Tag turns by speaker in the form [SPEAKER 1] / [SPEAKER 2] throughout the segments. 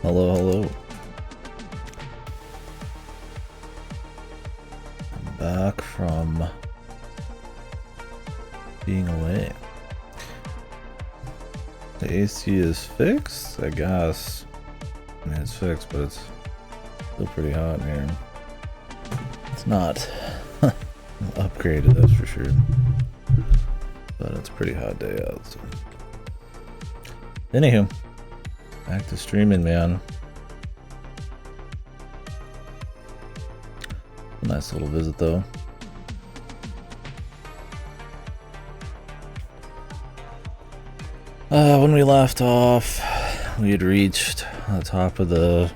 [SPEAKER 1] Hello, hello. I'm back from being away. The AC is fixed, I guess. I mean, it's fixed, but it's still pretty hot in here. It's not upgraded, that's for sure. But it's a pretty hot day out, so. Anywho, back to streaming, man. A nice little visit, though. When we left off, we had reached the top of the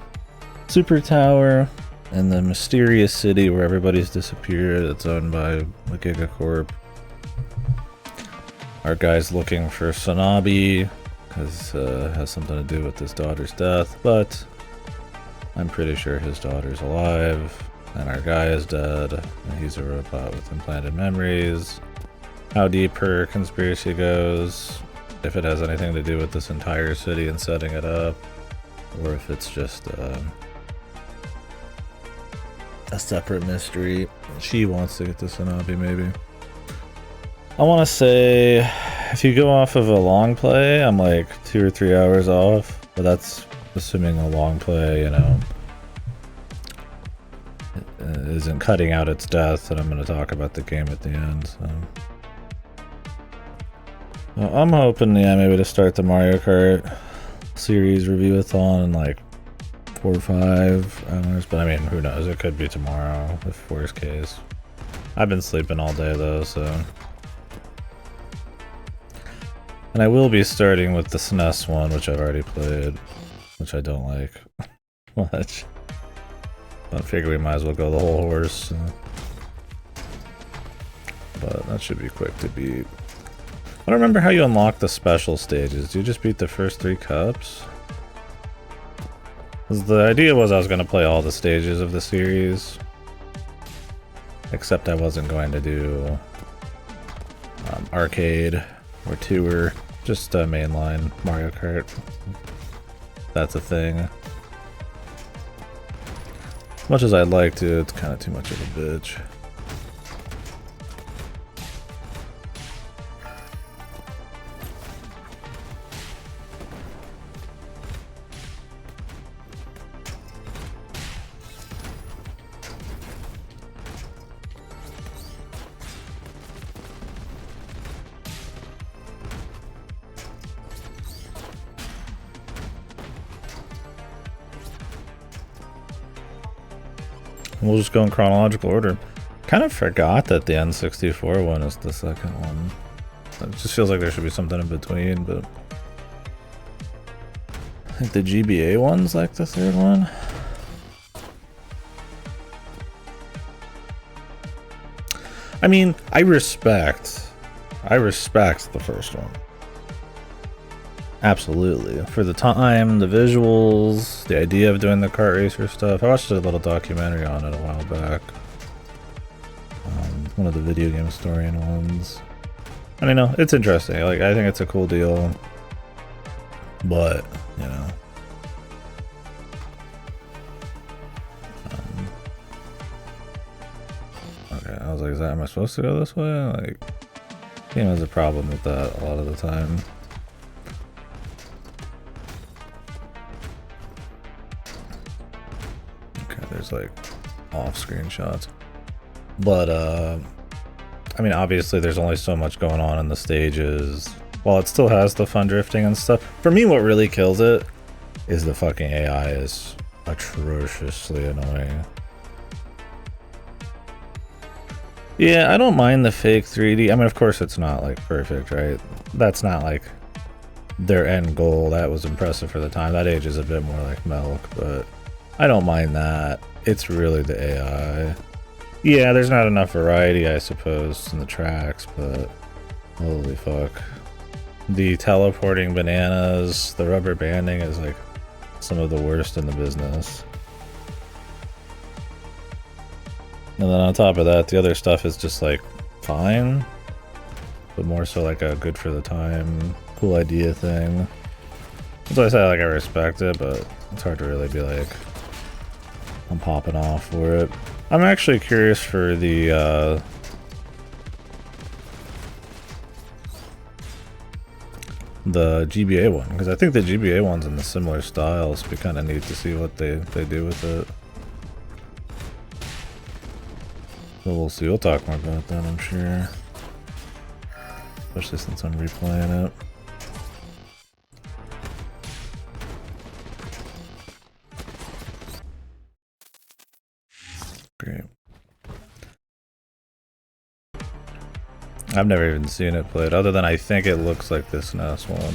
[SPEAKER 1] super tower in the mysterious city where everybody's disappeared. It's owned by the Gigacorp. Our guy's looking for Sanabi because it has something to do with his daughter's death, but I'm pretty sure his daughter's alive and our guy is dead and he's a robot with implanted memories. How deep her conspiracy goes, if it has anything to do with this entire city and setting it up, or if it's just a separate mystery. She wants to get to Sanabi, maybe. I want to say, if you go off of a long play, I'm like 2 or 3 hours off, but that's assuming a long play, you know, isn't cutting out its death, and I'm going to talk about the game at the end, so. Well, I'm hoping, yeah, maybe to start the Mario Kart series review-a-thon in like 4 or 5 hours, but I mean, who knows, it could be tomorrow, if worst case. I've been sleeping all day though, so. And I will be starting with the SNES one, which I've already played, which I don't like much. But I figure we might as well go the whole horse. So. But that should be quick to beat. I don't remember how you unlock the special stages. Do you just beat the first 3 cups? Because the idea was I was going to play all the stages of the series. Except I wasn't going to do arcade or tour, just mainline Mario Kart. That's a thing. As much as I'd like to, it's kind of too much of a bitch. We'll just go in chronological order. Kind of forgot that the N64 one is the second one. It just feels like there should be something in between, but I think the GBA one's like the third one. I mean, I respect the first one. Absolutely. For the time, the visuals, the idea of doing the kart racer stuff. I watched a little documentary on it a while back. One of the video game historian ones. And you know, it's interesting. Like, I think it's a cool deal. But, you know. Okay, I was like, am I supposed to go this way? Like, game has a problem with that a lot of the time. There's like off-screen shots, but I mean, obviously there's only so much going on in the stages. While it still has the fun drifting and stuff, for me what really kills it is the fucking AI is atrociously annoying. Yeah, I don't mind the fake 3D. I mean, of course it's not like perfect, right? That's not like their end goal. That was impressive for the time. That age is a bit more like milk, but I don't mind that. It's really the AI. Yeah, there's not enough variety, I suppose, in the tracks, but holy fuck. The teleporting bananas, the rubber banding is like some of the worst in the business. And then on top of that, the other stuff is just like fine, but more so like a good for the time, cool idea thing. That's why I say like I respect it, but It's hard to really be like, I'm popping off for it. I'm actually curious for the GBA one, because I think the GBA one's in the similar style, so it'd be kind of neat to see what they do with it. So we'll see. We'll talk more about that, I'm sure. Especially since I'm replaying it. Great. I've never even seen it played, other than I think it looks like this NES one.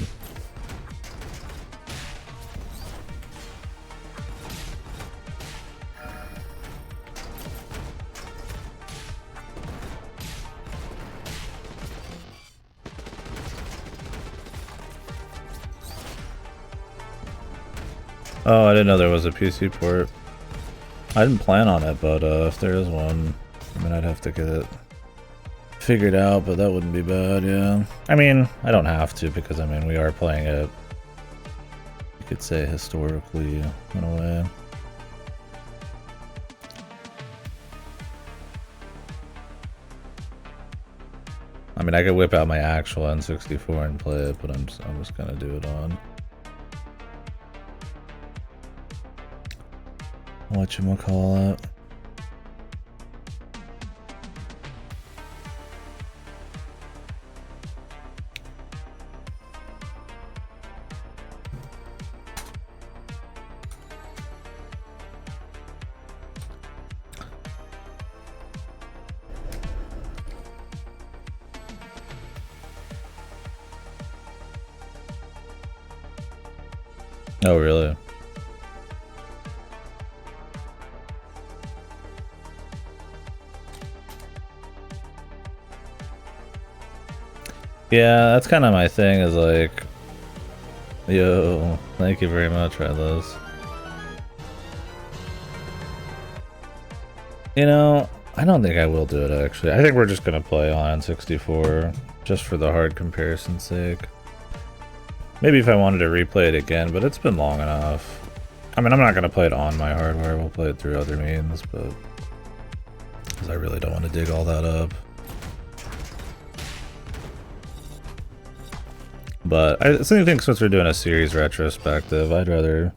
[SPEAKER 1] Oh, I didn't know there was a PC port. I didn't plan on it, but if there is one, I mean, I'd have to get it figured out, but that wouldn't be bad, yeah. I mean, I don't have to, because, I mean, we are playing it, you could say, historically, in a way. I mean, I could whip out my actual N64 and play it, but I'm just gonna do it on whatchamacallit. Oh, really? Yeah, that's kind of my thing, is like, yo, thank you very much, Redless. You know, I don't think I will do it, actually. I think we're just gonna play on 64, just for the hard comparison's sake. Maybe if I wanted to replay it again, but it's been long enough. I mean, I'm not gonna play it on my hardware, we'll play it through other means, but... because I really don't want to dig all that up. But I think since we're doing a series retrospective, I'd rather...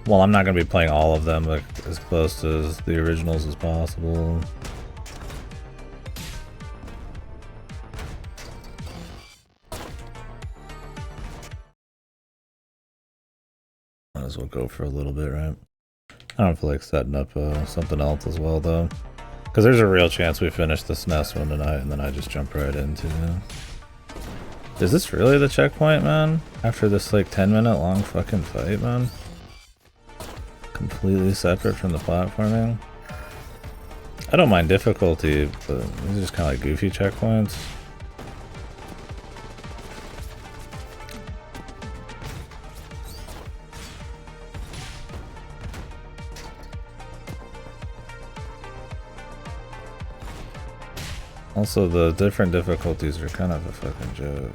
[SPEAKER 1] well, I'm not going to be playing all of them, like, as close to the originals as possible. Might as well go for a little bit, right? I don't feel like setting up something else as well, though. Because there's a real chance we finish this NES one tonight, and then I just jump right into it. Is this really the checkpoint, man? After this, like, 10-minute long fucking fight, man? Completely separate from the platforming? I don't mind difficulty, but these are just kind of like goofy checkpoints. Also, the different difficulties are kind of a fucking joke.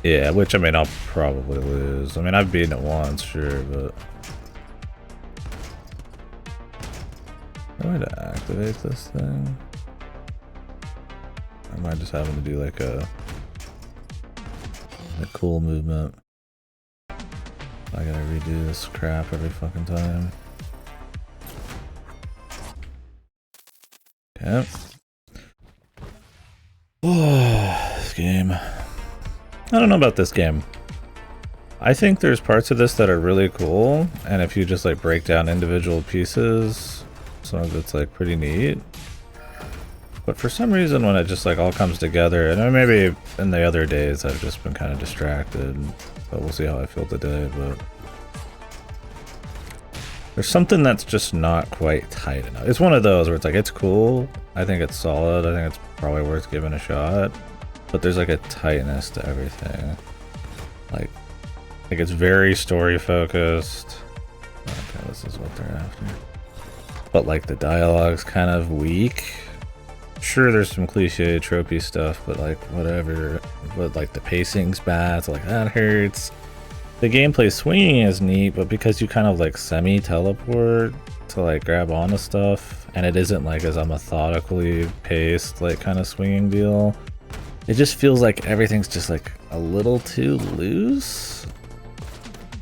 [SPEAKER 1] Yeah, which, I mean, I'll probably lose. I mean, I've beaten it once, sure, but... how do I activate this thing? Or am I just having to do, like, a cool movement? I gotta redo this crap every fucking time. Okay. This game. I don't know about this game. I think there's parts of this that are really cool, and if you just like break down individual pieces, some of it's like pretty neat. But for some reason when it just like all comes together, and maybe in the other days I've just been kind of distracted, but we'll see how I feel today, but there's something that's just not quite tight enough. It's one of those where it's like, it's cool, I think it's solid, I think it's probably worth giving a shot. But there's like a tightness to everything. Like it's very story focused. Okay, this is what they're after. But like the dialogue's kind of weak. Sure, there's some cliche tropey stuff, but like whatever. But like the pacing's bad, so like that hurts. The gameplay swinging is neat, but because you kind of like semi-teleport to like grab onto stuff, and it isn't like as a methodically paced like kind of swinging deal, it just feels like everything's just like a little too loose.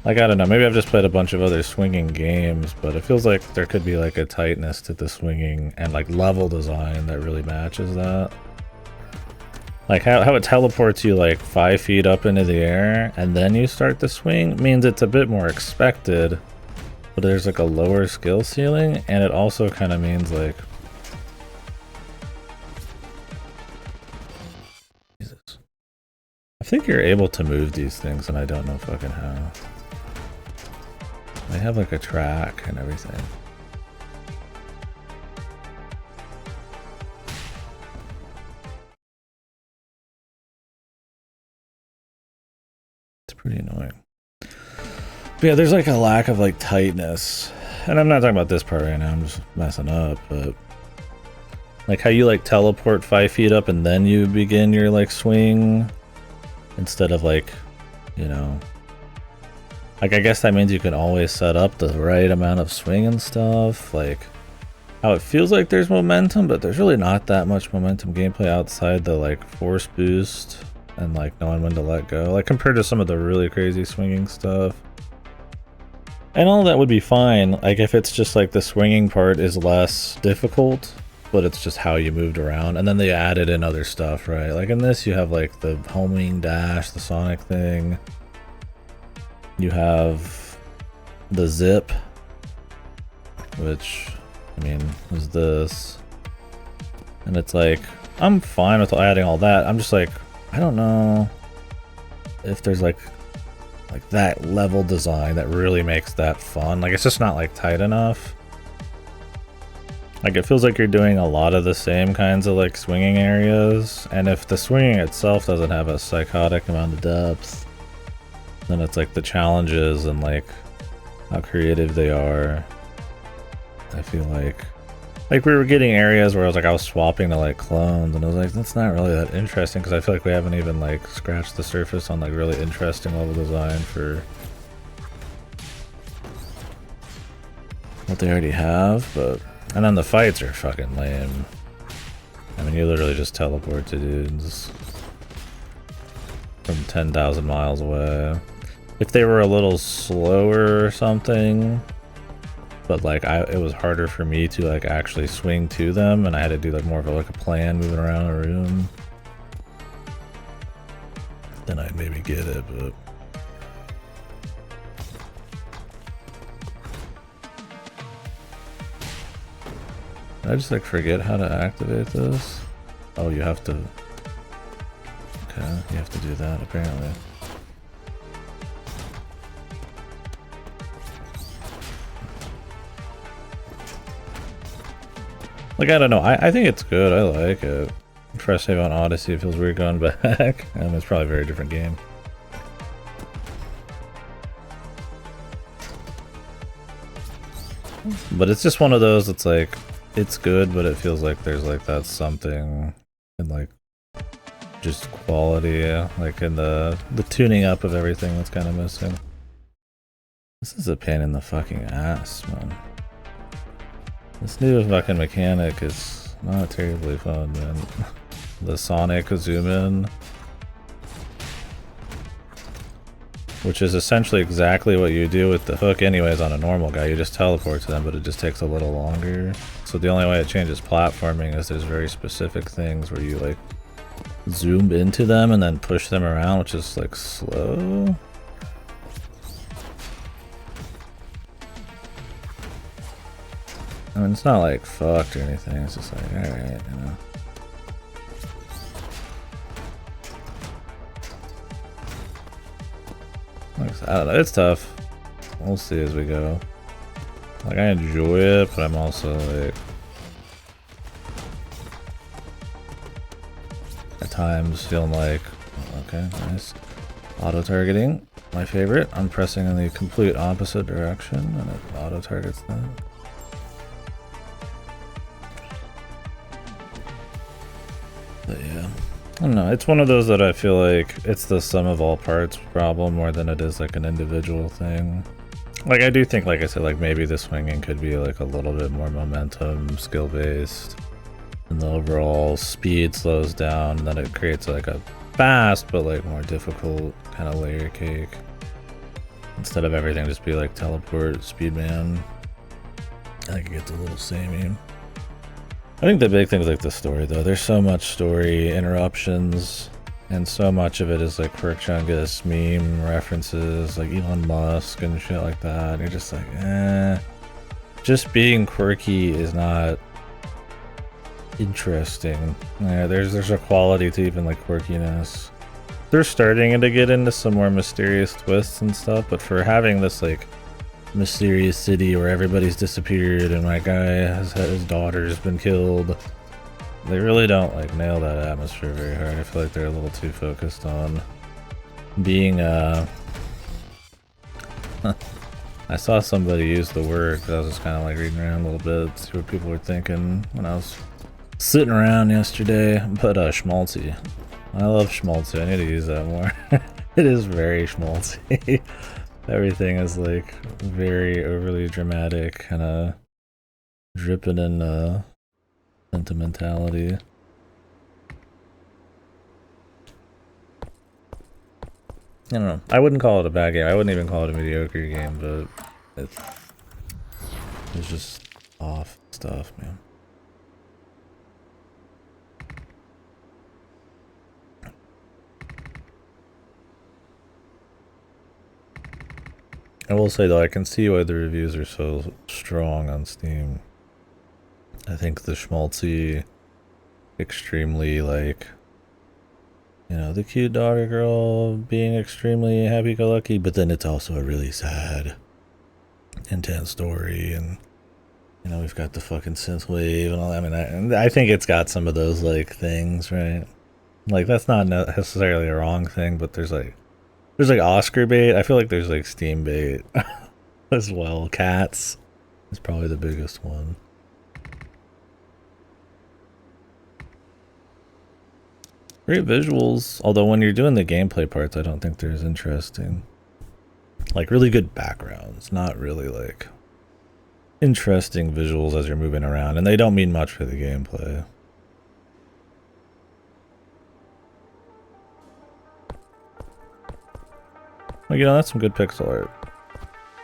[SPEAKER 1] Like, I don't know, maybe I've just played a bunch of other swinging games, but it feels like there could be like a tightness to the swinging and like level design that really matches that. Like how it teleports you like 5 feet up into the air and then you start to swing means it's a bit more expected, but there's like a lower skill ceiling, and it also kind of means like... Jesus. I think you're able to move these things and I don't know fucking how. They have like a track and everything. It's pretty annoying. But yeah, there's like a lack of like tightness. And I'm not talking about this part right now, I'm just messing up, but like how you like teleport 5 feet up and then you begin your like swing instead of like, you know, like I guess that means you can always set up the right amount of swing and stuff. Like how it feels like there's momentum, but there's really not that much momentum gameplay outside the like force boost and like knowing when to let go, like compared to some of the really crazy swinging stuff. And all that would be fine, like if it's just like the swinging part is less difficult, but it's just how you moved around, and then they added in other stuff, right? Like in this you have like the homing dash, the Sonic thing. You have the zip, which, I mean, is this. And it's like, I'm fine with adding all that. I'm just like, I don't know if there's like that level design that really makes that fun. Like, it's just not like tight enough. Like, it feels like you're doing a lot of the same kinds of like swinging areas. And if the swinging itself doesn't have a psychotic amount of depth, then it's like the challenges and like how creative they are. I feel like we were getting areas where I was swapping to like clones, and I was like, that's not really that interesting, because I feel like we haven't even like scratched the surface on like really interesting level design for what they already have. But and then the fights are fucking lame. I mean, you literally just teleport to dudes from 10,000 miles away. If they were a little slower or something, but like it was harder for me to like actually swing to them, and I had to do like more of a plan moving around a room, then I'd maybe get it. But did I just like forget how to activate this? Oh, you have to. Okay, you have to do that apparently. Like, I don't know, I think it's good, I like it. Fresh save on Odyssey, it feels weird going back. And it's probably a very different game. But it's just one of those, it's like, it's good, but it feels like there's like that something in like just quality, like in the tuning up of everything that's kind of missing. This is a pain in the fucking ass, man. This new fucking mechanic is not terribly fun, man. The Sonic zoom in, which is essentially exactly what you do with the hook anyways on a normal guy. You just teleport to them, but it just takes a little longer. So the only way it changes platforming is there's very specific things where you like zoom into them and then push them around, which is like slow. I mean, it's not like fucked or anything, it's just like, alright, you know. I don't know, it's tough. We'll see as we go. Like, I enjoy it, but I'm also like, at times feeling like, okay, nice. Auto-targeting, my favorite. I'm pressing in the complete opposite direction and it auto-targets that. But yeah, I don't know. It's one of those that I feel like it's the sum of all parts problem more than it is like an individual thing. Like I do think, like I said, like maybe the swinging could be like a little bit more momentum, skill based, and the overall speed slows down, and then it creates like a fast but like more difficult kind of layer cake. Instead of everything just be like teleport, speed man. I think it gets a little samey. I think the big thing is like the story though. There's so much story interruptions, and so much of it is like Quirkchungus meme references, like Elon Musk and shit like that. And you're just like, just being quirky is not interesting. Yeah, there's a quality to even like quirkiness. They're starting to get into some more mysterious twists and stuff, but for having this like mysterious city where everybody's disappeared and my guy has had his daughter's been killed, they really don't like nail that atmosphere very hard. I feel like they're a little too focused on being I saw somebody use the word because I was just kind of like reading around a little bit, see what people were thinking when I was sitting around yesterday. But schmaltzy, I love schmaltzy. I need to use that more. It is very schmaltzy. Everything is like very overly dramatic, kind of dripping in sentimentality. I don't know. I wouldn't call it a bad game. I wouldn't even call it a mediocre game, but it's just off stuff, man. I will say though, I can see why the reviews are so strong on Steam. I think the schmaltzy, extremely like, you know, the cute daughter girl being extremely happy-go-lucky, but then it's also a really sad, intense story, and you know, we've got the fucking synth wave and all that. I mean, I think it's got some of those like things, right? Like that's not necessarily a wrong thing, but there's like Oscar bait. I feel like there's like Steam bait as well. Cats is probably the biggest one. Great visuals, although when you're doing the gameplay parts, I don't think they're as interesting. Like really good backgrounds, not really like interesting visuals as you're moving around, and they don't mean much for the gameplay. Well, you know, that's some good pixel art.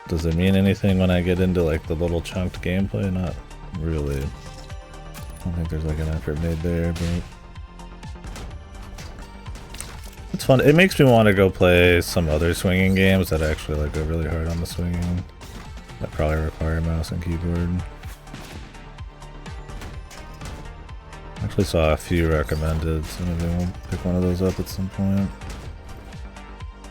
[SPEAKER 1] Does it mean anything when I get into like the little chunked gameplay? Not really. I don't think there's like an effort made there, but it's fun. It makes me want to go play some other swinging games that actually like go really hard on the swinging. That probably require mouse and keyboard. I actually saw a few recommended, so maybe we'll pick one of those up at some point.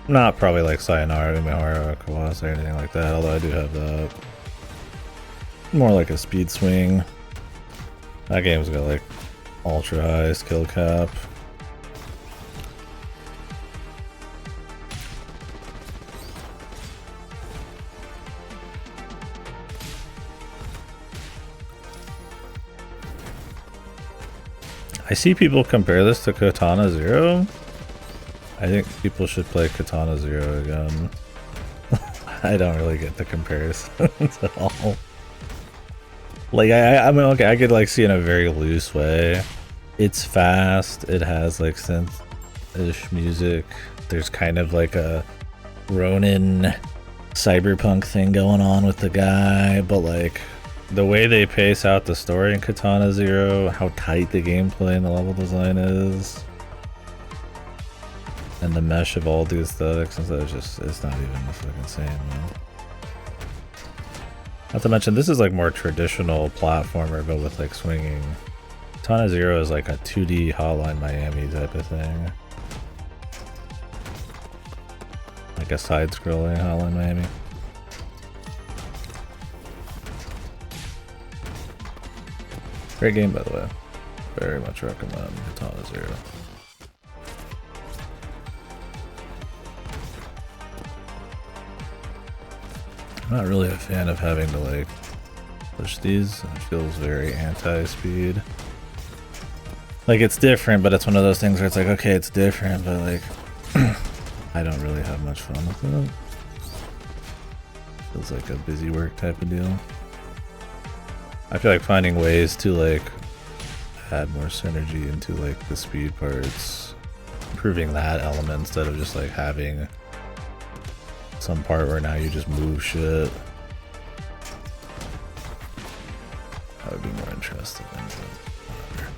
[SPEAKER 1] Not probably like Sayonara, Umehara, Kawase, or anything like that, although I do have that. More like a speed swing. That game's got like ultra high skill cap. I see people compare this to Katana Zero. I think people should play Katana Zero again. I don't really get the comparisons at all. Like, I mean, okay, I could like see in a very loose way. It's fast, it has like synth-ish music. There's kind of like a Ronin cyberpunk thing going on with the guy, but like the way they pace out the story in Katana Zero, how tight the gameplay and the level design is, and the mesh of all the aesthetics and stuff, it's not even the fucking same, man. Not to mention, this is like more traditional platformer, but with like swinging. Katana Zero is like a 2D Hotline Miami type of thing. Like a side-scrolling Hotline Miami. Great game, by the way. Very much recommend Katana Zero. I'm not really a fan of having to like push these. It feels very anti-speed. Like, it's different, but it's one of those things where it's like, okay, it's different, but like, I don't really have much fun with it. Feels like a busy work type of deal. I feel like finding ways to like add more synergy into like the speed parts, improving that element instead of just like having some part where now you just move shit. I would be more interested in it. Whatever.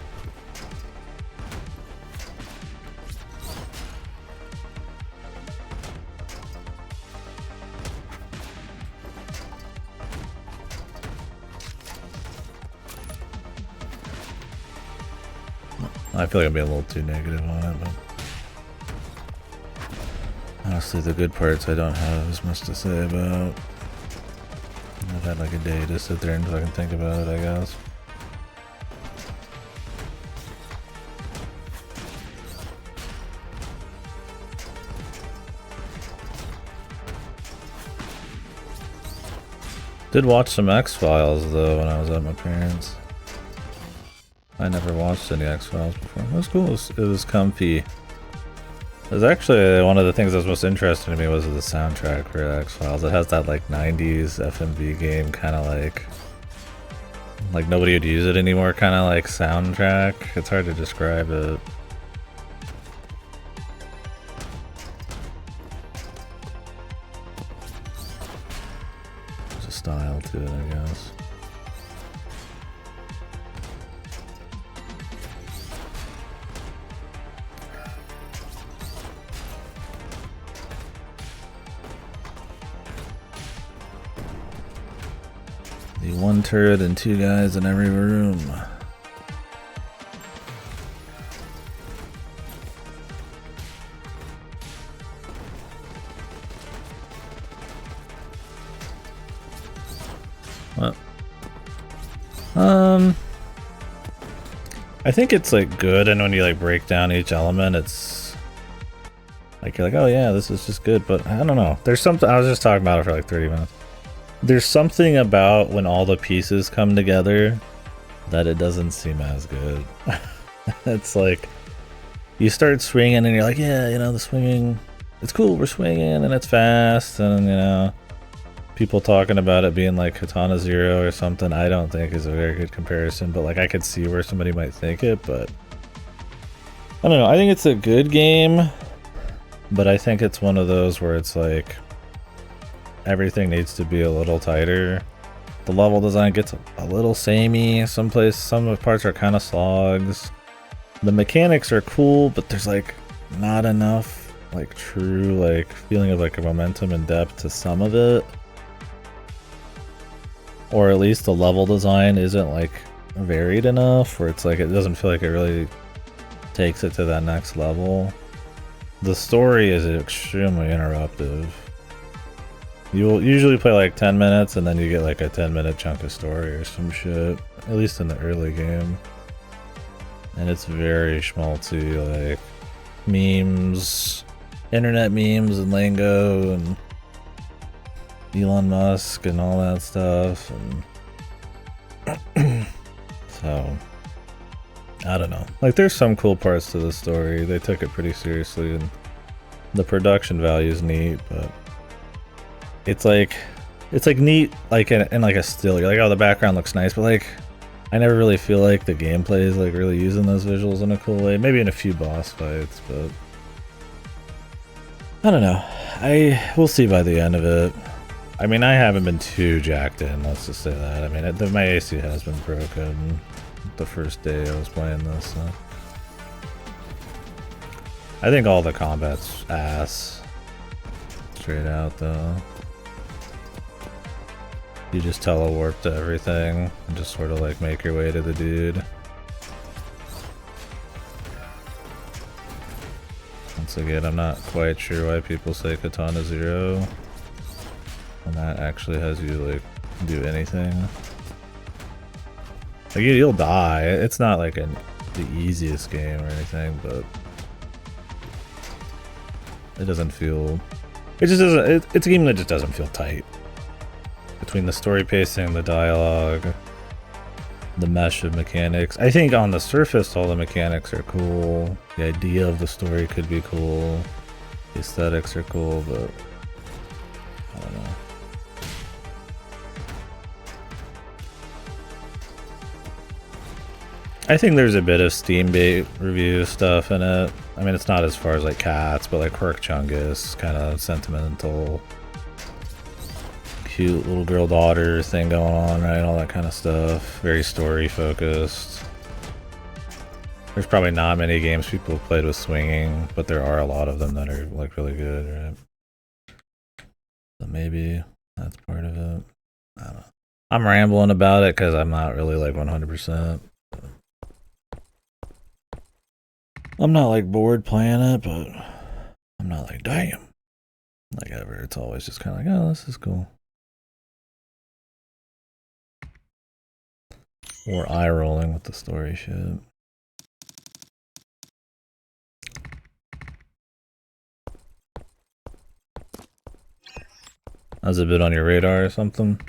[SPEAKER 1] I feel like I'm being a little too negative on it, but honestly, the good parts I don't have as much to say about. I've had like a day to sit there and fucking think about it, I guess. Did watch some X-Files though when I was at my parents'. I never watched any X-Files before. It was cool. It was comfy. It was actually one of the things that was most interesting to me was the soundtrack for X-Files. It has that like 90s FMV game kind of like nobody would use it anymore kind of like soundtrack. It's hard to describe it. There's a style to it, I guess. The one turret and two guys in every room. What? I think it's like good, and when you like break down each element, it's like you're like, oh yeah, this is just good. But I don't know. There's something. I was just talking about it for like 30 minutes. There's something about when all the pieces come together that it doesn't seem as good. It's like you start swinging and you're like, yeah, you know, the swinging, it's cool, we're swinging and it's fast, and you know, people talking about it being like Katana Zero or something, I don't think is a very good comparison, but like I could see where somebody might think it, but I don't know. I think it's a good game, but I think it's one of those where it's like everything needs to be a little tighter. The level design gets a little samey. Some parts are kind of slogs. The mechanics are cool, but there's like not enough like true like feeling of like a momentum and depth to some of it. Or at least the level design isn't like varied enough where it's like it doesn't feel like it really takes it to that next level. The story is extremely interruptive. You'll usually play like 10 minutes and then you get like a 10-minute chunk of story or some shit, at least in the early game. And it's very schmaltzy, like memes, internet memes and lingo and Elon Musk and all that stuff. And so, I don't know. Like there's some cool parts to the story. They took it pretty seriously and the production value is neat, but it's like neat like in like a still. You're like, oh, the background looks nice, but like I never really feel like the gameplay is like really using those visuals in a cool way. Maybe in a few boss fights, but I don't know. We'll see by the end of it. I mean, I haven't been too jacked in, let's just say that. I mean, my AC has been broken the first day I was playing this, so. I think all the combat's ass. Straight out, though. You just telewarp to everything and just sort of like make your way to the dude. Once again, I'm not quite sure why people say Katana Zero when that actually has you like do anything. Like you'll die. It's not like the easiest game or anything, but it doesn't feel. It just doesn't. It's a game that just doesn't feel tight. Between the story pacing, the dialogue, the mesh of mechanics. I think on the surface all the mechanics are cool. The idea of the story could be cool. The aesthetics are cool, but I don't know. I think there's a bit of Steam bait review stuff in it. I mean, it's not as far as like Cats, but like Quirk Chungus, kind of sentimental, cute little girl daughter thing going on, right? All that kind of stuff. Very story focused. There's probably not many games people have played with swinging, but there are a lot of them that are like really good, right? So maybe that's part of it. I don't know. I'm rambling about it because I'm not really like 100%. I'm not like bored playing it, but I'm not like, damn. Like ever. It's always just kind of like, oh, this is cool. Or eye rolling with the story shit. Has it been on your radar or something?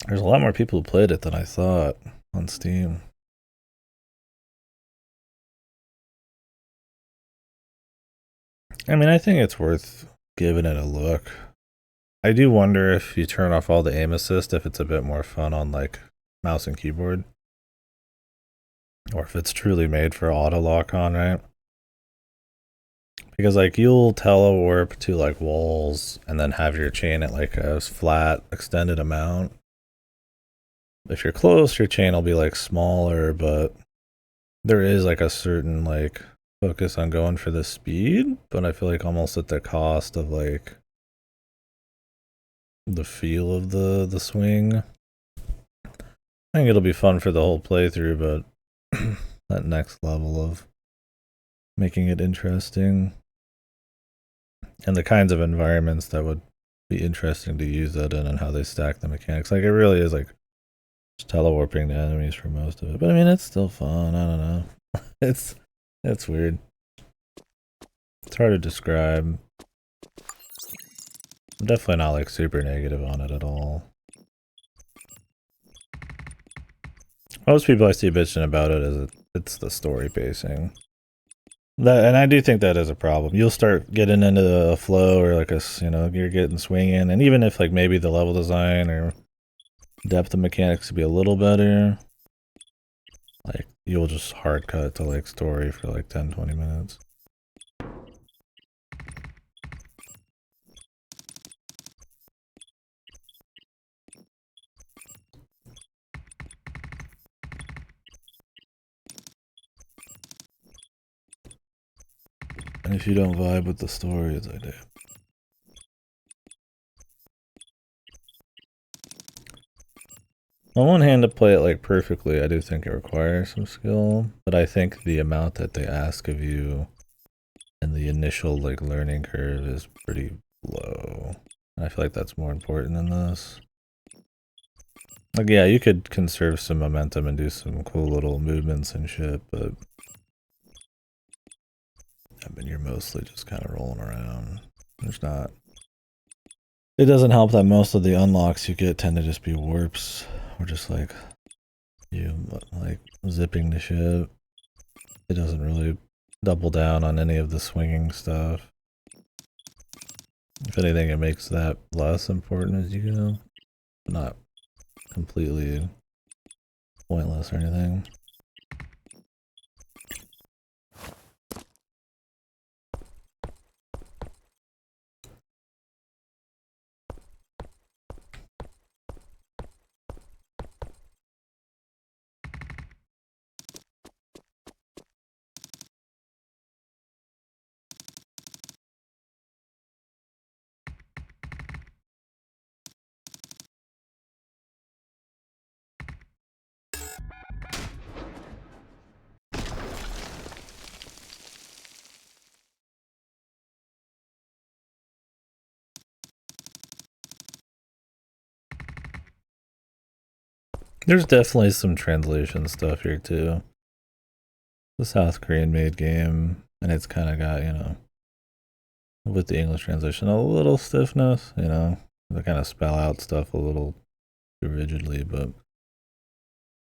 [SPEAKER 1] There's a lot more people who played it than I thought on Steam. I mean, I think it's worth giving it a look. I do wonder if you turn off all the aim assist, if it's a bit more fun on like mouse and keyboard. Or if it's truly made for auto lock on, right? Because like you'll telewarp to like walls and then have your chain at like a flat extended amount. If you're close, your chain will be like smaller, but there is like a certain like focus on going for the speed, but I feel like almost at the cost of like the feel of the swing. I think it'll be fun for the whole playthrough, but that next level of making it interesting and the kinds of environments that would be interesting to use that in and how they stack the mechanics. Like it really is like just telewarping the enemies for most of it, but I mean it's still fun. I don't know. it's weird. It's hard to describe. I'm definitely not like super negative on it at all. Most people I see bitching about it is it's the story pacing. And I do think that is a problem. You'll start getting into the flow or like you're getting swinging, and even if like maybe the level design or depth of mechanics to be a little better, like you'll just hard cut to like story for like 10-20 minutes. And if you don't vibe with the story, it's like, damn. On one hand, to play it like perfectly, I do think it requires some skill, but I think the amount that they ask of you and the initial like learning curve is pretty low. And I feel like that's more important than this. Like, yeah, you could conserve some momentum and do some cool little movements and shit, but I mean, you're mostly just kind of rolling around. There's not... It doesn't help that most of the unlocks you get tend to just be warps, or just like, you, like, zipping the shit. It doesn't really double down on any of the swinging stuff. If anything, it makes that less important as you go. Not completely pointless or anything. There's definitely some translation stuff here too. The South Korean made game, and it's kind of got, with the English translation, a little stiffness, They kind of spell out stuff a little too rigidly, but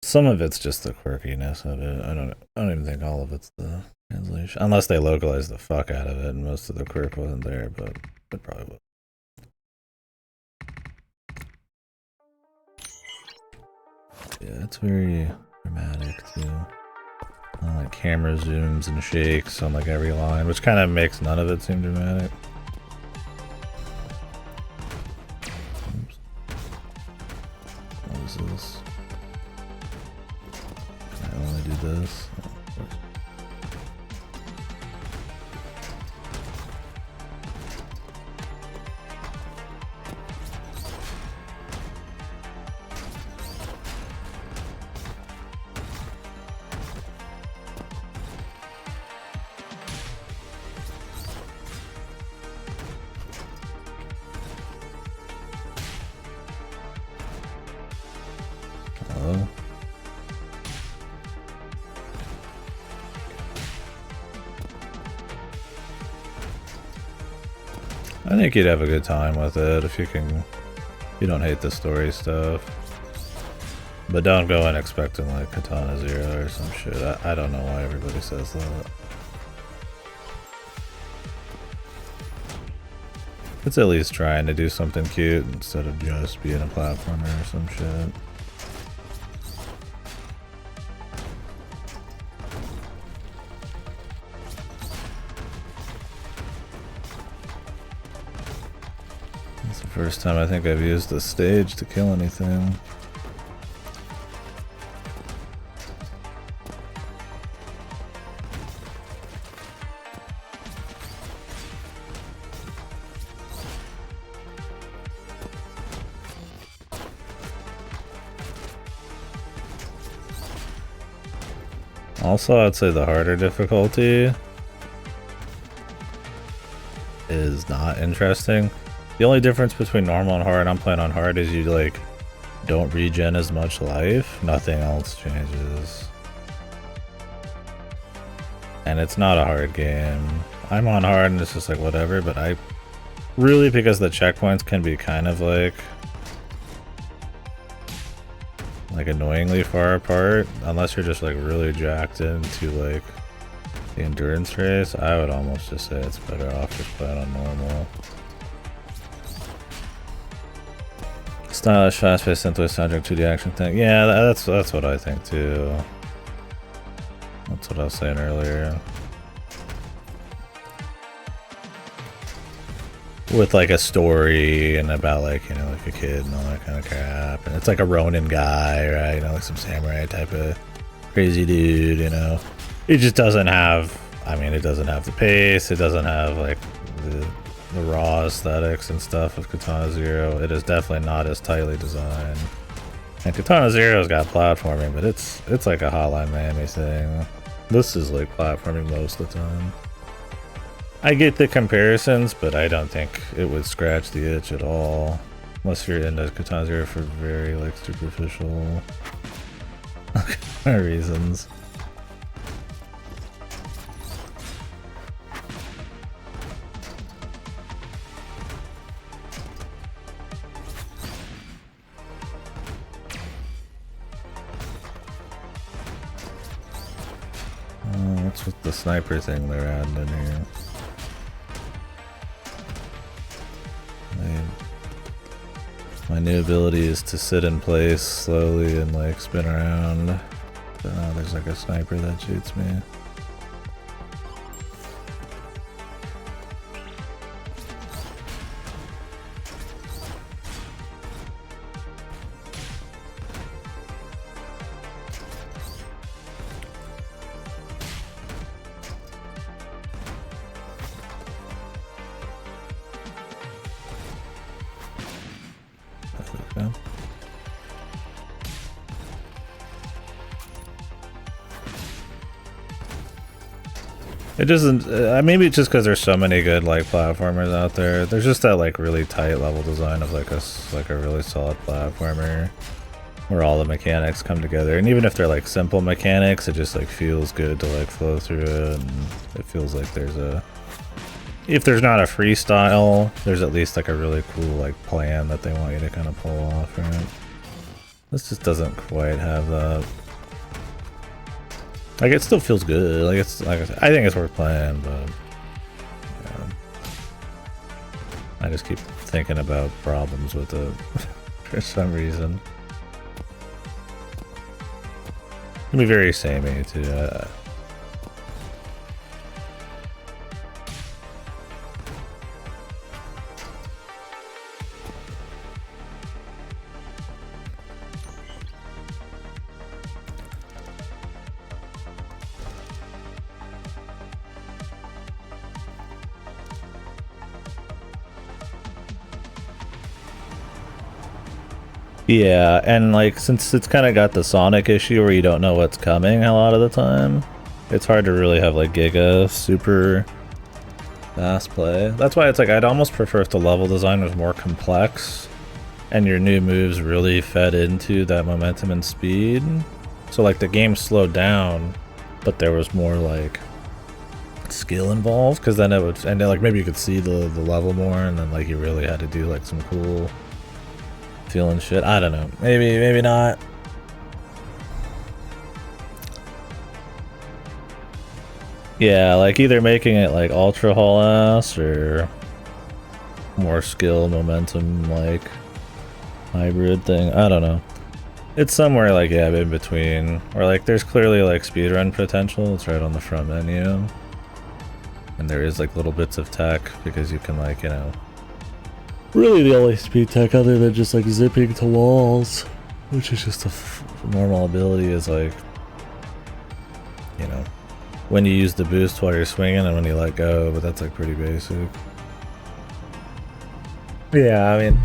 [SPEAKER 1] some of it's just the quirkiness of it. I don't even think all of it's the translation, unless they localize the fuck out of it, and most of the quirk wasn't there, but it probably was. Yeah, it's very dramatic too. Like camera zooms and shakes on like every line, which kind of makes none of it seem dramatic. Oops. What is this? Can I only do this? Oh, of course. Hello? I think you'd have a good time with it if you don't hate the story stuff. But don't go in expecting like Katana Zero or some shit. I don't know why everybody says that. It's at least trying to do something cute instead of just being a platformer or some shit. It's the first time I think I've used the stage to kill anything. Also, I'd say the harder difficulty is not interesting. The only difference between normal and hard, I'm playing on hard, is you like don't regen as much life. Nothing else changes. And it's not a hard game. I'm on hard and it's just like whatever, but I really, because the checkpoints can be kind of like annoyingly far apart, unless you're just like really jacked into like the endurance race, I would almost just say it's better off just playing on normal. Stylish, fast-paced, synthwave soundtrack, 2D action thing. Yeah, that's what I think too. That's what I was saying earlier. With like a story and about like, you know, like a kid and all that kind of crap. And it's like a Ronin guy, right? You know, like some samurai type of crazy dude, you know. It just doesn't have, I mean, it doesn't have the pace. It doesn't have like the raw aesthetics and stuff of Katana Zero. It is definitely not as tightly designed. And Katana Zero's got platforming, but it's like a Hotline Miami thing. This is like platforming most of the time. I get the comparisons, but I don't think it would scratch the itch at all. Unless you're into Katana Zero for very like superficial reasons. What's with the sniper thing they're adding in here? My new ability is to sit in place slowly and like spin around. But now there's like a sniper that shoots me. It doesn't, maybe it's just because there's so many good like platformers out there. There's just that like really tight level design of like a really solid platformer where all the mechanics come together. And even if they're like simple mechanics, it just like feels good to like flow through it, and it feels like there's a if there's not a freestyle, there's at least like a really cool like plan that they want you to kind of pull off, right? This just doesn't quite have that. Like, it still feels good. Like, it's like I think it's worth playing, but yeah. I just keep thinking about problems with it for some reason. It can be very samey too. Yeah, and like since it's kind of got the Sonic issue where you don't know what's coming a lot of the time, it's hard to really have like giga super fast play. That's why it's like I'd almost prefer if the level design was more complex and your new moves really fed into that momentum and speed. So like the game slowed down, but there was more like skill involved, because then it would, and then like maybe you could see the level more, and then like you really had to do like some cool feeling shit. I don't know. Maybe not. Yeah, like either making it like ultra haul ass or more skill momentum like hybrid thing. I don't know. It's somewhere like, yeah, in between. Or like there's clearly like speedrun potential. It's right on the front menu. And there is like little bits of tech because you can like, you know, really the only speed tech other than just like zipping to walls, which is just a normal ability, is like, you know, when you use the boost while you're swinging and when you let go, but that's like pretty basic. Yeah, I mean,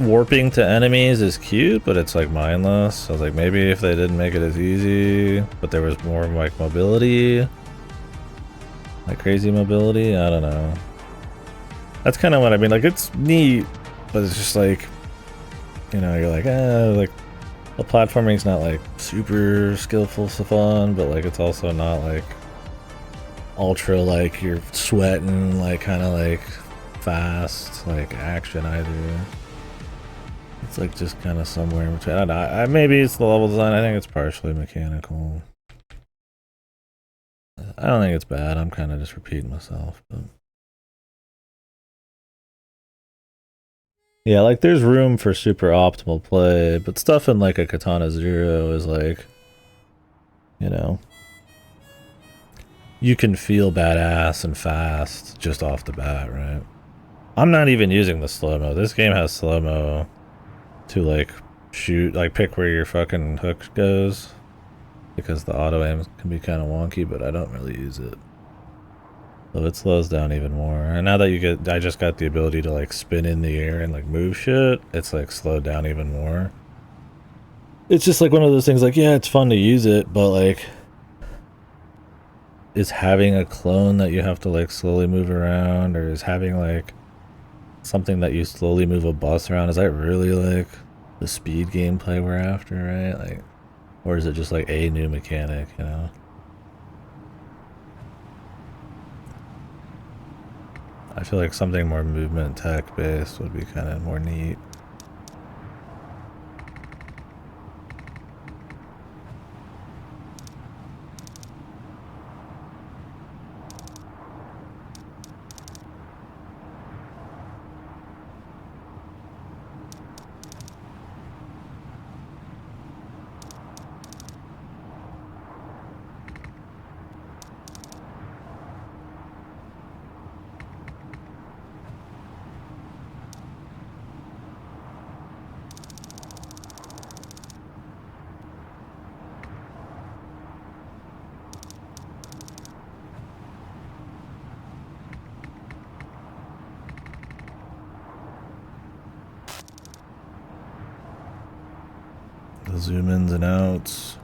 [SPEAKER 1] warping to enemies is cute, but it's like mindless. I was like, maybe if they didn't make it as easy, but there was more like mobility, like crazy mobility, I don't know. That's kind of what I mean. Like, it's neat, but it's just like, you know, you're like, like, the platforming's not like super skillful fun, but like it's also not like ultra like you're sweating, like kind of like fast like action either. It's like just kind of somewhere in between. I don't know. Maybe it's the level design. I think it's partially mechanical. I don't think it's bad. I'm kind of just repeating myself, but. Yeah, like there's room for super optimal play, but stuff in like a Katana Zero is like, you know, you can feel badass and fast just off the bat, right? I'm not even using the slow-mo. This game has slow-mo to like shoot, like pick where your fucking hook goes, because the auto aim can be kind of wonky, but I don't really use it. So it slows down even more. And now that you get, I just got the ability to like spin in the air and like move shit, it's like slowed down even more. It's just like one of those things like, yeah, it's fun to use it, but like, is having a clone that you have to like slowly move around, or is having like something that you slowly move a bus around, is that really like the speed gameplay we're after, right? Like, or is it just like a new mechanic, you know? I feel like something more movement tech based would be kind of more neat. The zoom ins and outs.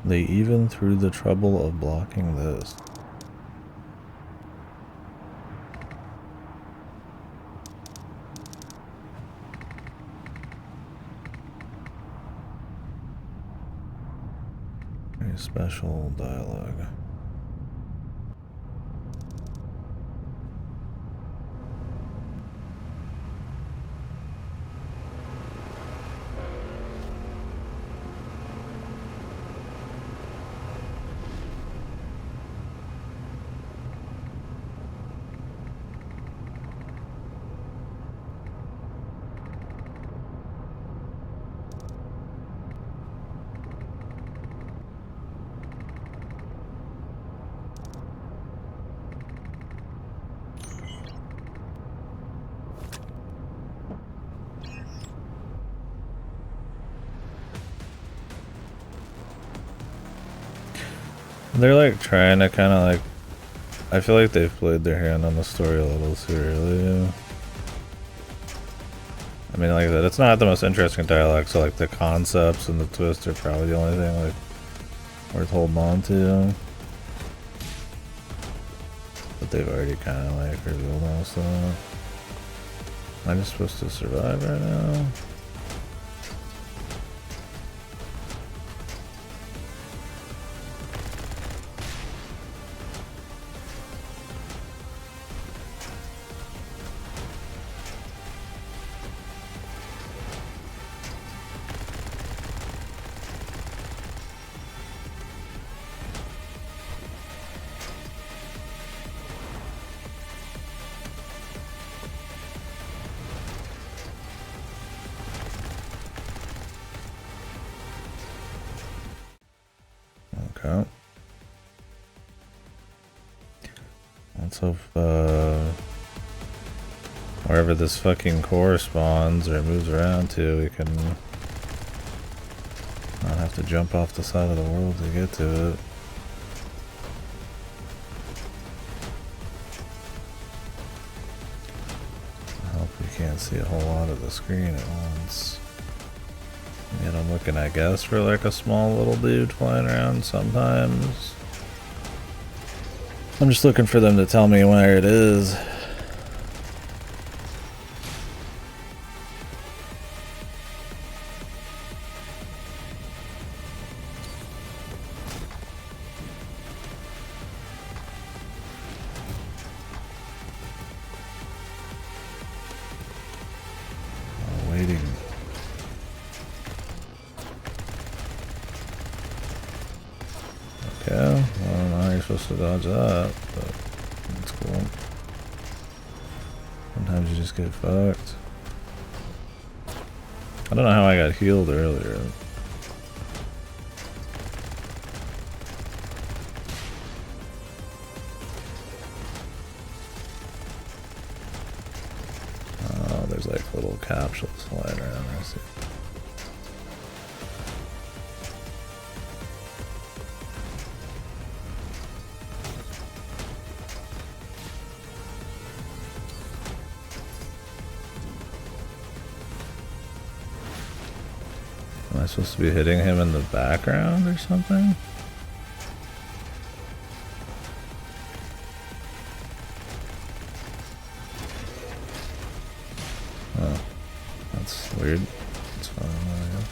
[SPEAKER 1] They even threw the trouble of blocking this. Very special dialogue. They're like trying to kind of like, I feel like they've played their hand on the story a little too early. I mean, like that, it's not the most interesting dialogue, so like the concepts and the twist are probably the only thing like worth holding on to. But they've already kind of like revealed most of that. Am I just supposed to survive right now? Okay. Let's hope wherever this fucking core spawns or moves around to, we can not have to jump off the side of the world to get to it. I hope we can't see a whole lot of the screen at once. And I'm looking, I guess, for like a small little dude flying around sometimes. I'm just looking for them to tell me where it is. Oh, waiting. Okay, well, I don't know how you're supposed to dodge that, but that's cool. Sometimes you just get fucked. I don't know how I got healed earlier. Oh, there's like little capsules flying around, I see. Am I supposed to be hitting him in the background or something? Oh, that's weird. That's fine, I guess.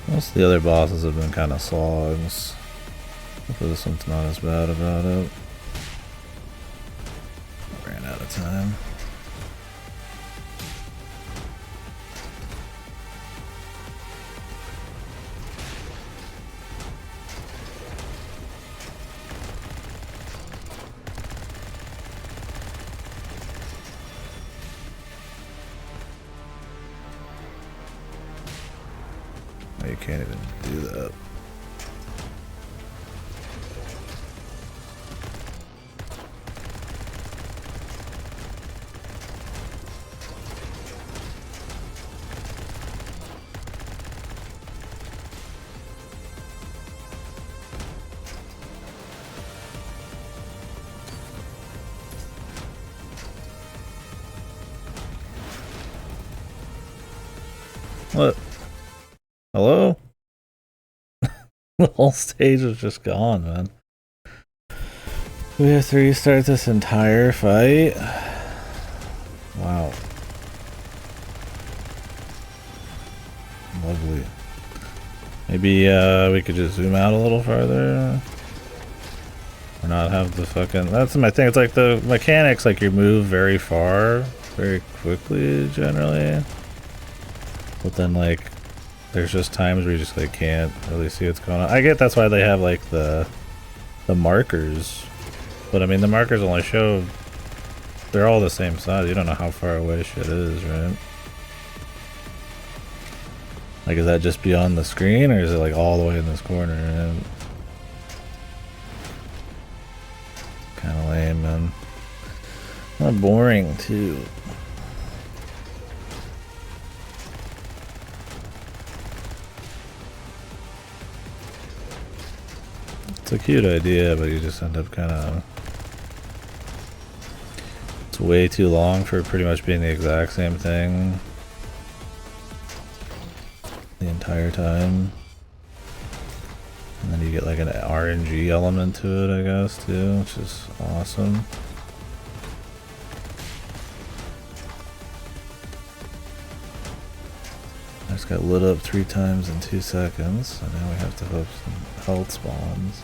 [SPEAKER 1] Most of the other bosses have been kind of slogs. Hopefully this one's not as bad about it. Ran out of time. Oh, you can't even do that. What? Hello? The whole stage was just gone, man. We have to restart this entire fight? Wow. Lovely. Maybe we could just zoom out a little farther. Or not have the fucking... That's my thing. It's like the mechanics, like you move very far, very quickly, generally. But then, like, there's just times where you just, like, can't really see what's going on. I get that's why they have, like, the markers. But, I mean, the markers only show... They're all the same size. You don't know how far away shit is, right? Like, is that just beyond the screen, or is it, like, all the way in this corner? And kind of lame, man. Kind of boring, too. It's a cute idea, but you just end up kind of... It's way too long for pretty much being the exact same thing the entire time. And then you get like an RNG element to it, I guess, too, which is awesome. I just got lit up 3 times in 2 seconds, so now we have to hope some health spawns.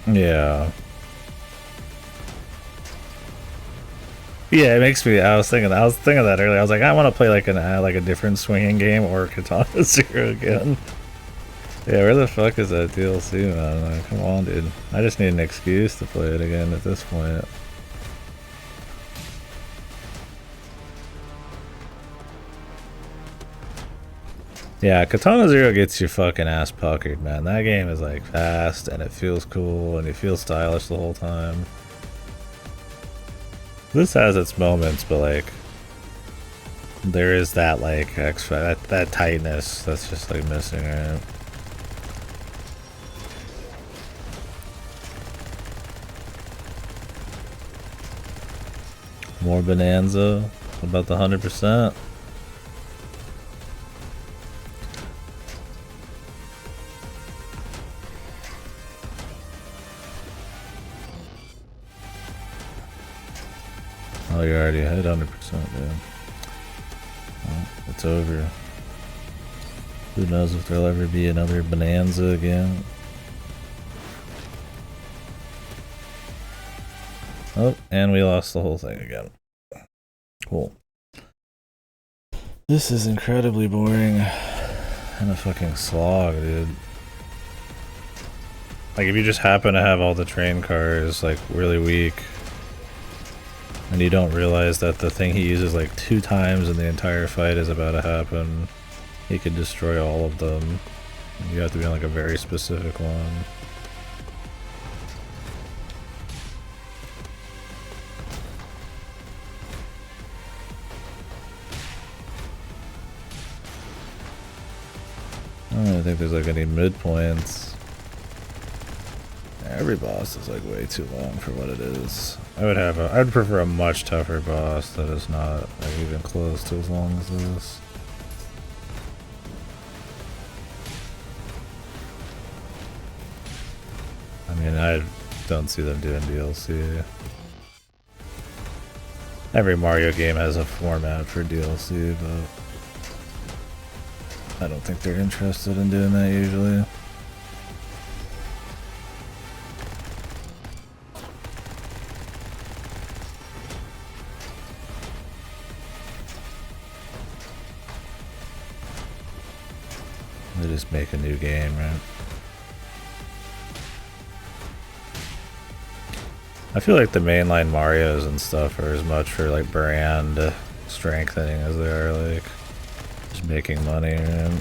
[SPEAKER 1] Yeah. Yeah, it makes me. I was thinking that earlier. I was like, I want to play like a different swinging game or Katana Zero again. Yeah, where the fuck is that DLC, man? Like, come on, dude. I just need an excuse to play it again at this point. Yeah, Katana Zero gets your fucking ass puckered, man. That game is like fast and it feels cool and you feel stylish the whole time. This has its moments, but like there is that like extra that tightness that's just like missing, right? More Bonanza, about the 100%. Oh, you already hit 100%, dude. Well, it's over. Who knows if there'll ever be another Bonanza again. Oh, and we lost the whole thing again. Cool. This is incredibly boring. And a fucking slog, dude. Like, if you just happen to have all the train cars, like, really weak, and you don't realize that the thing he uses like 2 times in the entire fight is about to happen, he could destroy all of them. You have to be on like a very specific one. I don't really think there's like any midpoints. Every boss is like way too long for what it is. I'd prefer a much tougher boss that is not like even close to as long as this. I mean, I don't see them doing DLC. Every Mario game has a format for DLC, but I don't think they're interested in doing that usually. They just make a new game, right? I feel like the mainline Marios and stuff are as much for like brand strengthening as they are like just making money, right?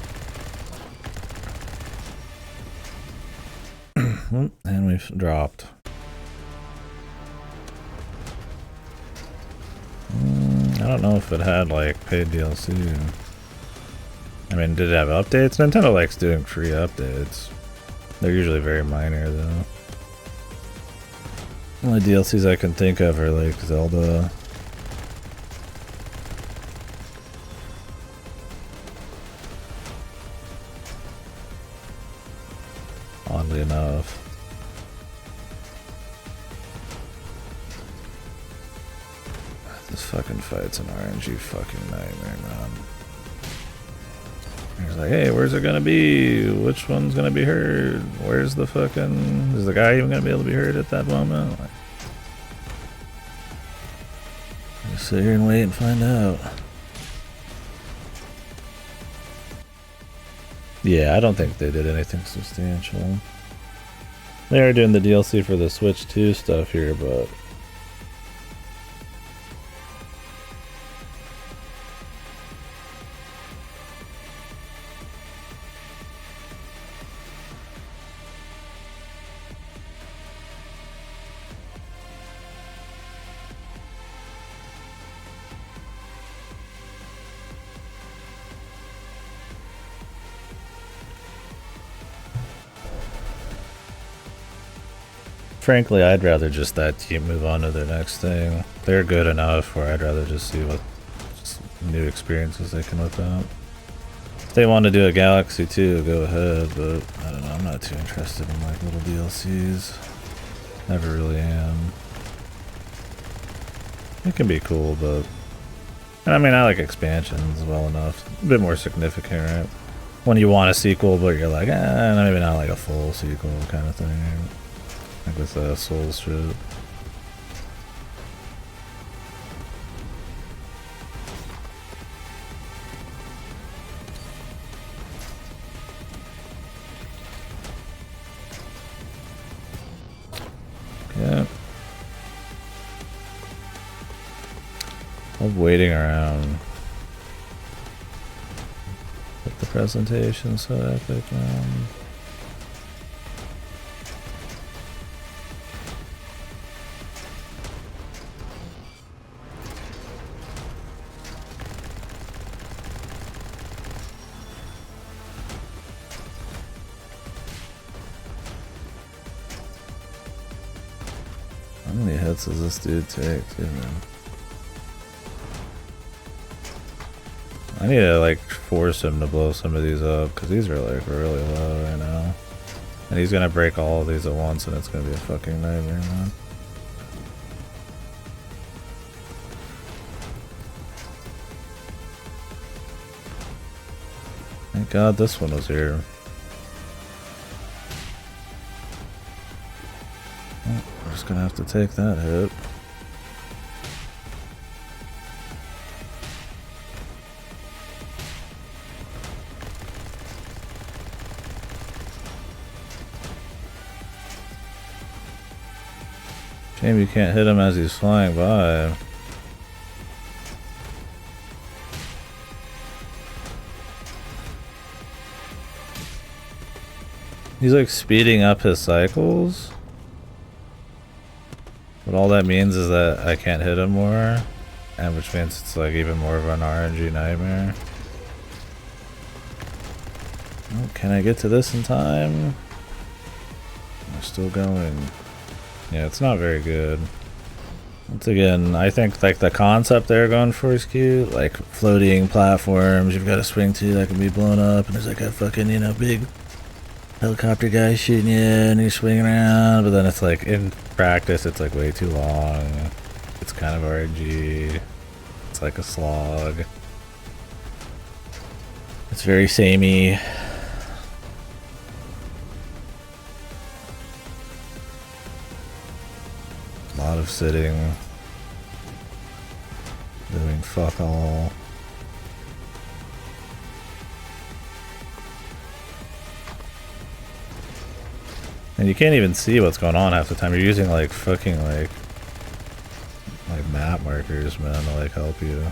[SPEAKER 1] And we've dropped. I don't know if it had like paid DLC. I mean, did it have updates? Nintendo likes doing free updates. They're usually very minor though. The only DLCs I can think of are like Zelda. Oddly enough. This fucking fight's an RNG fucking nightmare, man. He's like, hey, where's it gonna be? Which one's gonna be heard? Where's the fucking... Is the guy even gonna be able to be heard at that moment? Like, just sit here and wait and find out. Yeah, I don't think they did anything substantial. They are doing the DLC for the Switch 2 stuff here, but... Frankly, I'd rather just that team move on to the next thing. They're good enough where I'd rather just see what new experiences they can whip out. If they want to do a Galaxy 2, go ahead, but I don't know, I'm not too interested in like little DLCs. Never really am. It can be cool, but... I mean, I like expansions well enough. A bit more significant, right? When you want a sequel, but you're like, maybe not like a full sequel kind of thing. Like with Souls shit. Yeah. I'm waiting around. But the presentation's so epic, man. How many hits does this dude take, too, man? I need to, like, force him to blow some of these up, because these are, like, really low right now. And he's gonna break all of these at once, and it's gonna be a fucking nightmare, man. Thank God this one was here. We're just gonna have to take that hit. Shame you can't hit him as he's flying by. He's like speeding up his cycles. But all that means is that I can't hit him more. And which means it's like even more of an RNG nightmare. Oh, can I get to this in time? We're still going. Yeah, it's not very good. Once again, I think like the concept they're going for is cute. Like floating platforms you've got to swing to that can be blown up. And there's like a fucking, you know, big helicopter guy shooting you and you're swinging around. But then it's like in practice, it's like way too long. It's kind of RNG. It's like a slog. It's very samey. A lot of sitting. Doing fuck all. And you can't even see what's going on half the time. You're using like fucking like map markers, man, to like help you.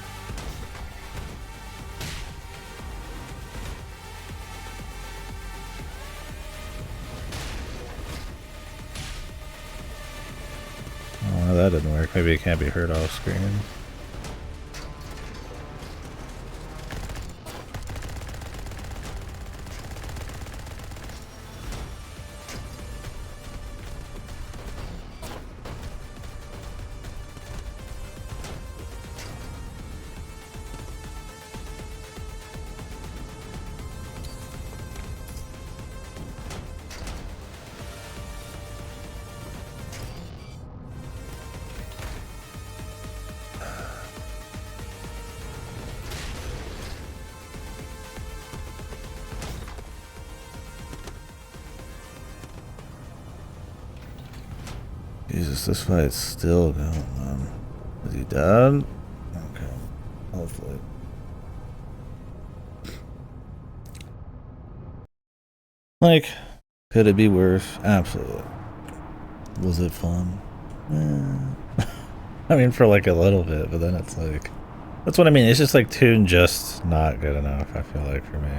[SPEAKER 1] Oh, that didn't work. Maybe it can't be heard off screen. Jesus, this fight's still going on. Is he dead? Okay. Hopefully. Like, could it be worse? Absolutely. Was it fun? I mean, for like a little bit, but then it's like... That's what I mean. It's just like tune just not good enough, I feel like, for me.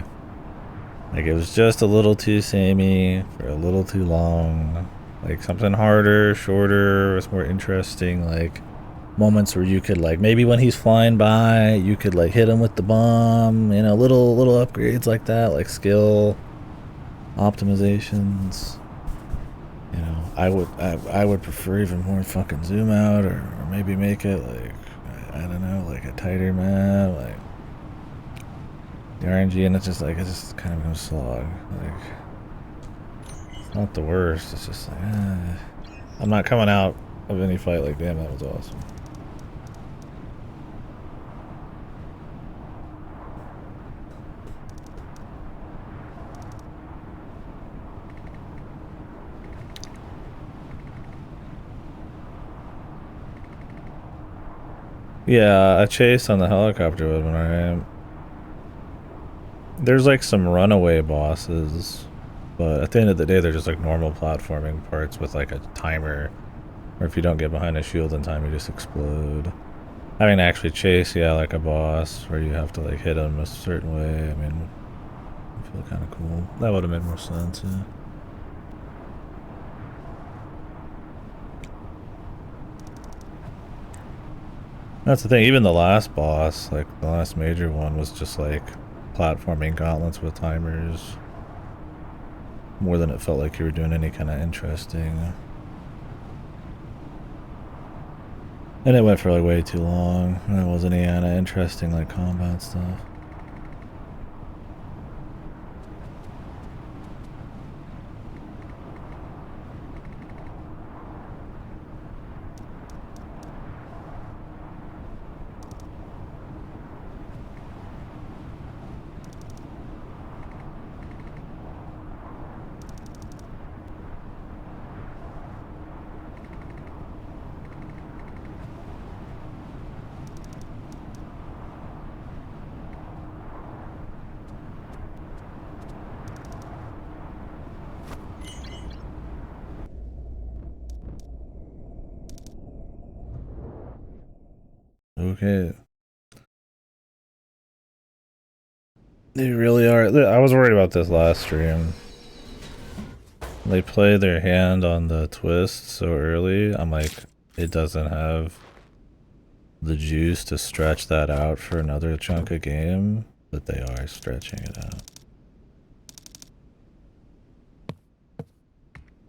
[SPEAKER 1] Like, it was just a little too samey for a little too long. Like, something harder, shorter, was more interesting. Like, moments where you could, like, maybe when he's flying by, you could, like, hit him with the bomb. You know, little upgrades like that, like skill optimizations. You know, I would prefer even more fucking zoom out, or maybe make it, like, I don't know, like a tighter map, like the RNG, and it's just like, it just kind of becomes slog. Like, it's not the worst, it's just like, I'm not coming out of any fight like, damn, that was awesome. Yeah, a chase on the helicopter would have been alright. There's like some runaway bosses, but at the end of the day, they're just like normal platforming parts with like a timer. Or if you don't get behind a shield in time, you just explode. Having to actually chase, yeah, like a boss, where you have to like hit him a certain way, I mean, I feel kind of cool. That would have made more sense, yeah. That's the thing, even the last boss, like the last major one, was just like platforming gauntlets with timers. More than it felt like you were doing any kind of interesting. And it went for like way too long. There wasn't any kind of interesting like combat stuff. Okay. They really are. I was worried about this last stream. They play their hand on the twist so early. I'm like, it doesn't have the juice to stretch that out for another chunk of game, but they are stretching it out.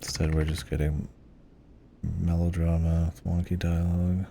[SPEAKER 1] Instead, we're just getting melodrama with wonky dialogue.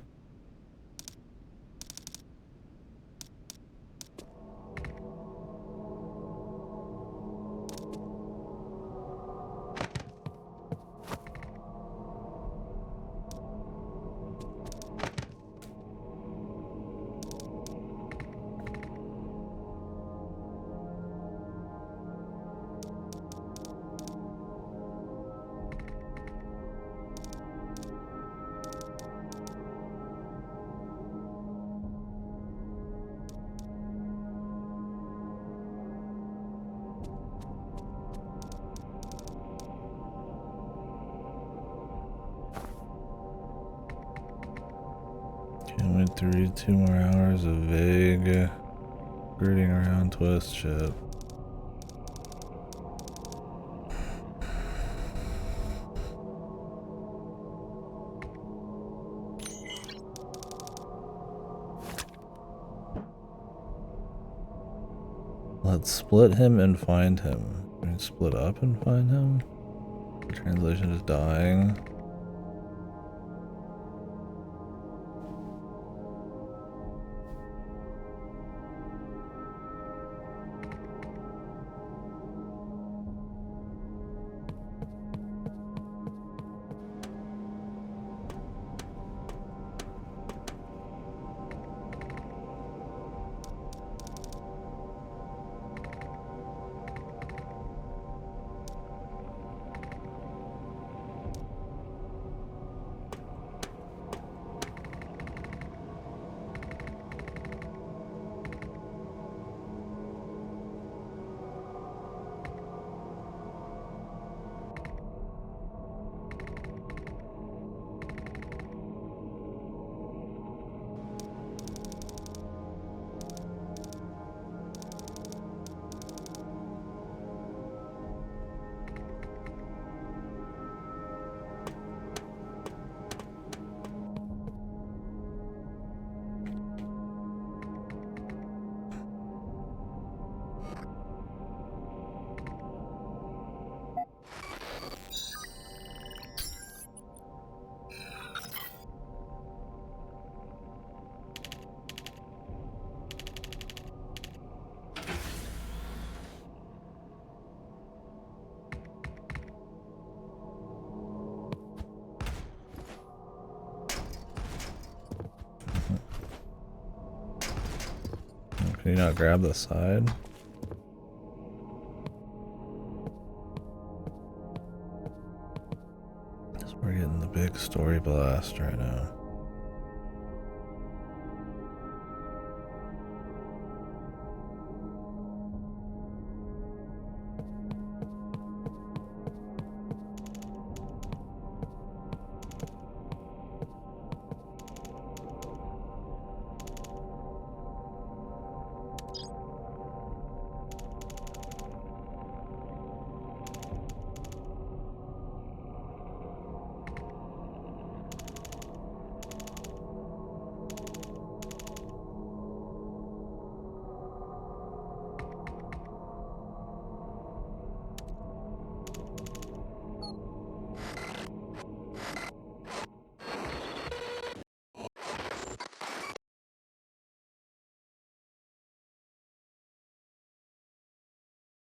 [SPEAKER 1] 2 more hours of vague rooting around twist shit. Let's split him and find him. Can we split up and find him? The translation is dying. Can you not grab the side? We're getting the big story blast right now.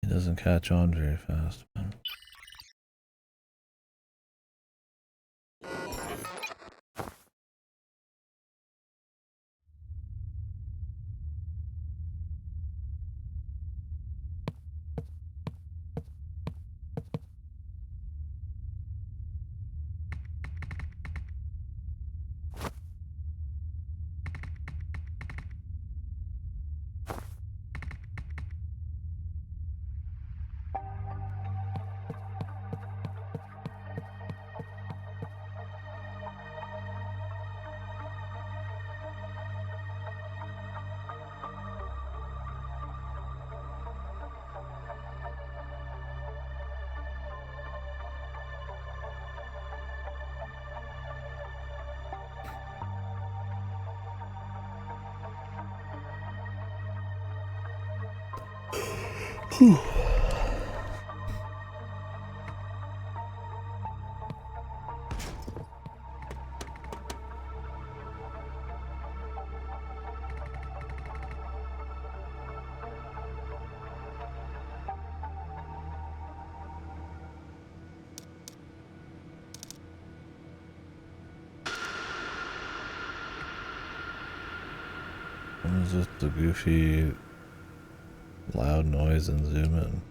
[SPEAKER 1] He doesn't catch on very fast, man. What is this, the goofy loud noise and zoom in?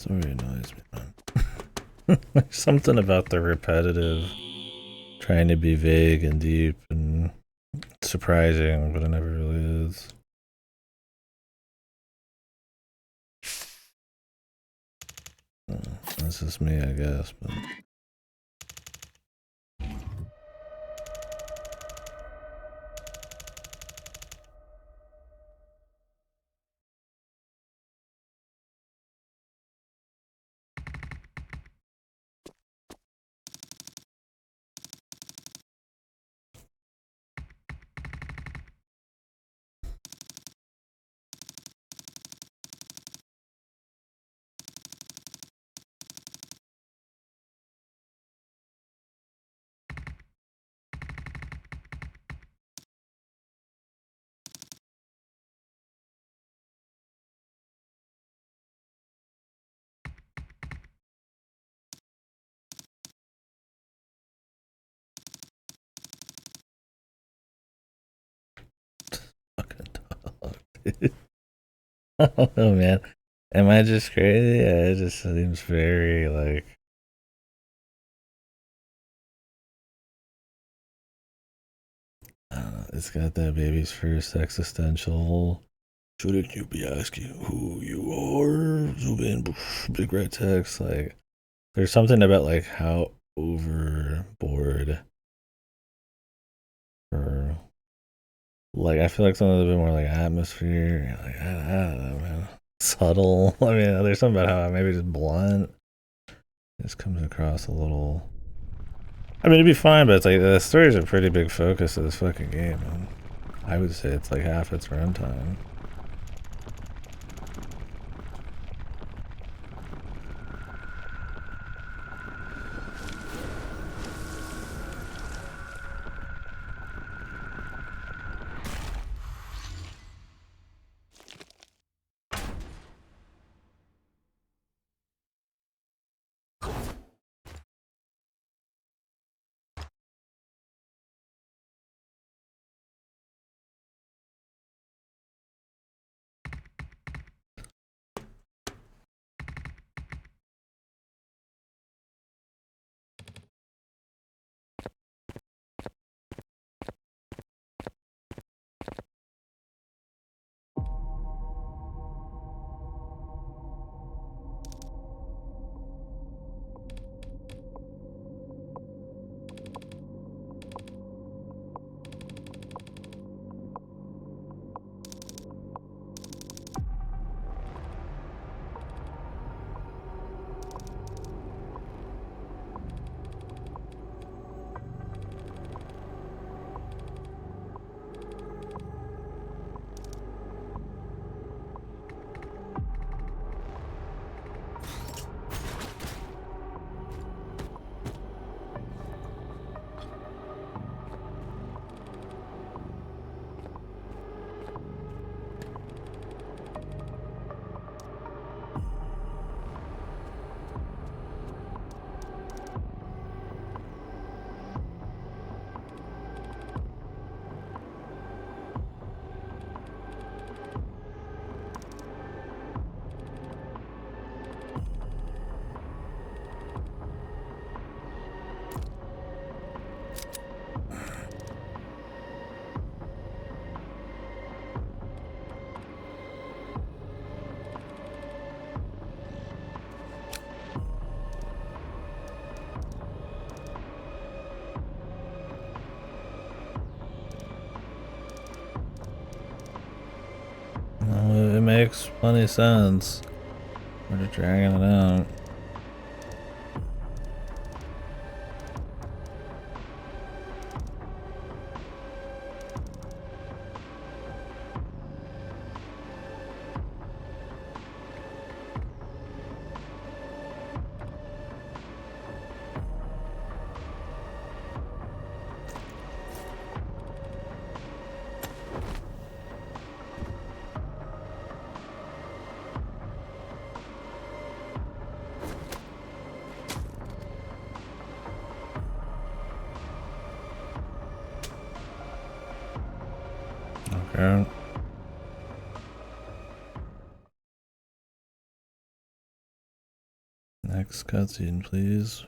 [SPEAKER 1] story annoys me, man. There's something about the repetitive, trying to be vague and deep and surprising, but it never really is. That's just me, I guess, but... Fucking dog, dude. Oh man. Am I just crazy? Yeah, it just seems very like... I don't know, it's got that baby's first existential... Shouldn't you be asking who you are? Zoom in, big red text. Like, there's something about like how overboard or like I feel like something a bit more like atmosphere. Like I don't know, man. Subtle. I mean, there's something about how maybe just blunt. It just comes across a little. I mean, it'd be fine, but it's like the story's a pretty big focus of this fucking game. Man. I would say it's like half its runtime. It makes plenty of sense. We're just dragging it out. Okay. Next cutscene, please.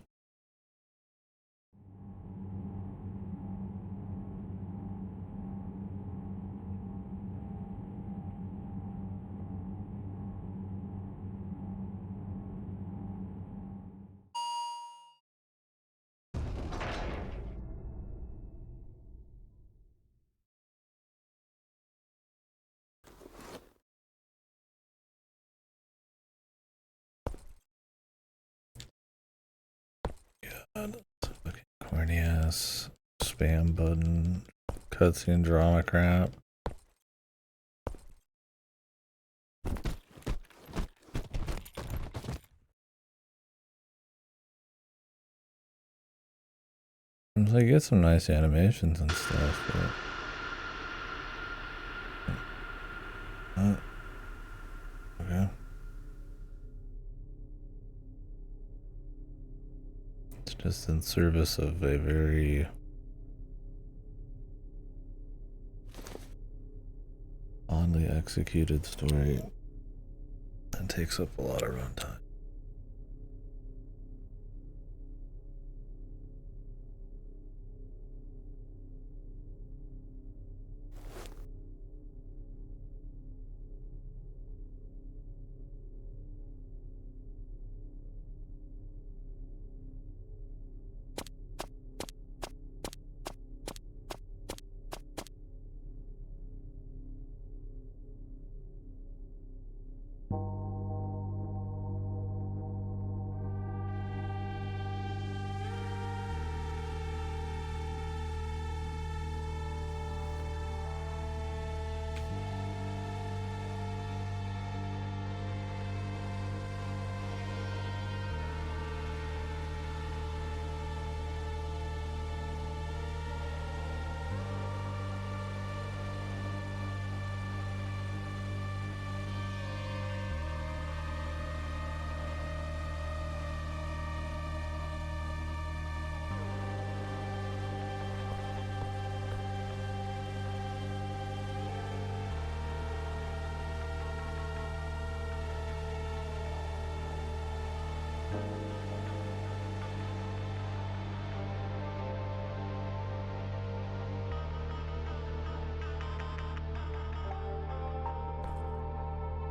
[SPEAKER 1] God, fucking corny ass spam button, cutscene drama crap. They get some nice animations and stuff, but okay. It's just in service of a very oddly executed story and takes up a lot of runtime.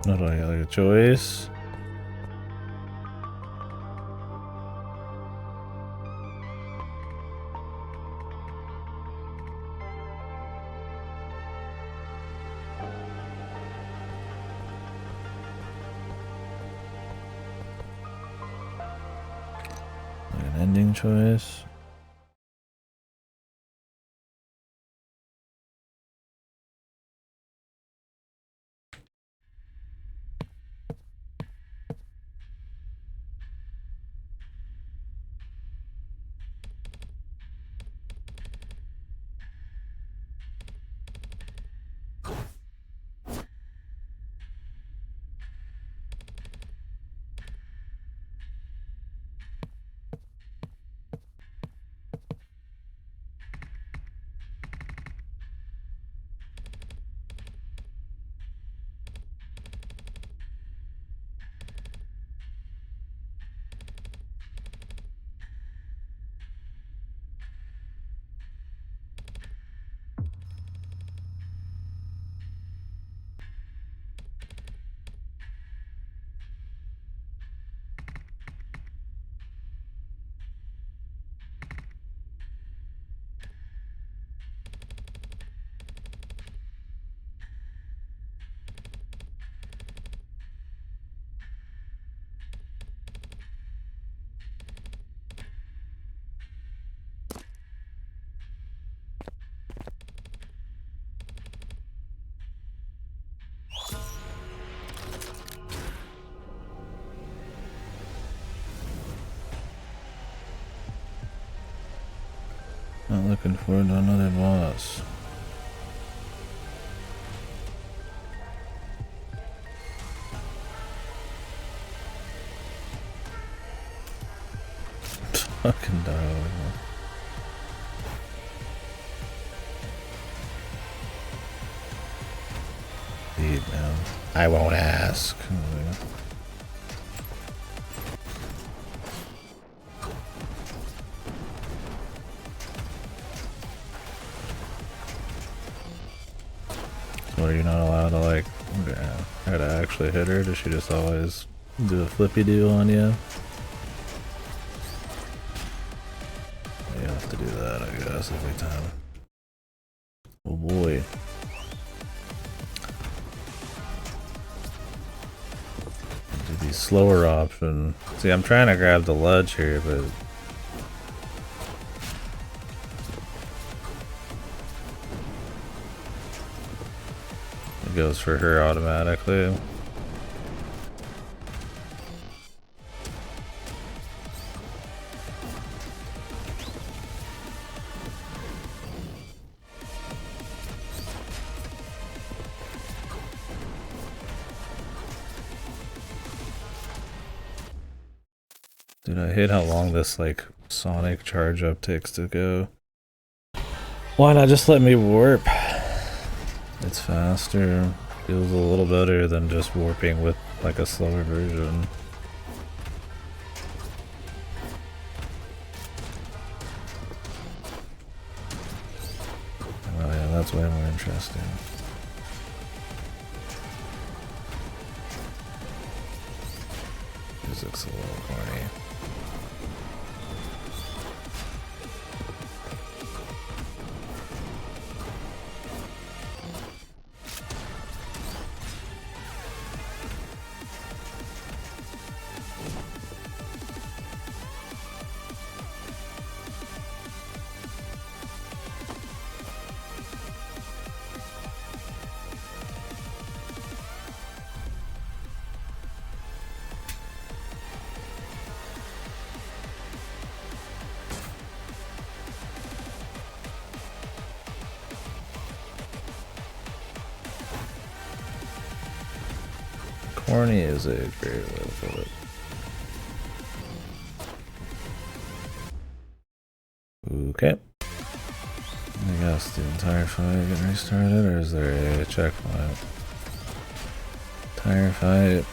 [SPEAKER 1] Not like a choice. Like an ending choice. Not looking forward to another boss. Fucking dog. Indeed, man. I won't ask. What, are you not allowed to like try to actually hit her? Does she just always do a flippy do on you? You have to do that, I guess, every time. Oh boy. Do the slower option. See, I'm trying to grab the ledge here, but it goes for her automatically. Dude, I hate how long this like sonic charge up takes to go. Why not just let me warp? It's faster. Feels a little better than just warping with like a slower version. Oh yeah, that's way more interesting. Music's a little corny. Corny is a great way to put it. Okay. I guess the entire fight getting restarted, or is there a checkpoint? Entire fight.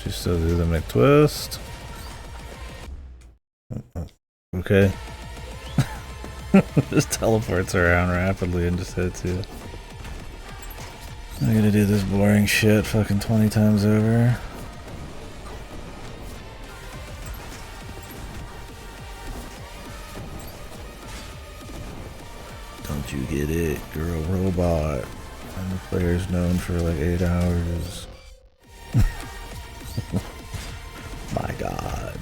[SPEAKER 1] She still do the McTwist. Okay. Just teleports around rapidly and just hits you. I gotta do this boring shit fucking 20 times over. Don't you get it? You're a robot. And the player's known for like 8 hours. My god.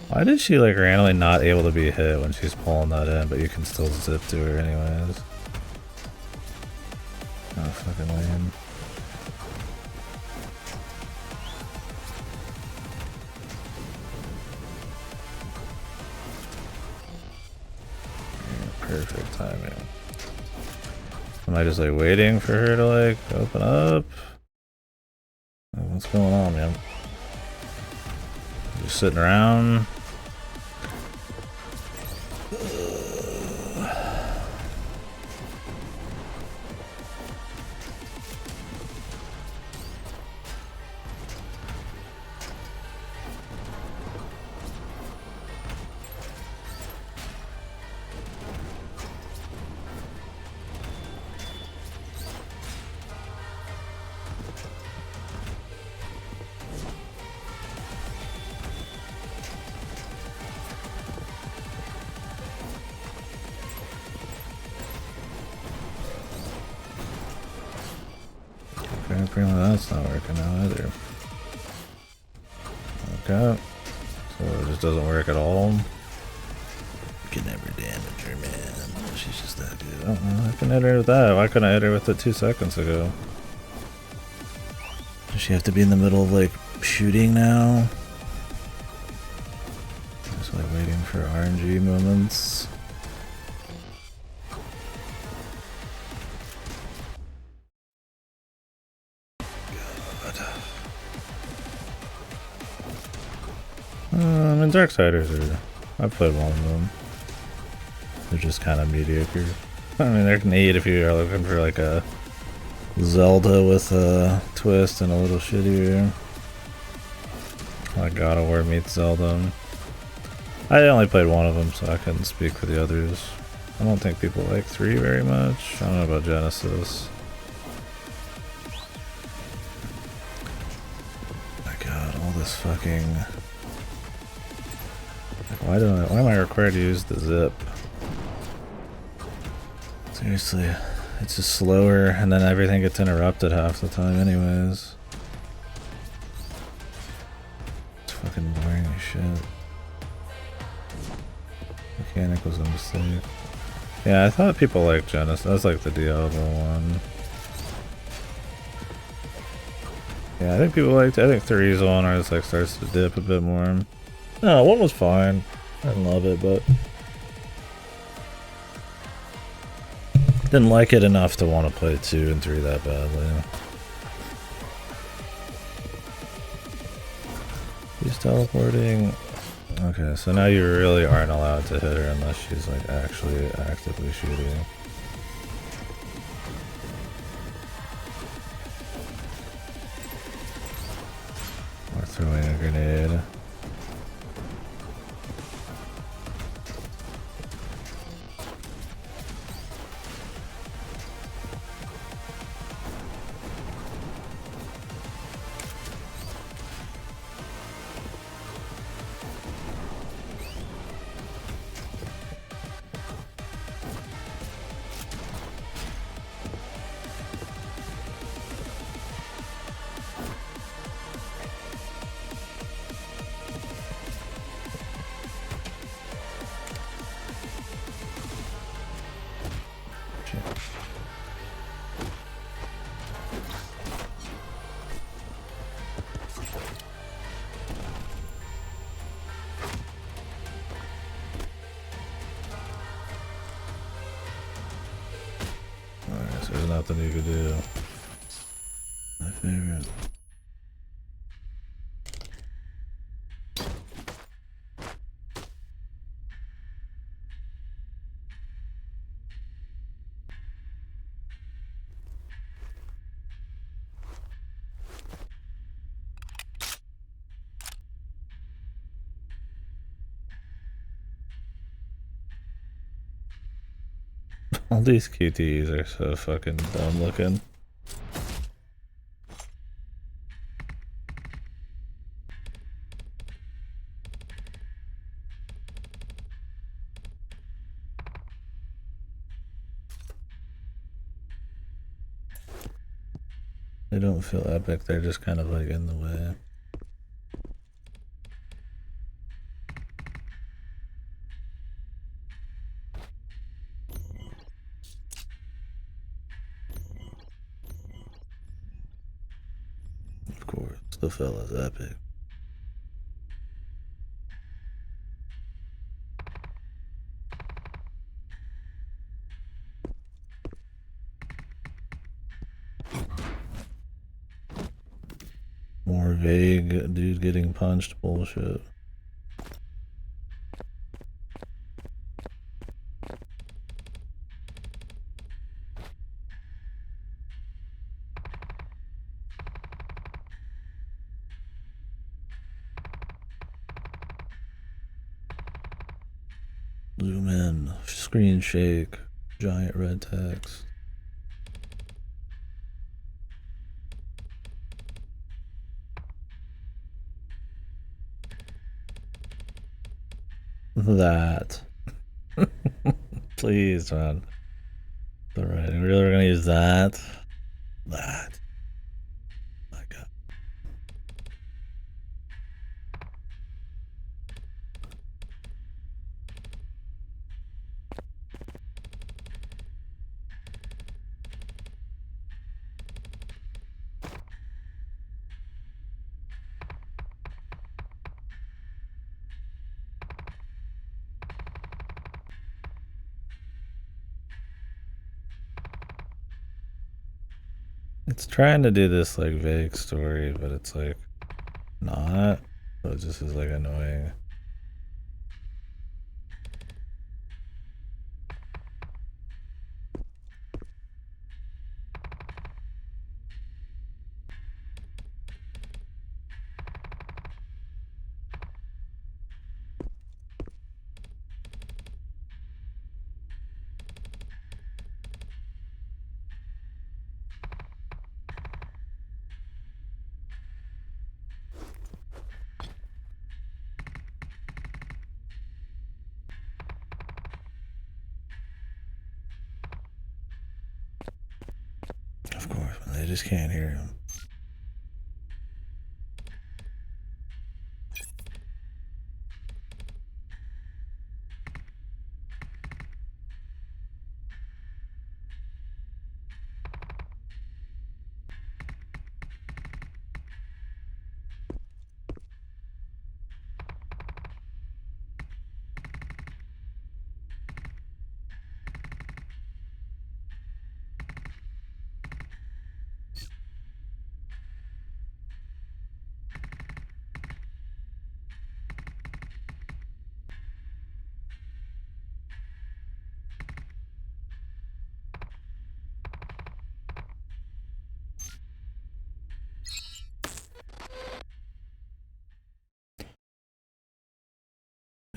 [SPEAKER 1] Why did she like randomly not able to be hit when she's pulling that in, but you can still zip to her anyways? Oh, fucking lame. Yeah, perfect timing. Am I just like waiting for her to like open up? What's going on, man? Just sitting around. Apparently that's not working out either. Okay. So it just doesn't work at all. You can never damage her, man. She's just that good. Oh, I can hit her with that. Why couldn't I hit her with it 2 seconds ago? Does she have to be in the middle of like shooting now? Just like waiting for RNG moments. I mean, Darksiders are... I've played one of them. They're just kind of mediocre. I mean, they're neat if you are looking for like a Zelda with a twist and a little shittier. Like God of War meets Zelda. I only played one of them, so I couldn't speak for the others. I don't think people like 3 very much. I don't know about Genesis. My God, all this fucking... Why am I required to use the zip? Seriously, it's just slower, and then everything gets interrupted half the time anyways. It's fucking boring as shit. Mechanic was a mistake. Yeah, I thought people liked Genesis. That's like the Diablo one. Yeah, I think people liked it. I think 3 is the one where it's like starts to dip a bit more. No, 1 was fine. I didn't love it, but didn't like it enough to want to play 2 and 3 that badly. He's teleporting. Okay, so now you really aren't allowed to hit her unless she's like actually actively shooting. Or throwing a grenade. There's nothing you could do. My favorite. All these QTEs are so fucking dumb looking. They don't feel epic, they're just kind of like in the way. Of course, the fella's epic. More vague dude getting punched bullshit. Zoom in, screen shake, giant red text. That. Please, man. Alright, really we're gonna use that? That. My God. It's trying to do this like vague story, but it's like not. So it just is like annoying. Of course, they just can't hear him.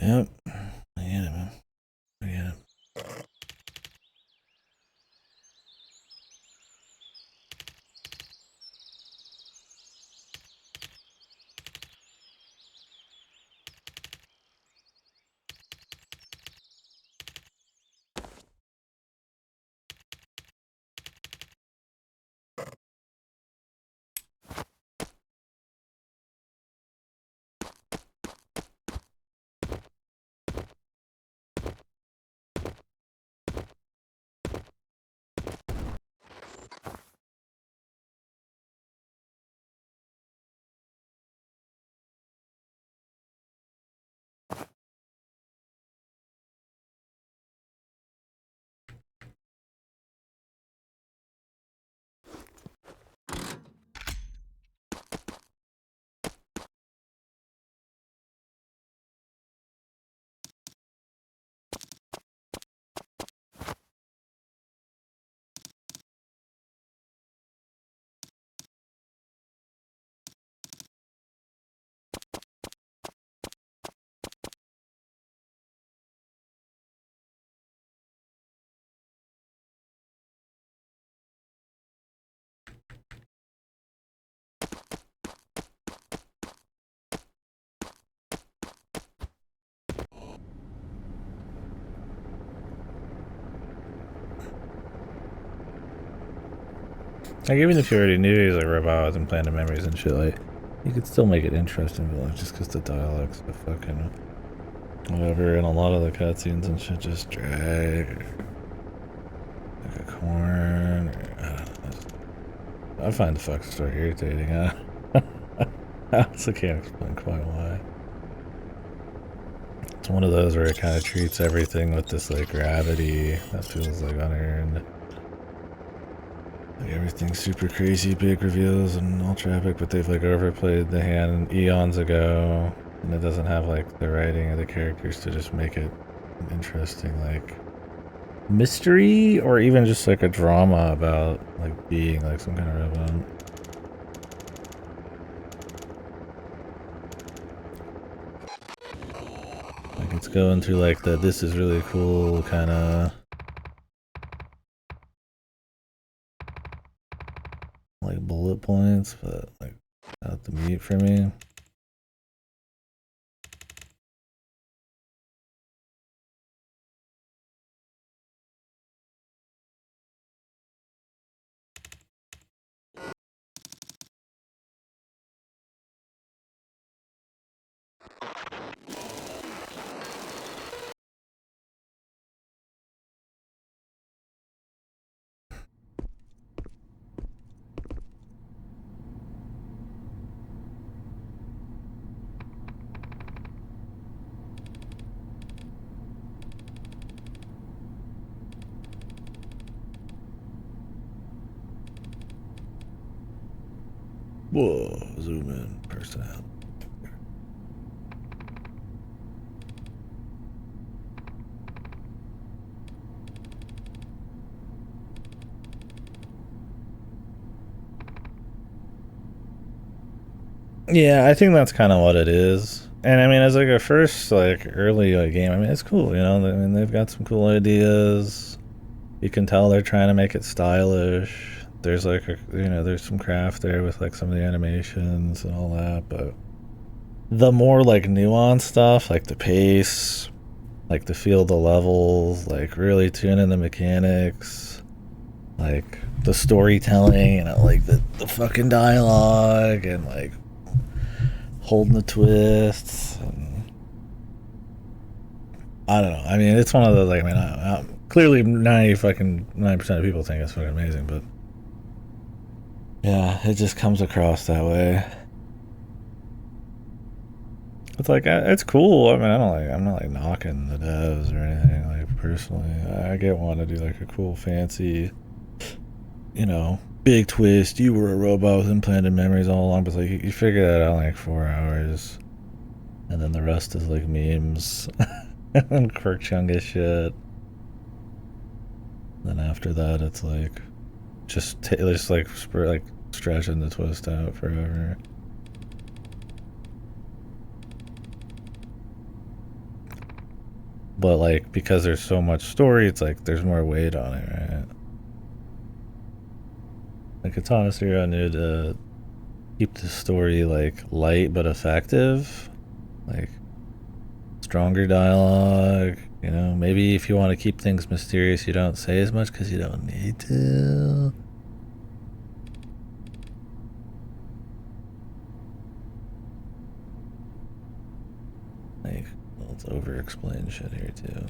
[SPEAKER 1] Yep. I get it, man. I get it. Like, even if you already knew he was like robots and planted memories and shit, like, you could still make it interesting, but like, just because the dialogue's so fucking whatever, and a lot of the cutscenes and shit just drag. Like a corn. I don't know. I find the fucking story irritating. I also can't explain quite why. It's one of those where it kind of treats everything with this like gravity that feels like unearned. Like everything's super crazy, big reveals and ultra epic, but they've like overplayed the hand eons ago, and it doesn't have like the writing or the characters to just make it an interesting like mystery or even just like a drama about like being like some kind of robot. Like it's going through like the this is really cool kind of like bullet points, but like not the meat for me. Whoa, zoom in, personnel. Yeah, I think that's kind of what it is. And I mean, as like a first like early game, I mean, it's cool. You know, I mean, they've got some cool ideas. You can tell they're trying to make it stylish. There's like a, you know, there's some craft there with like some of the animations and all that, but the more like nuanced stuff, like the pace, like the feel of the levels, like really tuning the mechanics, like the storytelling, and like the fucking dialogue, and like holding the twists. And I don't know. I mean, it's one of those like, I mean, clearly 9% of people think it's fucking amazing, but yeah, it just comes across that way. It's like it's cool. I mean, I'm not like knocking the devs or anything. Like personally, I get one to do like a cool, fancy, you know, big twist. You were a robot with implanted memories all along, but like you figure that out in like 4 hours, and then the rest is like memes and Quirk Chungus shit. Then after that, it's like just like stretching the twist out forever. But like because there's so much story, it's like there's more weight on it, right? Like it's honestly I need to keep the story like light but effective, like stronger dialogue. You know, maybe if you want to keep things mysterious, you don't say as much because you don't need to. Like, let's over-explain shit here too.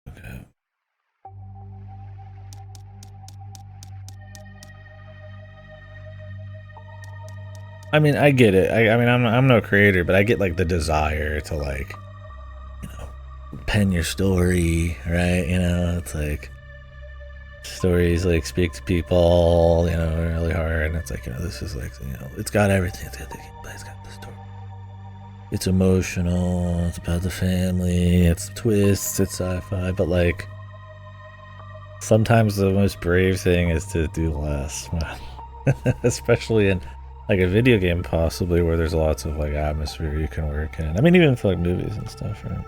[SPEAKER 1] Okay. I mean, I get it. I mean, I'm no creator, but I get like the desire to like, you know, pen your story, right? You know, it's like stories like speak to people, you know, really hard, and it's like, you know, this is like, you know, it's got everything. It's got the story. It's emotional. It's about the family. It's twists. It's sci-fi, but like sometimes the most brave thing is to do less, especially in like a video game, possibly where there's lots of like atmosphere you can work in. I mean, even for like movies and stuff, right?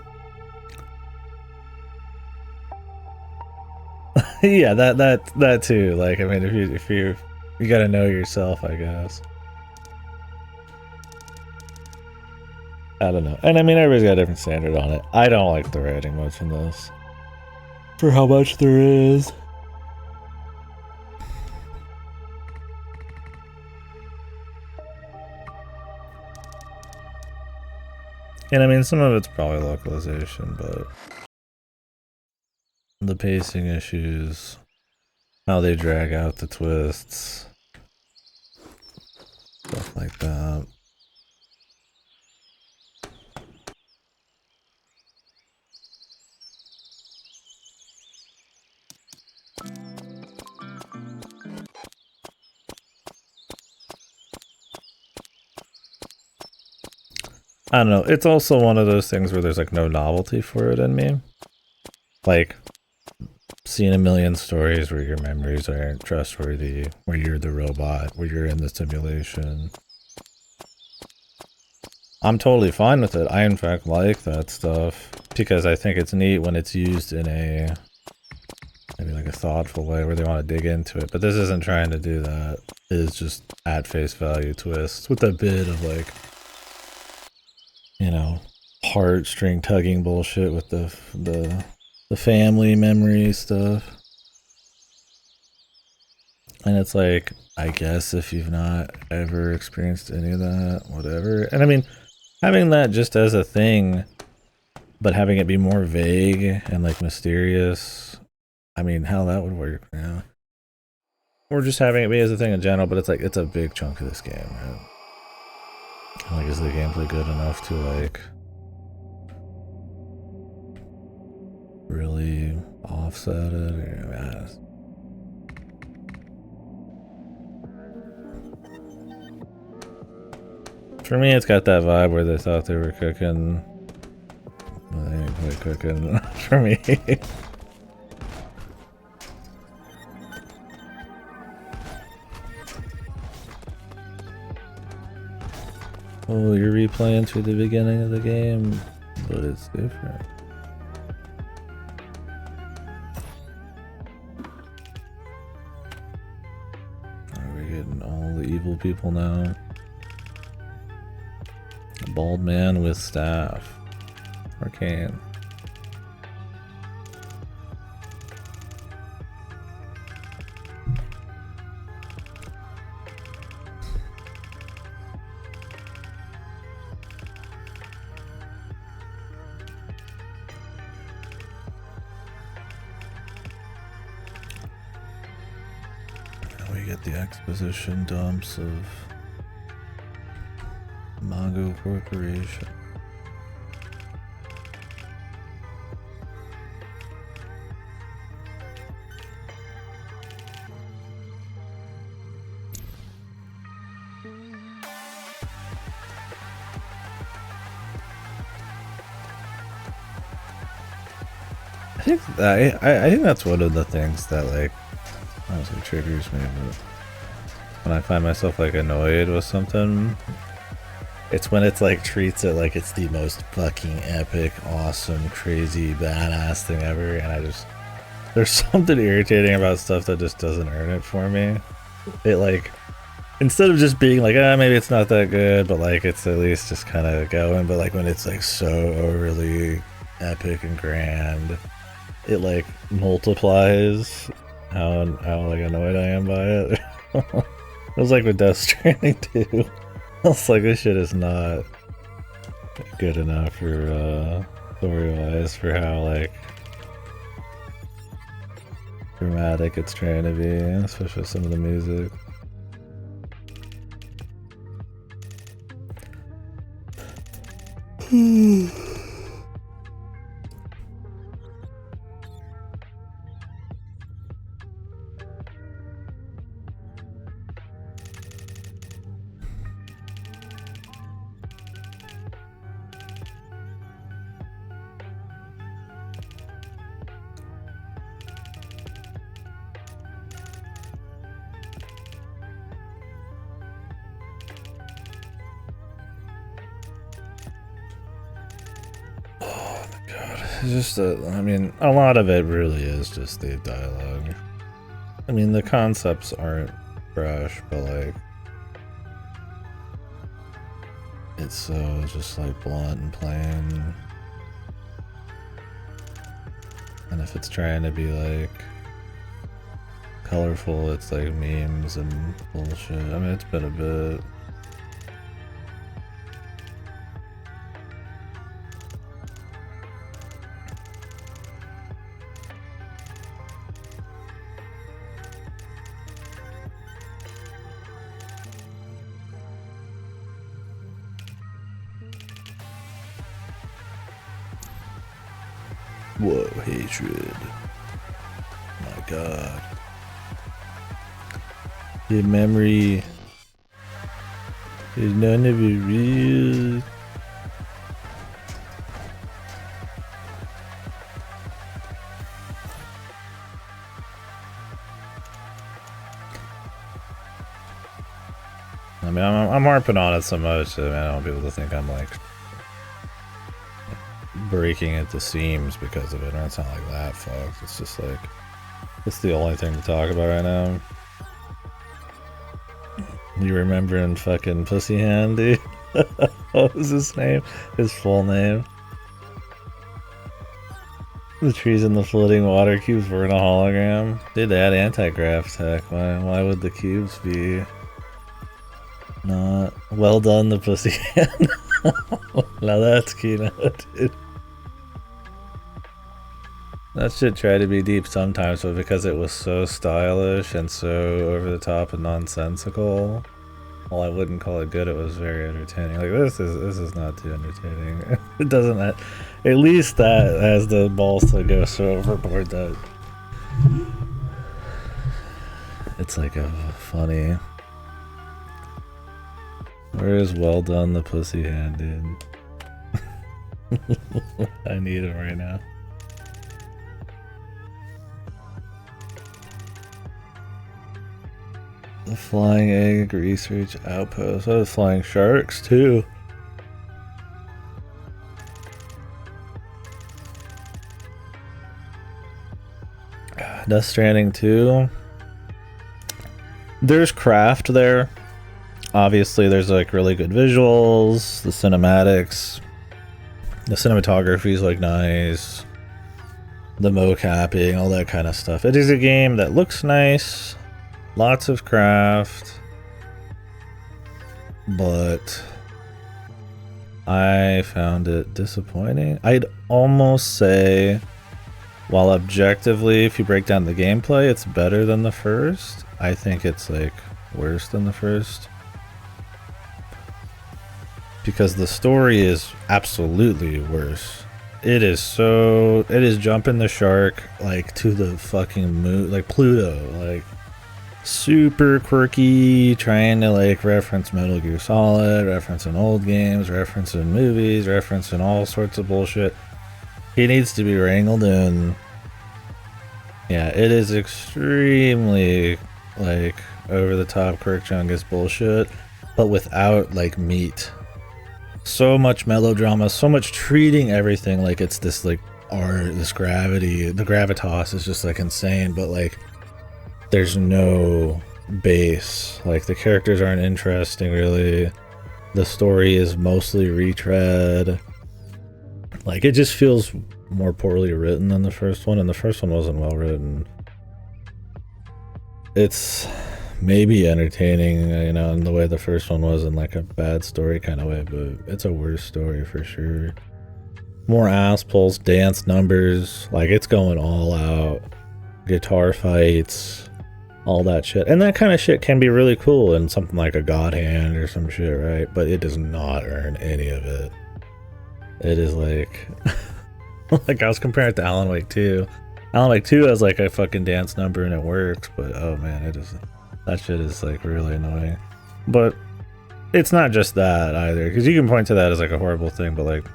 [SPEAKER 1] Yeah, that too. Like, I mean, if you gotta know yourself, I guess. I don't know, and I mean, everybody's got a different standard on it. I don't like the writing much in this, for how much there is. And I mean, some of it's probably localization, but the pacing issues, how they drag out the twists, stuff like that. I don't know. It's also one of those things where there's like no novelty for it in me. Like, seeing a million stories where your memories aren't trustworthy, where you're the robot, where you're in the simulation. I'm totally fine with it. I, in fact, like that stuff because I think it's neat when it's used in a maybe like a thoughtful way where they want to dig into it. But this isn't trying to do that. It is just at face value twists with a bit of like, you know, heartstring tugging bullshit with the family memory stuff. And it's like, I guess if you've not ever experienced any of that, whatever. And I mean, having that just as a thing, but having it be more vague and like mysterious, I mean, how that would work, yeah. Or just having it be as a thing in general, but it's like, it's a big chunk of this game, right? Like, is the gameplay good enough to like really offset it? Or, for me, it's got that vibe where they thought they were cooking. They ain't quite cooking for me. Oh, you're replaying through the beginning of the game, but it's different. Are we getting all the evil people now? A bald man with staff. Arcane. We get the exposition dumps of Mongo Corporation. I think that's one of the things that like honestly triggers me, but when I find myself like annoyed with something, it's when it's like treats it like it's the most fucking epic, awesome, crazy, badass thing ever, and I just, there's something irritating about stuff that just doesn't earn it for me. It like, instead of just being like, ah, maybe it's not that good, but like it's at least just kind of going, but like when it's like so overly epic and grand, it like multiplies how like annoyed I am by it. It was like with Death Stranding too. I was like, this shit is not good enough for story-wise for how like dramatic it's trying to be, especially with some of the music. It's just I mean, a lot of it really is just the dialogue. I mean, the concepts aren't fresh, but like, it's so just like blunt and plain. And if it's trying to be like colorful, it's like memes and bullshit. I mean, it's been a bit. Whoa, hatred. My god. Your memory is none of it real. I mean, I'm harping on it so much. I mean, I don't want people to think I'm like breaking at the seams because of it, or it's not like that, folks. It's just like, it's the only thing to talk about right now. You remembering fucking Pussy Hand, dude? What was his name? His full name? The trees and the floating water cubes were in a hologram. Dude, they had anti-grav tech. Why would the cubes be not? Well done, the pussy hand. Now that's keynote, dude. That shit tried to be deep sometimes, but because it was so stylish and so over the top and nonsensical, while I wouldn't call it good, it was very entertaining. Like this is not too entertaining. It doesn't. At least that has the balls to go so overboard that it's like a funny. Where is well done the pussy hand, dude? I need him right now. The flying egg research outpost. Oh, flying sharks too. Death Stranding 2. There's craft there. Obviously, there's like really good visuals, the cinematics, the cinematography is like nice, the mocapping, all that kind of stuff. It is a game that looks nice. Lots of craft, but I found it disappointing. I'd almost say, while objectively, if you break down the gameplay, it's better than the first. I think it's like worse than the first. Because the story is absolutely worse. It is jumping the shark like to the fucking moon, like Pluto, like super quirky, trying to like reference Metal Gear Solid, referencing old games, referencing movies, referencing all sorts of bullshit. He needs to be wrangled in. Yeah, it is extremely like over the top Kirkchungus bullshit, but without like meat. So much melodrama, so much treating everything like it's this like art, this gravity. The gravitas is just like insane, but like there's no base. Like the characters aren't interesting really. The story is mostly retread. Like it just feels more poorly written than the first one, and the first one wasn't well written. It's maybe entertaining, you know, in the way the first one was, in like a bad story kind of way, but it's a worse story for sure. More ass pulls, dance numbers, like it's going all out. Guitar fights, all that shit. And that kind of shit can be really cool in something like a God Hand or some shit, right? But it does not earn any of it. It is like... like I was comparing it to Alan Wake 2. Alan Wake 2 has like a fucking dance number and it works, but oh man, it is... that shit is like really annoying. But it's not just that either, because you can point to that as like a horrible thing, but like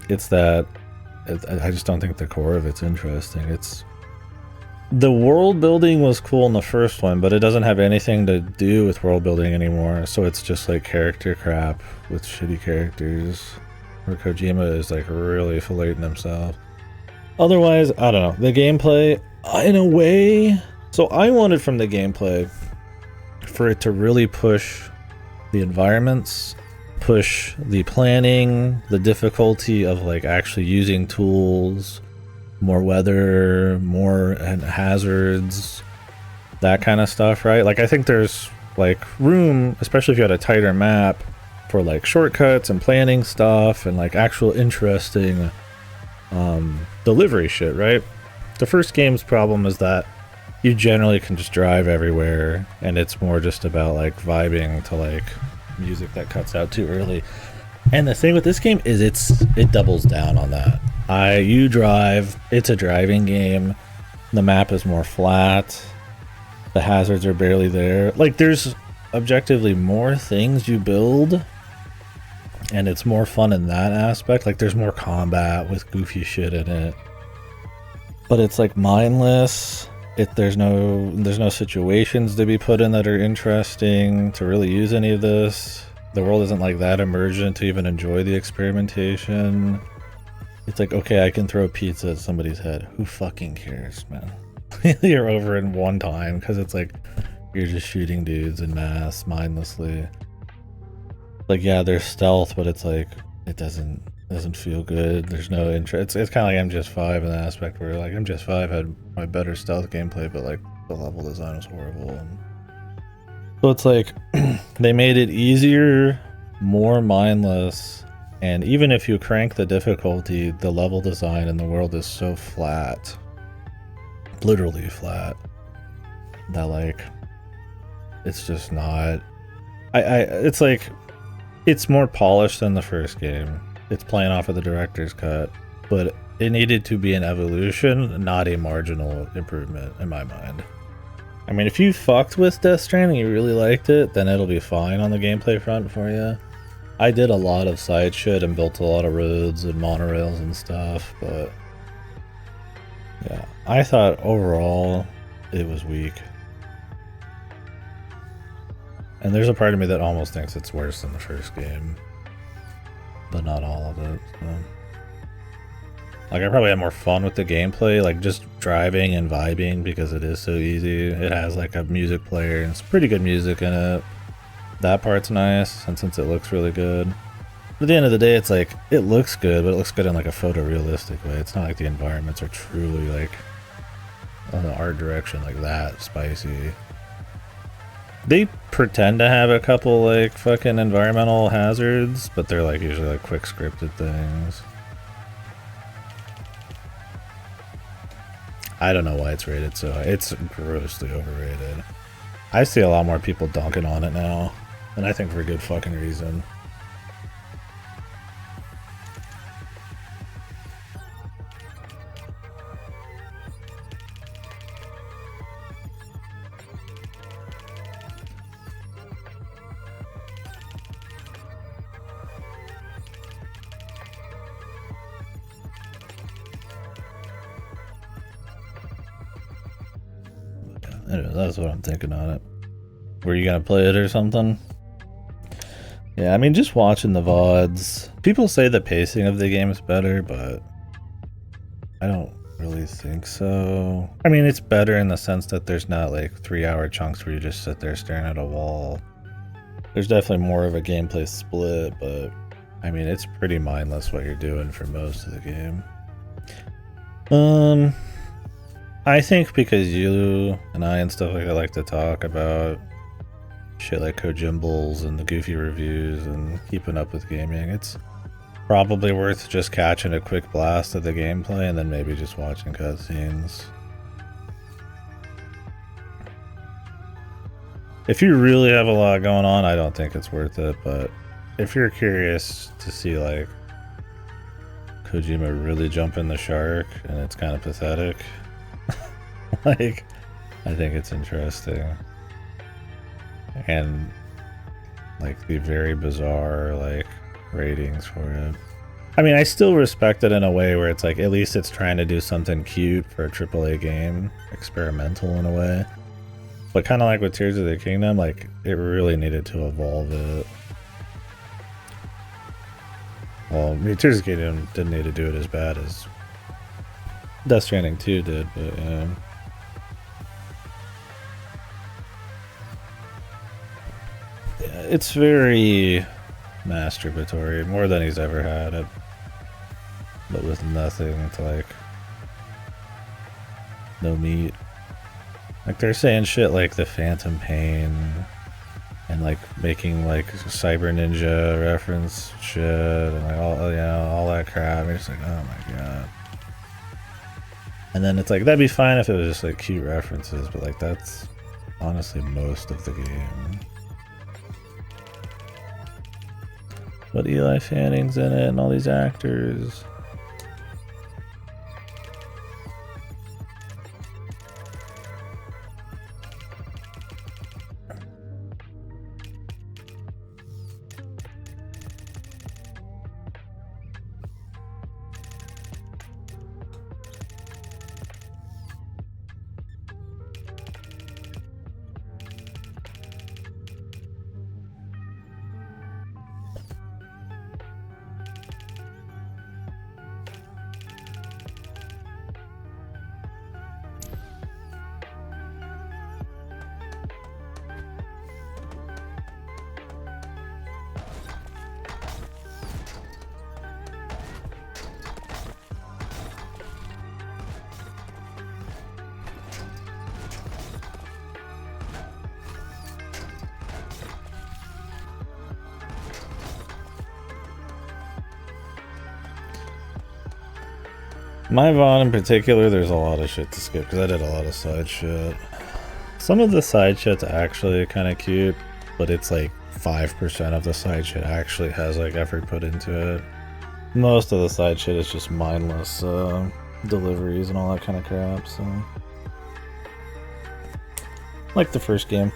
[SPEAKER 1] it's that... I just don't think the core of it's interesting. It's... the world building was cool in the first one, but it doesn't have anything to do with world building anymore. So it's just like character crap with shitty characters, where Kojima is like really filleting himself. Otherwise, I don't know. The gameplay, in a way... so I wanted from the gameplay for it to really push the environments, push the planning, the difficulty of like actually using tools, more weather, more hazards, that kind of stuff, right? Like I think there's like room, especially if you had a tighter map, for like shortcuts and planning stuff and like actual interesting delivery shit, right? The first game's problem is that you generally can just drive everywhere, and it's more just about like vibing to like music that cuts out too early. And the thing with this game is it doubles down on that. You drive, it's a driving game. The map is more flat. The hazards are barely there. Like there's objectively more things you build, and it's more fun in that aspect. Like there's more combat with goofy shit in it. But it's like mindless. There's no situations to be put in that are interesting to really use any of this. The world isn't like that emergent to even enjoy the experimentation. It's like, okay, I can throw pizza at somebody's head. Who fucking cares, man? You're over in one time, because it's like you're just shooting dudes en masse mindlessly. Like, yeah, there's stealth, but it's like it doesn't Doesn't feel good. There's no interest. It's kind of like MGS5 in the aspect where like MGS5 had my better stealth gameplay, but like the level design was horrible. And so it's like they made it easier, more mindless, and even if you crank the difficulty, the level design in the world is so flat, literally flat, that like it's just not. It's like it's more polished than the first game. It's playing off of the director's cut, but it needed to be an evolution, not a marginal improvement in my mind. I mean, if you fucked with Death Stranding and you really liked it, then it'll be fine on the gameplay front for you. I did a lot of side shit and built a lot of roads and monorails and stuff, but yeah, I thought overall it was weak. And there's a part of me that almost thinks it's worse than the first game, but not all of it. So. Like, I probably had more fun with the gameplay, like just driving and vibing because it is so easy. It has like a music player and it's pretty good music in it. That part's nice, and since it looks really good. But at the end of the day, it's like, it looks good, but it looks good in like a photorealistic way. It's not like the environments are truly like on the art direction like that spicy. They pretend to have a couple like fucking environmental hazards, but they're like usually like quick scripted things. I don't know why it's rated so high. It's grossly overrated. I see a lot more people dunking on it now, and I think for good fucking reason. Anyway, that's what I'm thinking on it. Were you gonna play it or something? Yeah, I mean, just watching the VODs. People say the pacing of the game is better, but I don't really think so. I mean, it's better in the sense that there's not like 3-hour chunks where you just sit there staring at a wall. There's definitely more of a gameplay split, but I mean, it's pretty mindless what you're doing for most of the game. I think because you and I and stuff like that like to talk about shit like Kojimbles and the goofy reviews and keeping up with gaming, it's probably worth just catching a quick blast of the gameplay and then maybe just watching cutscenes. If you really have a lot going on, I don't think it's worth it, but if you're curious to see like Kojima really jumping the shark and it's kind of pathetic, like, I think it's interesting. And like the very bizarre like ratings for it. I mean, I still respect it in a way where it's like at least it's trying to do something cute for a AAA game, experimental in a way. But kind of like with Tears of the Kingdom, like it really needed to evolve it. Well, I mean, Tears of the Kingdom didn't need to do it as bad as Death Stranding 2 did, but yeah. It's very masturbatory, more than he's ever had it, but with nothing to like, no meat. Like they're saying shit like the Phantom Pain and like making like Cyber Ninja reference shit and like all, you know, all that crap. And it's like, oh my god. And then it's like, that'd be fine if it was just like cute references, but like that's honestly most of the game. But Eli Fanning's in it and all these actors. My VOD in particular, there's a lot of shit to skip because I did a lot of side shit. Some of the side shit's actually kind of cute, but it's like 5% of the side shit actually has like effort put into it. Most of the side shit is just mindless deliveries and all that kind of crap, so... Like the first game.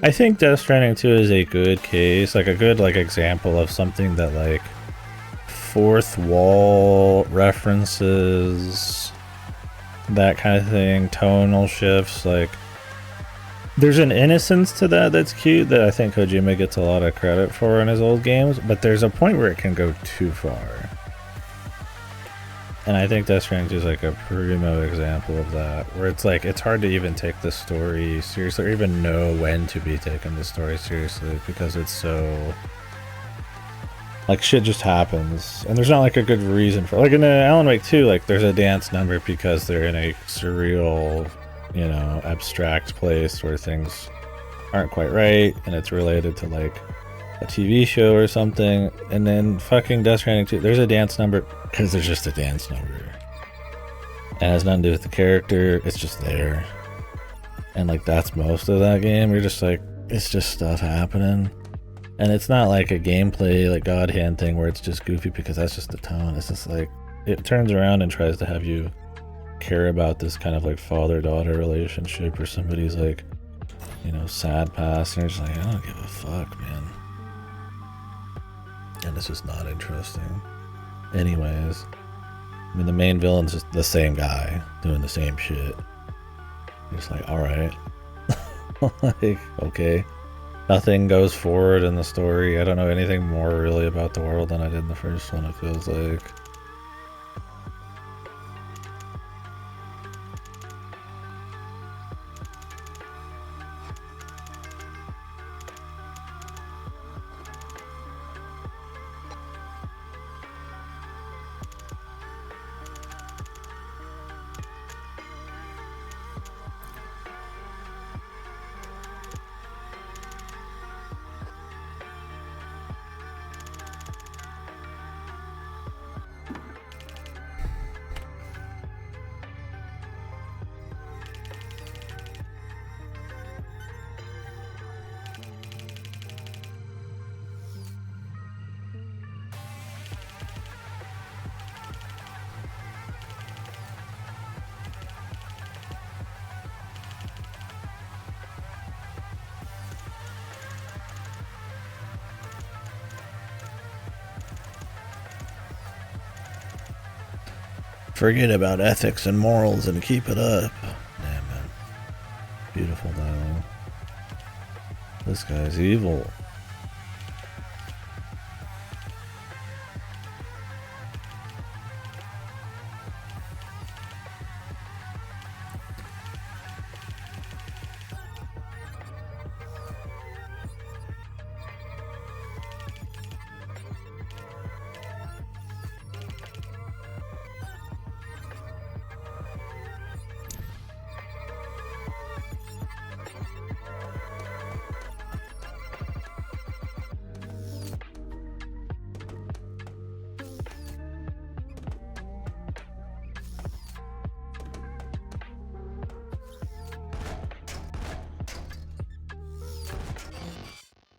[SPEAKER 1] I think Death Stranding 2 is a good case, like a good example of something that like fourth wall references, that kind of thing, tonal shifts, like there's an innocence to that that's cute that I think Kojima gets a lot of credit for in his old games, but there's a point where it can go too far. And I think Death Stranding 2 is like a primo example of that, where it's like it's hard to even take the story seriously or even know when to be taking the story seriously because it's so... Like, shit just happens, and there's not, like, a good reason for it. Like, in Alan Wake 2, like, there's a dance number because they're in a surreal, you know, abstract place where things aren't quite right, and it's related to, like, a TV show or something, and then fucking Death Stranding 2, there's a dance number because there's just a dance number. And it has nothing to do with the character, it's just there. And, like, that's most of that game. You're just like, it's just stuff happening. And it's not like a gameplay, like God Hand thing where it's just goofy because that's just the tone. It's just like, it turns around and tries to have you care about this kind of like father-daughter relationship or somebody's like, you know, sad past. And you're just like, I don't give a fuck, man. And it's just not interesting. Anyways, I mean, the main villain's just the same guy doing the same shit. You're just like, alright. Like, okay. Nothing goes forward in the story. I don't know anything more really about the world than I did in the first one, it feels like. Forget about ethics and morals and keep it up. Damn, man. Beautiful dialogue. This guy's evil.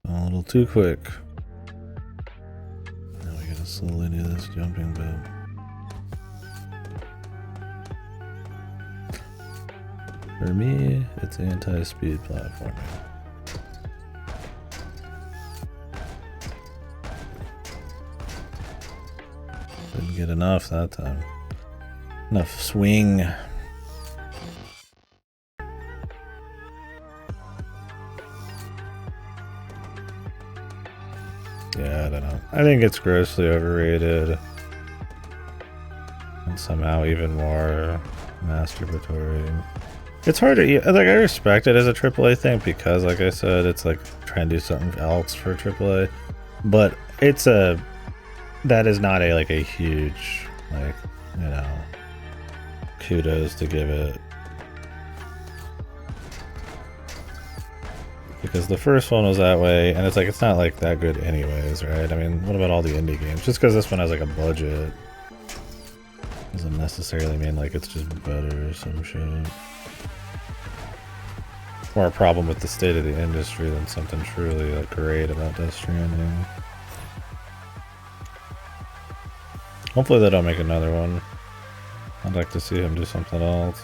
[SPEAKER 1] A little too quick. Now we gotta slowly do this jumping bit. For me, it's anti-speed platforming. Didn't get enough that time. Enough swing. Yeah, I don't know. I think it's grossly overrated. And somehow even more masturbatory. It's hard to, like, I respect it as a AAA thing because, like I said, it's like trying to do something else for AAA. But it's a, that is not a, like, a huge, like, you know, kudos to give it. Because the first one was that way, and it's like, it's not like that good anyways, right? I mean, what about all the indie games? Just because this one has like a budget doesn't necessarily mean like it's just better or some shit. More a problem with the state of the industry than something truly like great about Death Stranding. Hopefully they don't make another one. I'd like to see him do something else.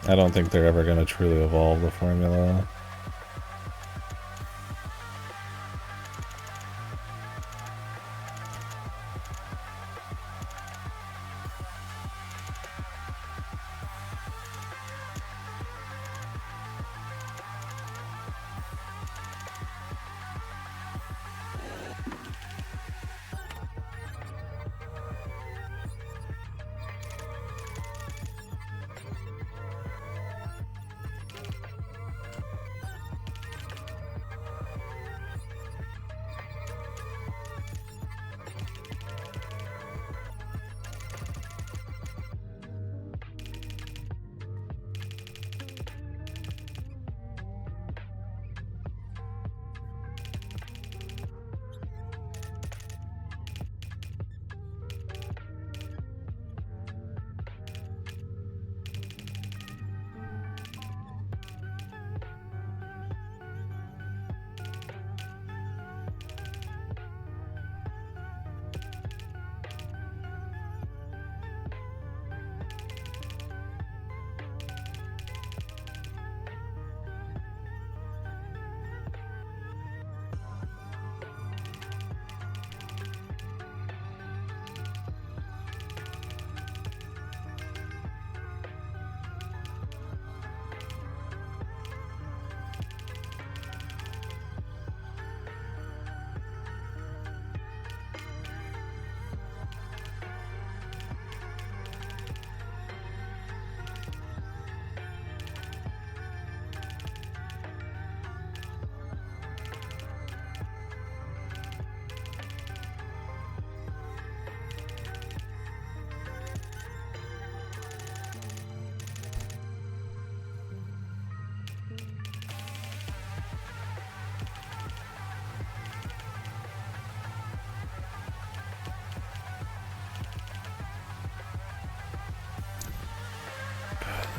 [SPEAKER 1] I don't think they're ever going to truly evolve the formula.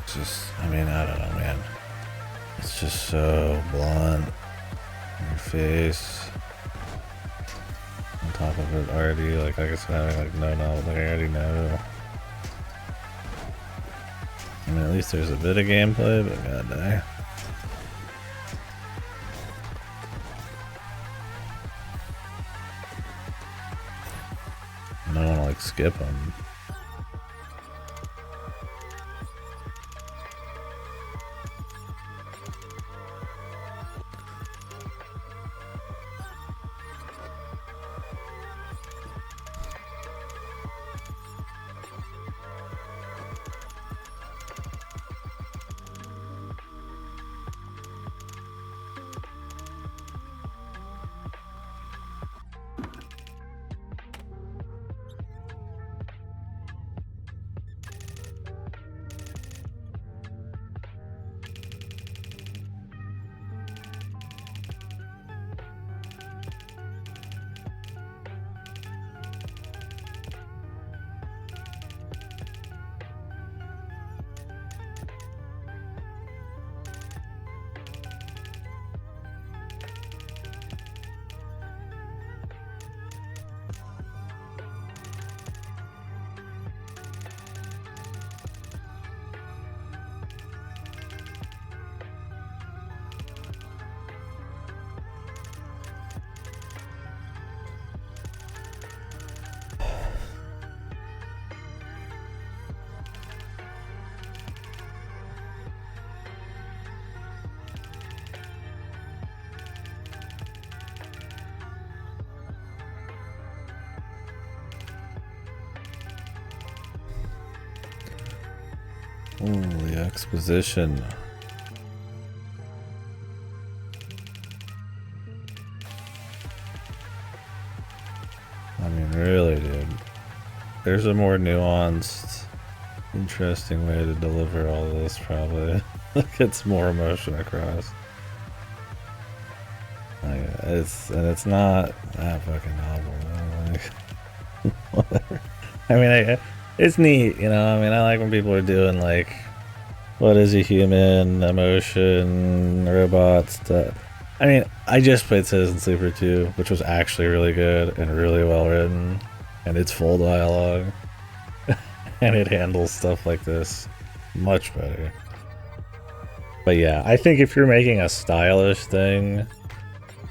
[SPEAKER 1] It's just, I mean, I don't know, man. It's just so blunt. In your face. On top of it already, like I guess having like no knowledge, like I already know. I mean, at least there's a bit of gameplay, but god dang. I don't want to like skip them. Holy exposition. I mean, really, dude. There's a more nuanced, interesting way to deliver all this, probably. Like, it's more emotion across. It's not that fucking novel. Like, whatever. I mean, it's neat, you know. I mean, I like when people are doing like, what is a human, emotion, robots, stuff. I mean, I just played Citizen Sleeper 2, which was actually really good and really well written, and it's full dialogue, and it handles stuff like this much better. But yeah, I think if you're making a stylish thing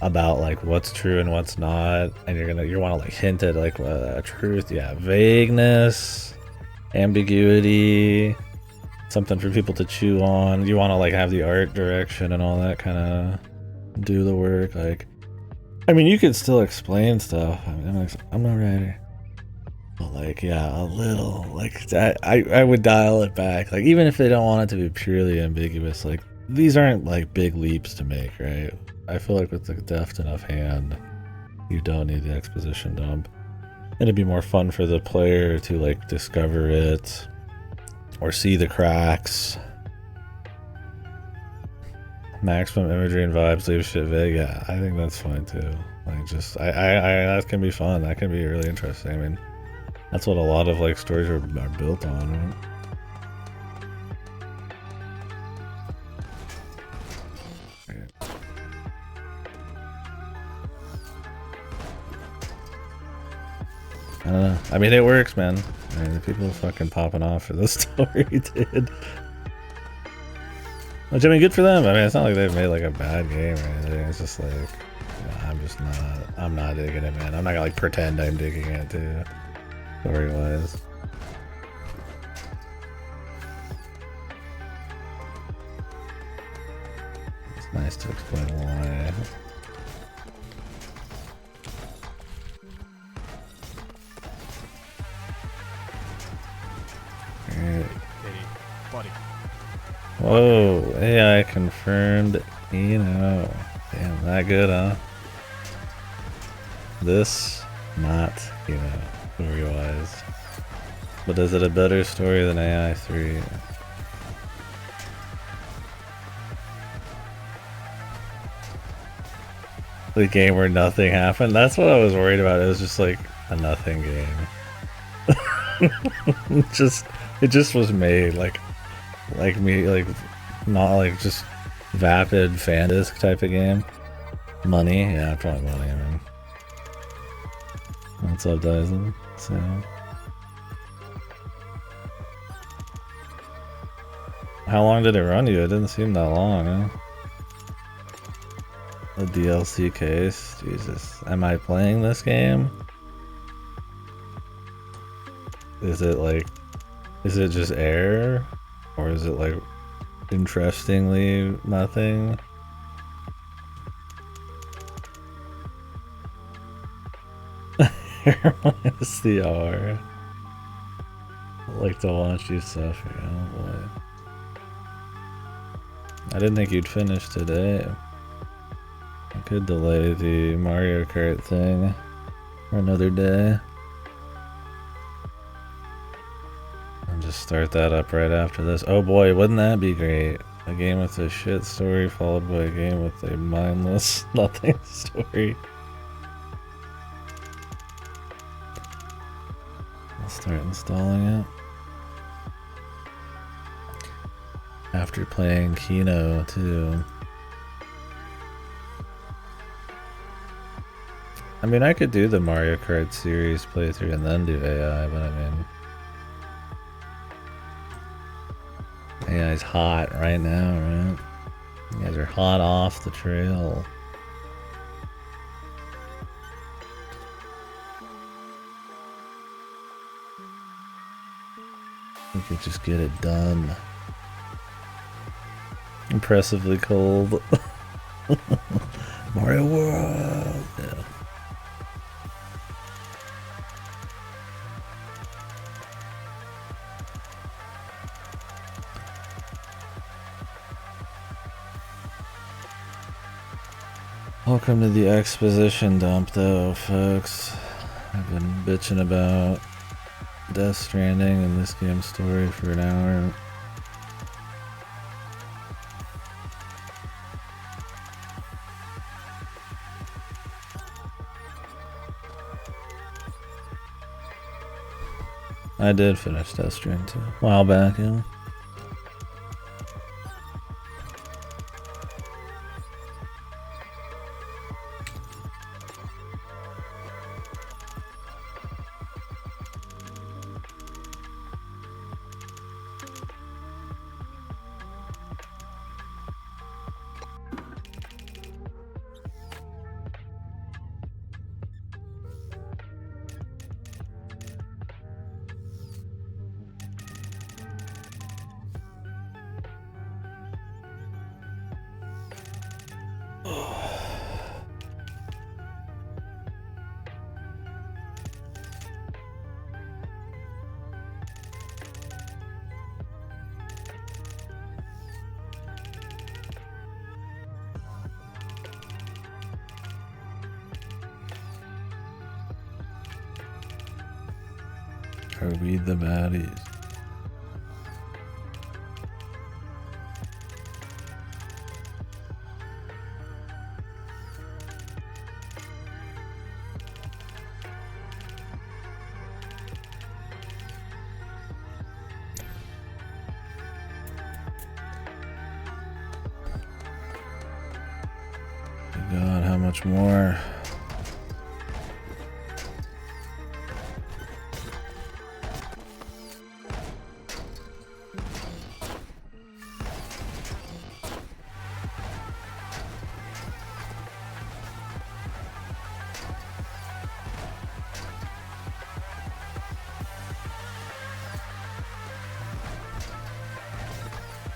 [SPEAKER 1] about like what's true and what's not, and you want to like hint at like truth, yeah, vagueness, ambiguity, something for people to chew on. You want to like have the art direction and all that kind of do the work. Like, I mean, you could still explain stuff. I mean, I'm no writer, but like, yeah, a little like I would dial it back. Like, even if they don't want it to be purely ambiguous, like these aren't like big leaps to make, right? I feel like with the deft enough hand, you don't need the exposition dump. And it'd be more fun for the player to like discover it or see the cracks. Maximum imagery and vibes, leave shit vague. Yeah, I think that's fine too. Like, just I that can be fun. That can be really interesting. I mean, that's what a lot of like stories are built on, right? I don't know. I mean, it works, man. I mean, people are fucking popping off for this story, dude. Which, I mean, good for them. I mean, it's not like they've made like a bad game or anything. It's just like, I'm not digging it, man. I'm not gonna like pretend I'm digging it too, story-wise. It's nice to explain why. Whoa, AI confirmed, you know. Damn, that good, huh? This, not, you know, story-wise. But is it a better story than AI 3? The game where nothing happened? That's what I was worried about. It was just like a nothing game. It just was made like me, like not like just vapid fandisk type of game. Money, yeah, probably money. I mean, what's up, Dyson? So, how long did it run you? It didn't seem that long, huh? A DLC case, Jesus. Am I playing this game? Is it just air? Or is it like interestingly nothing? Minus the R. I like to watch you suffer, oh boy. I didn't think you'd finish today. I could delay the Mario Kart thing for another day. Just start that up right after this. Oh boy, wouldn't that be great? A game with a shit story followed by a game with a mindless nothing story. I'll start installing it. After playing Kino too. I mean, I could do the Mario Kart series playthrough and then do AI, but I mean, AI's hot right now, right? You guys are hot off the trail. We could just get it done. Impressively cold. Mario World. Yeah. Welcome to the exposition dump, though, folks. I've been bitching about Death Stranding and this game's story for an hour. I did finish Death String too. A while back, yeah. Are we the baddies? God, how much more?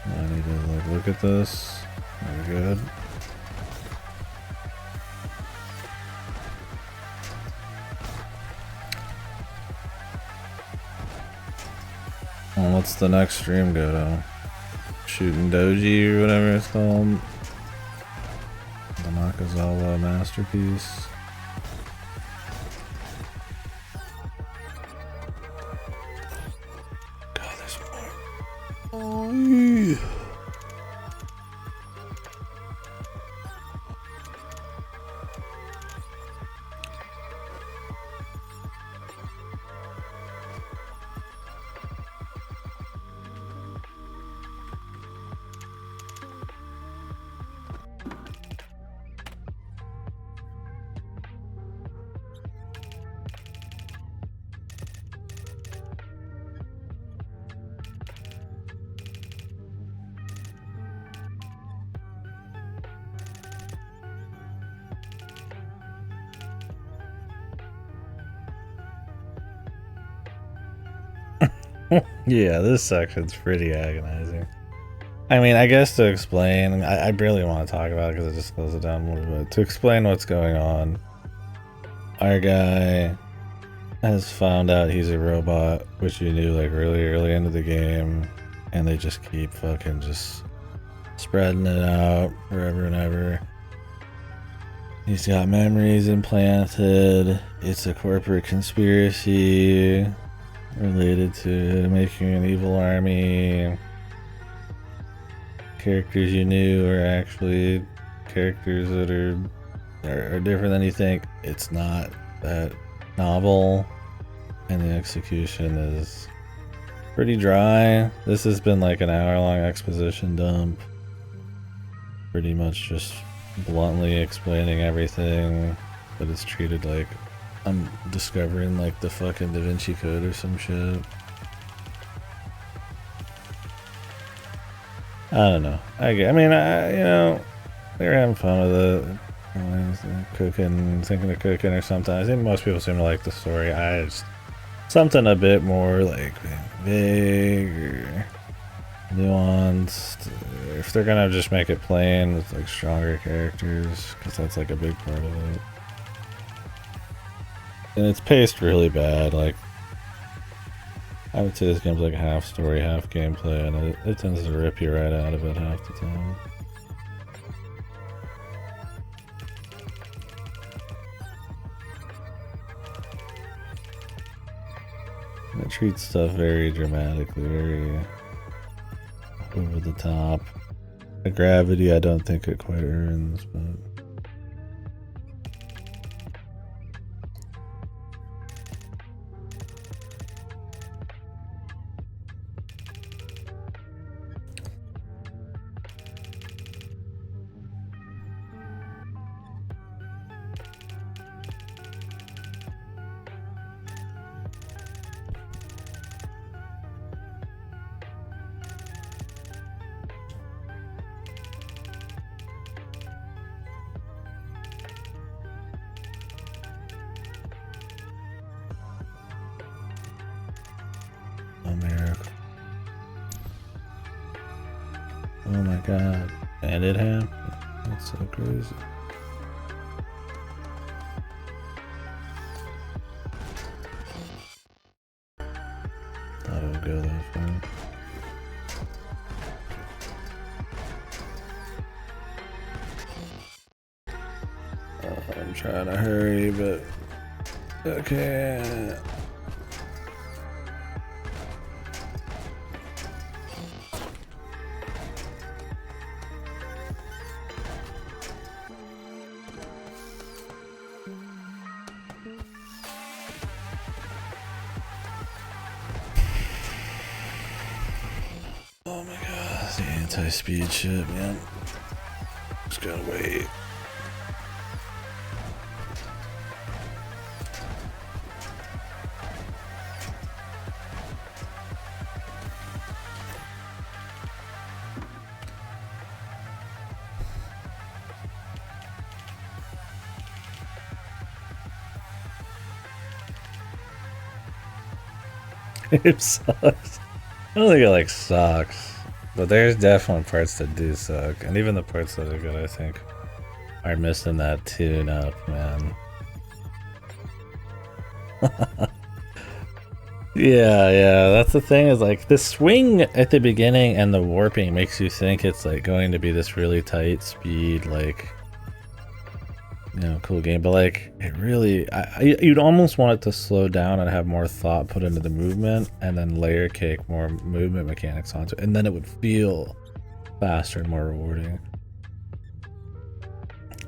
[SPEAKER 1] I need to like look at this. Very good. Well, what's the next stream go to? Shooting Doji or whatever it's called. The Nakazawa masterpiece. God, there's more. Oh, yeah, this section's pretty agonizing. I mean, I guess to explain, I barely want to talk about it because it just slows it down more, but to explain what's going on, our guy has found out he's a robot, which you knew like really early into the game, and they just keep fucking just spreading it out forever and ever. He's got memories implanted. It's a corporate conspiracy related to making an evil army. Characters you knew are actually characters that are different than you think. It's not that novel, and the execution is pretty dry. This has been like an hour-long exposition dump. Pretty much just bluntly explaining everything, but it's treated like I'm discovering like the fucking Da Vinci Code or some shit. I don't know. You know, they're having fun with it. Cooking, thinking of cooking or something. I think most people seem to like the story. I just something a bit more like vague or nuanced. If they're gonna just make it plain with like stronger characters, because that's like a big part of it. And it's paced really bad. Like, I would say this game's like half story, half gameplay, and it tends to rip you right out of it half the time. It treats stuff very dramatically, very over the top. The gravity I don't think it quite earns, but miracle. Oh my god. And it happened. That's so crazy. Thought it would go that far. I'm trying to hurry, but okay. Oh my god, the anti-speed shit, man. Just gotta wait. It sucks. I don't think it like sucks, but there's definitely parts that do suck, and even the parts that are good, I think, are missing that tune up, man. Yeah, that's the thing, is like the swing at the beginning and the warping makes you think it's like going to be this really tight speed, like, you know, cool game, but like it really, you'd almost want it to slow down and have more thought put into the movement, and then layer cake more movement mechanics onto it, and then it would feel faster and more rewarding.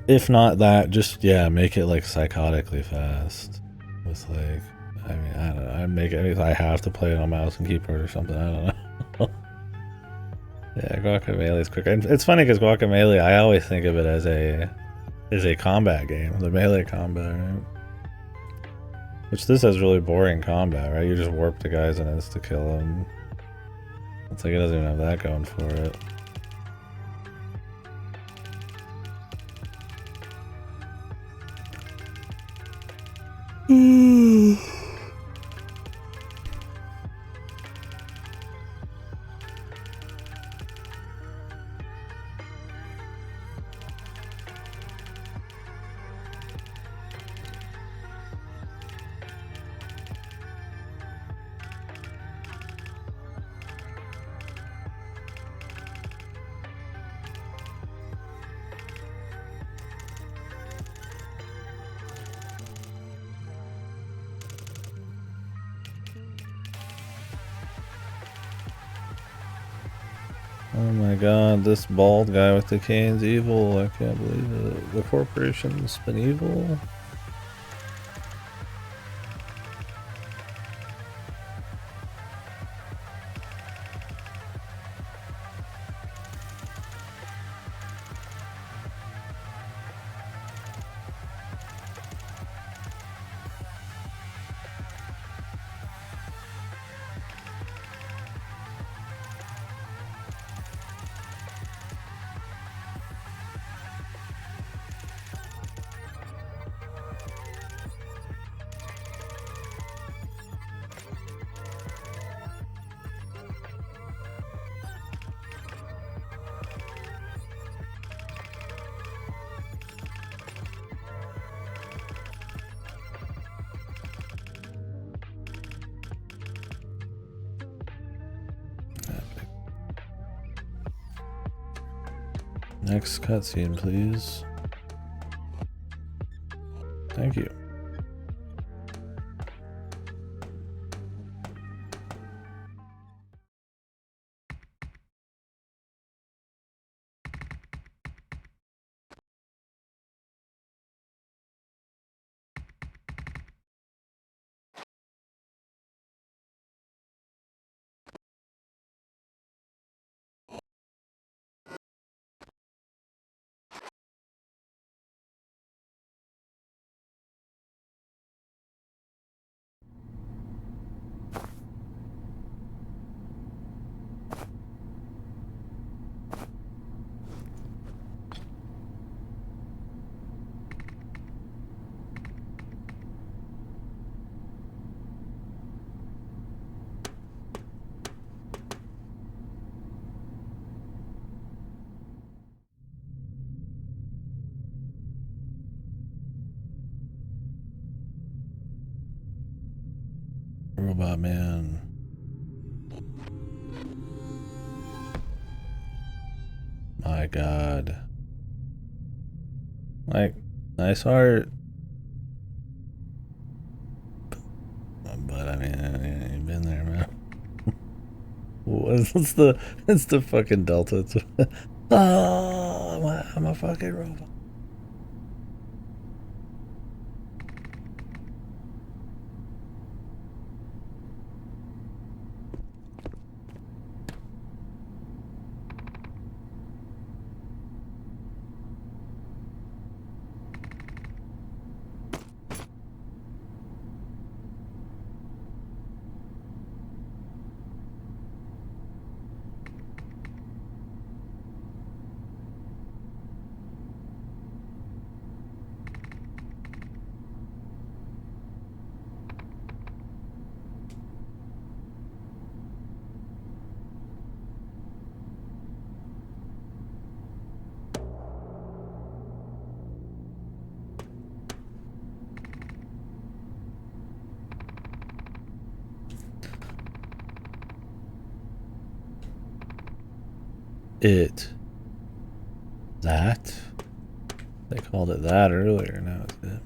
[SPEAKER 1] If not that, just, yeah, make it like psychotically fast with like, I mean, I don't know, I make it, I have to play it on mouse and keyboard or something, I don't know. Yeah, Guacamelee is quick. And it's funny because Guacamelee, I always think of it as a combat game, the melee combat, right? Which this has really boring combat, right? You just warp the guys and insta kill them. It's like it doesn't even have that going for it. Oh my god, this bald guy with the cane's evil. I can't believe it. The corporation's been evil. Next cutscene, please. Thank you. Robot man. My god. Like, nice art. But I mean, you've been there, man. What's the, it's the fucking delta. It's, oh, I'm a fucking robot. It. That? They called it that earlier, now it's it.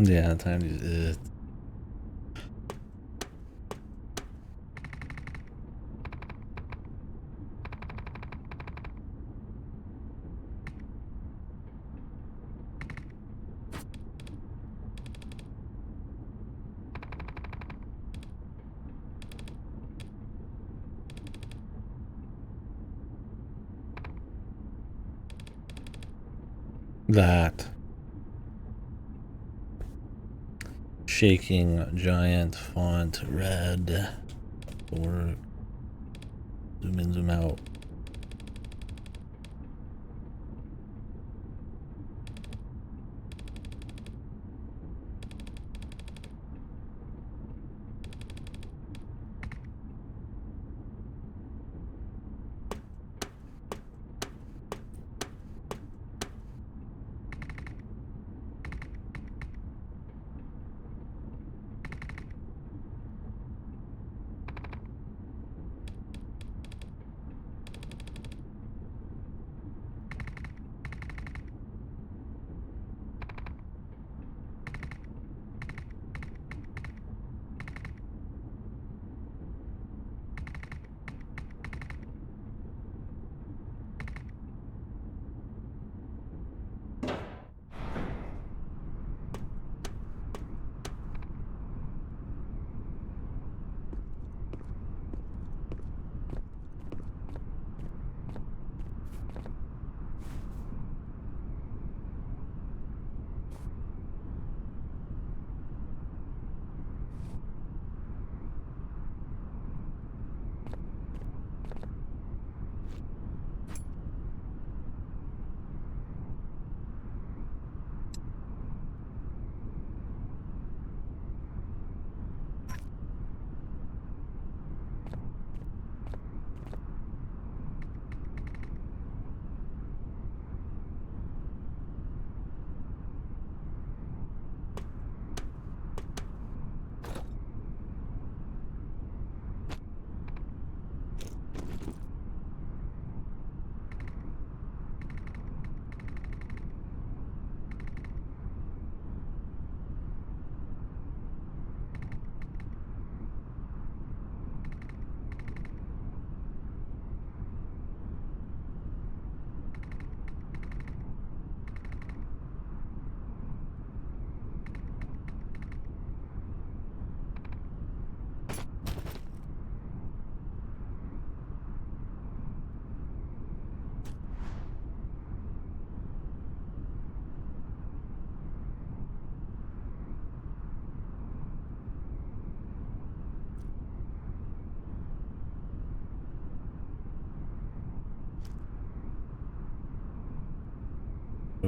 [SPEAKER 1] Yeah, time to use it. That. Shaking giant font red. Or zoom in, zoom out.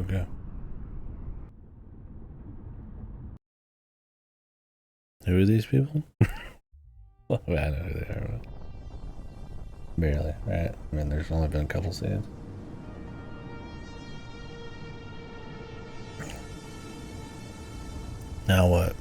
[SPEAKER 1] Okay. Who are these people? Well, I know who they are. Barely, right? I mean, there's only been a couple scenes. Now what?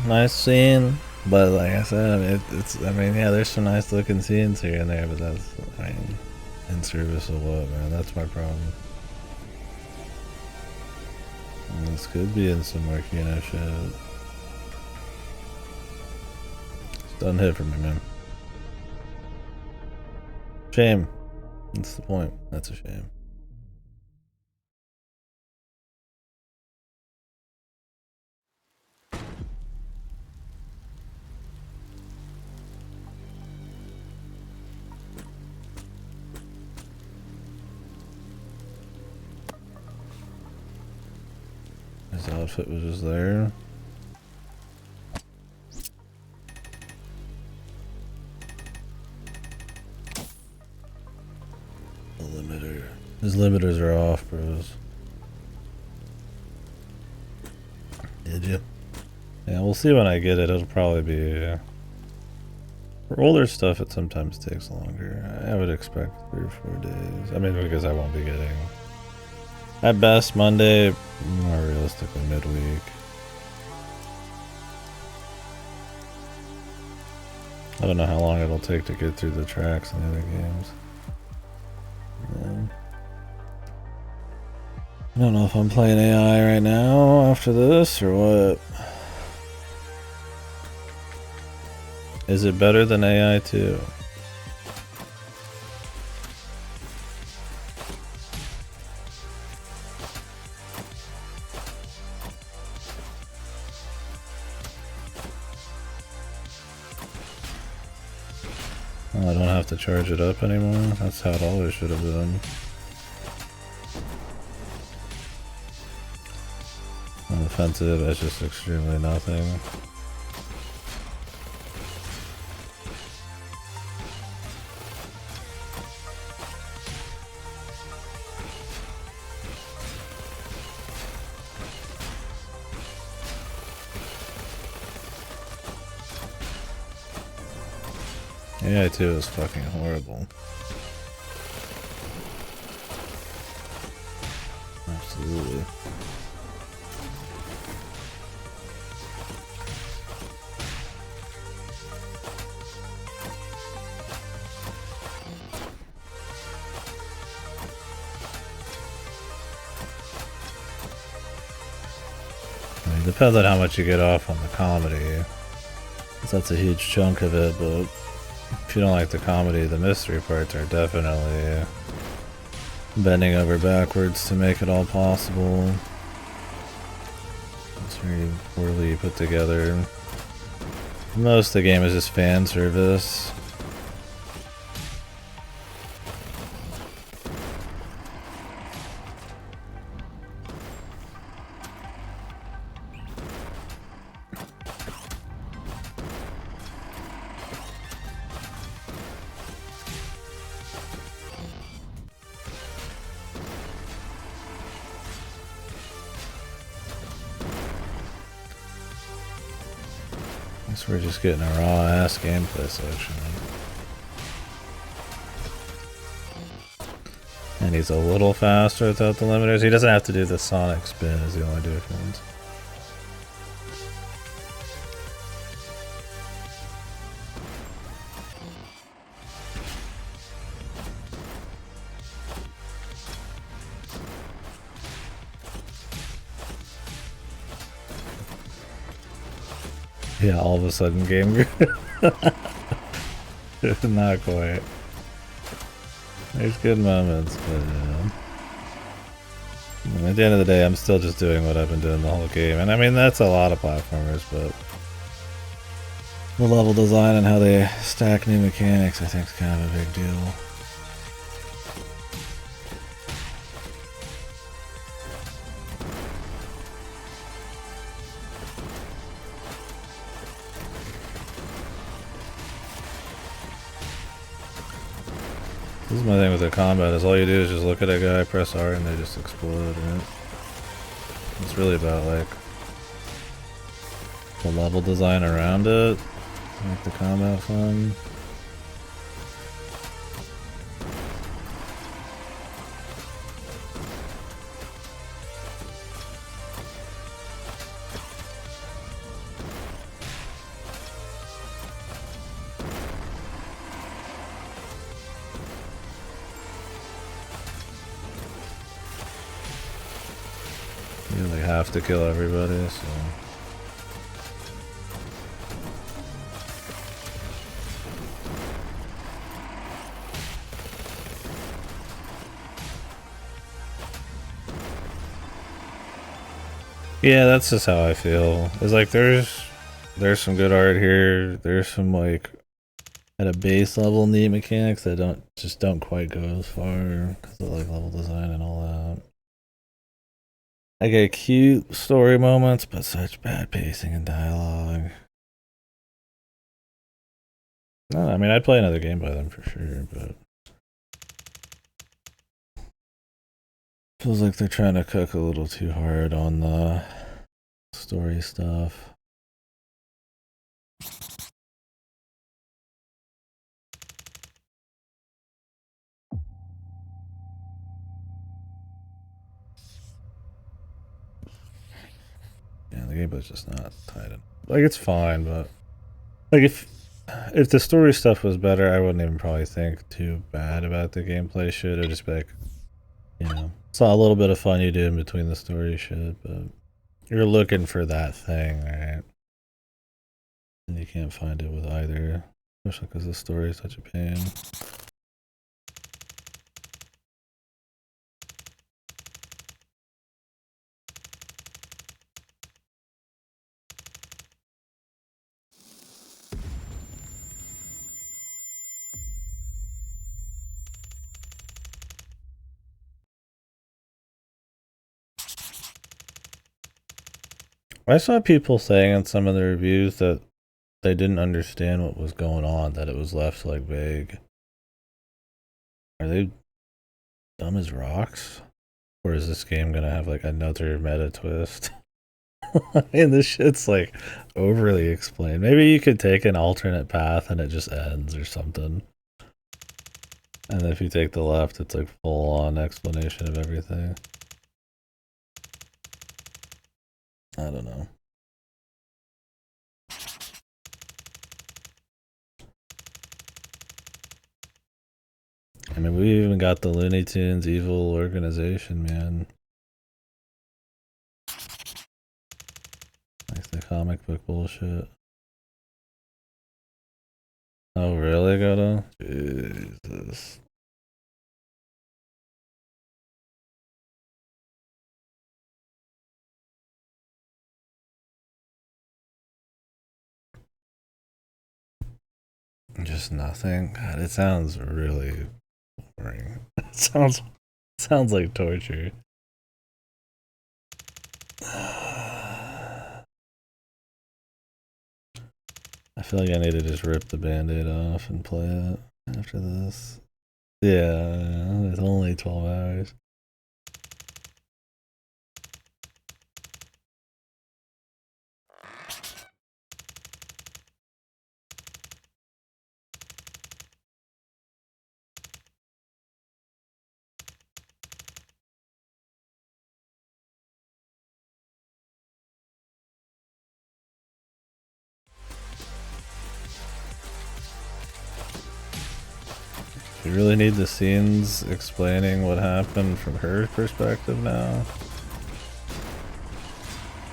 [SPEAKER 1] Nice scene, but like I said, I mean, I mean, yeah, there's some nice looking scenes here and there, but that's, I mean, in service of what, man? That's my problem. And this could be in some more Kino shit. It's done hit for me, man. Shame. That's the point. That's a shame. His outfit was just there. The limiter. His limiters are off, bros. Did you? Yeah, we'll see when I get it. It'll probably be... for older stuff, it sometimes takes longer. I would expect 3 or 4 days. I mean, because I won't be getting... At best, Monday, more realistically, midweek. I don't know how long it'll take to get through the tracks in the other games. Yeah. I don't know if I'm playing AI right now after this or what. Is it better than AI 2? Oh, I don't have to charge it up anymore. That's how it always should have been. Unoffensive, that's just extremely nothing. AI 2 is fucking horrible. Absolutely. I mean, it depends on how much you get off on the comedy. That's a huge chunk of it, but if you don't like the comedy, the mystery parts are definitely bending over backwards to make it all possible. It's very poorly put together. Most of the game is just fan service. Guess we're just getting a raw ass gameplay section. And he's a little faster without the limiters. He doesn't have to do the sonic spin is the only difference. Yeah, all of a sudden game not quite. There's good moments, but at the end of the day, I'm still just doing what I've been doing the whole game. And I mean, that's a lot of platformers, but The level design and how they stack new mechanics, I think, is kind of a big deal. This is my thing with the combat, is all you do is just look at a guy, press R, and they just explode, right? It's really about, like, the level design around it, make the combat fun. You like have to kill everybody, so. Yeah, that's just how I feel. It's like there's some good art here. There's some like at a base level neat mechanics that don't quite go as far because of like level design and all that. I get cute story moments, but such bad pacing and dialogue. No, I mean I'd play another game by them for sure, but feels like they're trying to cook a little too hard on the story stuff. Yeah, the gameplay's just not tight enough. Like it's fine, but like if the story stuff was better, I wouldn't even probably think too bad about the gameplay shit. It'd just be like, you know, saw a little bit of fun you do in between the story shit, but you're looking for that thing, right? And you can't find it with either, especially because the story is such a pain. I saw people saying in some of the reviews that they didn't understand what was going on, that it was left like vague. Are they dumb as rocks? Or is this game gonna have like another meta twist? I mean, this shit's like overly explained. Maybe you could take an alternate path and it just ends or something. And if you take the left, it's like full on explanation of everything. I don't know. I mean, we even got the Looney Tunes evil organization, man. Like the comic book bullshit. Oh, really, Goto? Jesus. Just nothing. God, it sounds really boring. It sounds like torture. I feel like I need to just rip the band-aid off and play it after this. Yeah, it's only 12 hours. You really need the scenes explaining what happened from her perspective now?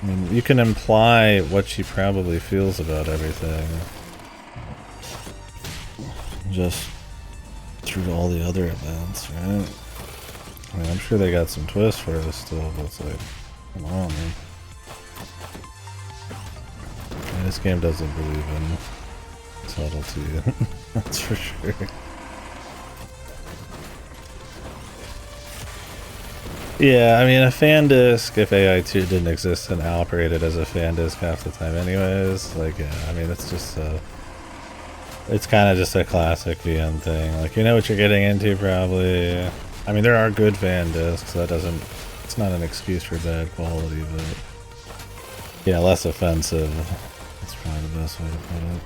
[SPEAKER 1] I mean, you can imply what she probably feels about everything. Just through all the other events, right? I mean, I'm sure they got some twists for us still, but it's like, come on, man. And this game doesn't believe in Subtlety, that's for sure. Yeah, I mean, a fan disc, if AI2 didn't exist and operated as a fan disc half the time anyways, like, yeah, I mean, it's just it's kind of just a classic VN thing. Like, you know what you're getting into, probably. I mean, there are good fan discs, that doesn't, it's not an excuse for bad quality, but yeah, less offensive. That's probably the best way to put it.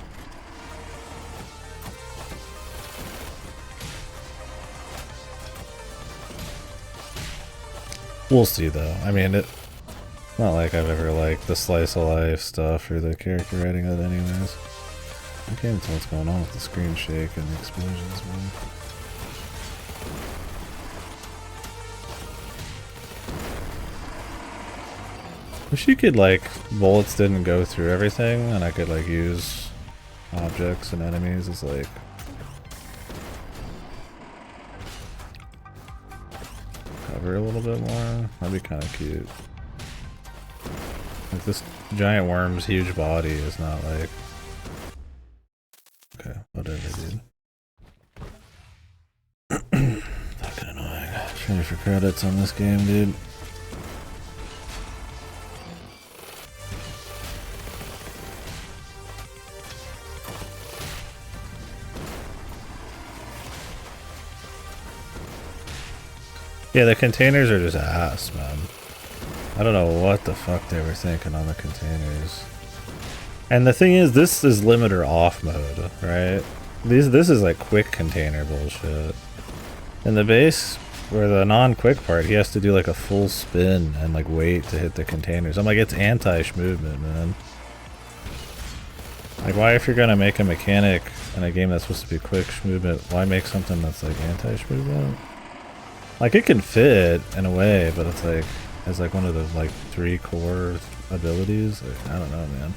[SPEAKER 1] We'll see, though. I mean, it's not like I've ever liked the slice of life stuff or the character writing of it anyways. I can't even tell what's going on with the screen shake and the explosions, man. Wish you could, like, bullets didn't go through everything and I could, like, use objects and enemies as, like, cover a little bit more. That'd be kind of cute. Like, this giant worm's huge body is not, like... Okay, whatever, dude. Fucking annoying. Trying for credits on this game, dude. Yeah, the containers are just ass, man. I don't know what the fuck they were thinking on the containers. And the thing is, this is limiter off mode, right? This is like quick container bullshit. In the base, where the non-quick part, he has to do like a full spin and like wait to hit the containers. I'm like, it's anti-movement, man. Like, why, if you're gonna make a mechanic in a game that's supposed to be quick movement, why make something that's like anti-movement? Like, it can fit in a way, but it's like, it's like one of the like 3 core abilities. Like, I don't know, man.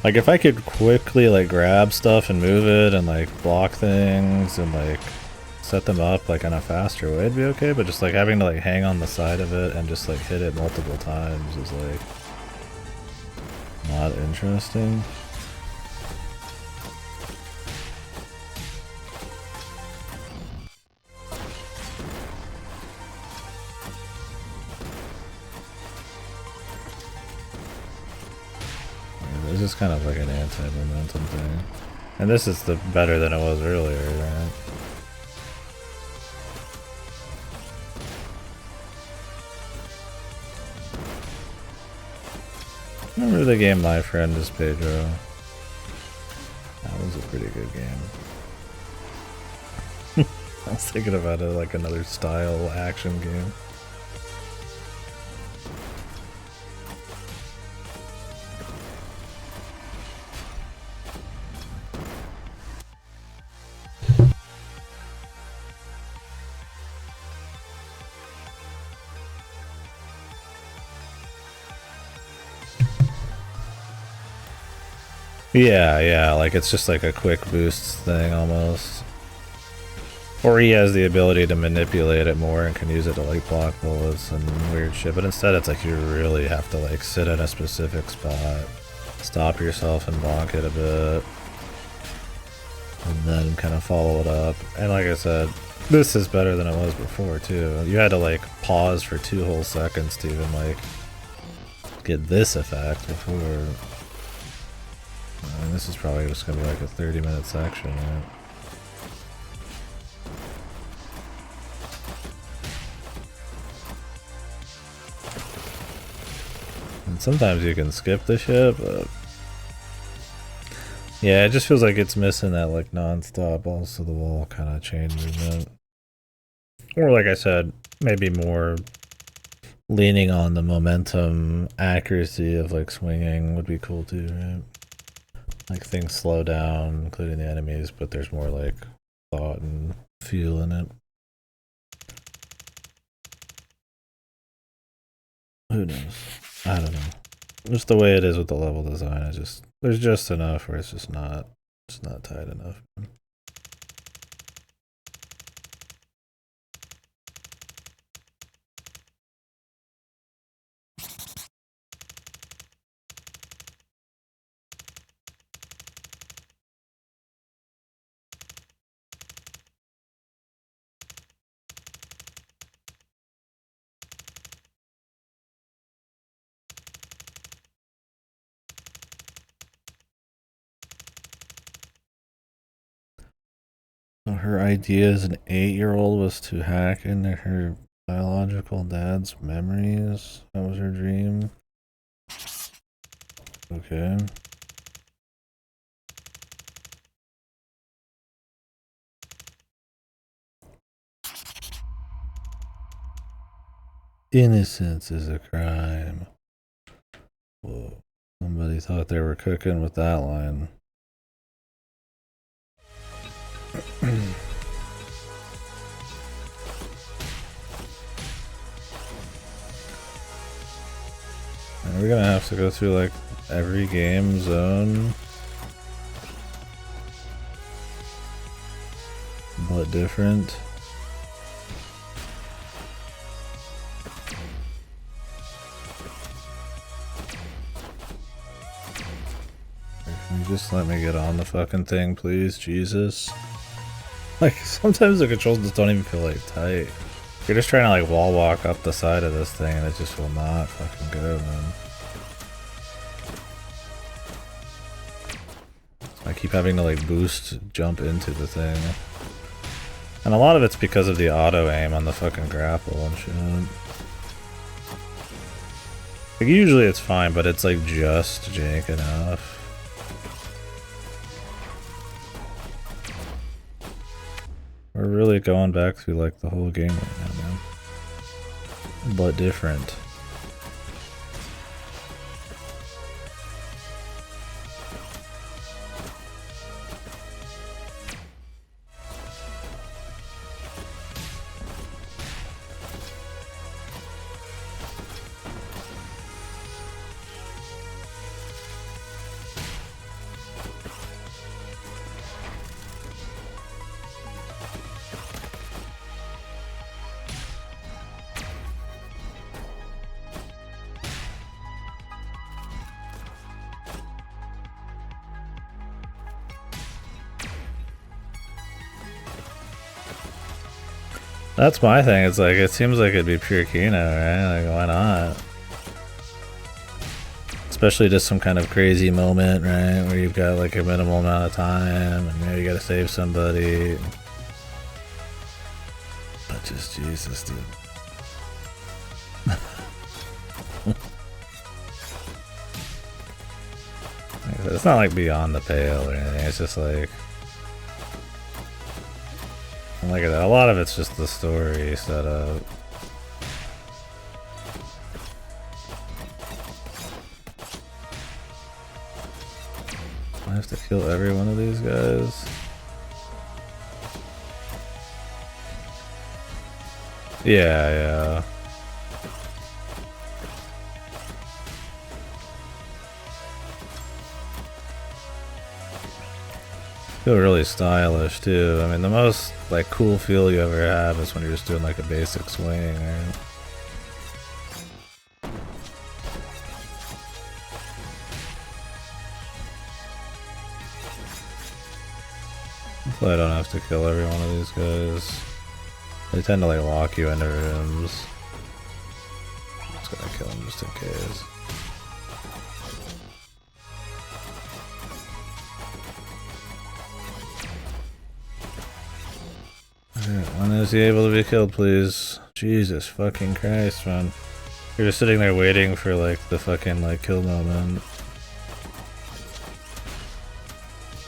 [SPEAKER 1] Like, if I could quickly like grab stuff and move it and like block things and like set them up like in a faster way, it'd be okay. But just like having to like hang on the side of it and just like hit it multiple times is like not interesting. It's just kind of like an anti-momentum thing. And this is the better than it was earlier, right? Remember the game My Friend is Pedro? That was a pretty good game. I was thinking about it like another style action game. Yeah, like it's just like a quick boost thing almost. Or he has the ability to manipulate it more and can use it to like block bullets and weird shit, but instead it's like you really have to like sit in a specific spot, stop yourself and block it a bit, and then kind of follow it up. And like I said, this is better than it was before too. You had to like pause for 2 whole seconds to even like get this effect before. I mean, this is probably just gonna be like a 30-minute section, right? And sometimes you can skip the shit, but yeah, it just feels like it's missing that like non-stop balls to the wall kind of chain movement. Or like I said, maybe more leaning on the momentum accuracy of like swinging would be cool too, right? Like things slow down, including the enemies, but there's more like thought and feel in it. Who knows? I don't know. Just the way it is with the level design, there's just enough where it's not tight enough. her idea as an 8-year-old was to hack into her biological dad's memories. That was her dream. Okay. Innocence is a crime. Whoa. Somebody thought they were cooking with that line. Are we gonna have to go through like every game zone? But different? Can you just let me get on the fucking thing, please? Jesus. Like, sometimes the controls just don't even feel like tight. You're just trying to like wall walk up the side of this thing and it just will not fucking go, man. I keep having to like jump into the thing. And a lot of it's because of the auto aim on the fucking grapple and shit. Like usually it's fine, but it's like just jank enough. We're really going back through like the whole game right now, man. But different. That's my thing, it's like, it seems like it'd be pure Kino, right? Like, why not? Especially just some kind of crazy moment, right? Where you've got like a minimal amount of time, and maybe you gotta save somebody. But just, Jesus, dude. It's not like beyond the pale or anything, it's just like... Look at that. A lot of it's just the story setup. I have to kill every one of these guys. Yeah. Feel really stylish too. I mean, the most like cool feel you ever have is when you're just doing like a basic swing, right? Hopefully I don't have to kill every one of these guys. They tend to like lock you into rooms. I'm just gonna kill them just in case. When is he able to be killed, please? Jesus fucking Christ, man. You're just sitting there waiting for like the fucking like kill moment.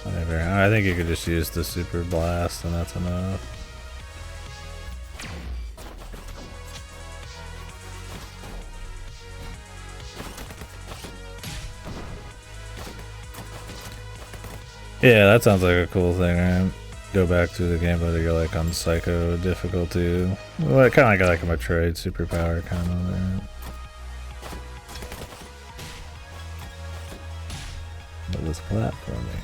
[SPEAKER 1] Whatever. I think you could just use the super blast and that's enough. Yeah, that sounds like a cool thing, right? Go back through the game, but you're like on psycho difficulty. Well, kind of like a Metroid superpower kind of there. But with platforming.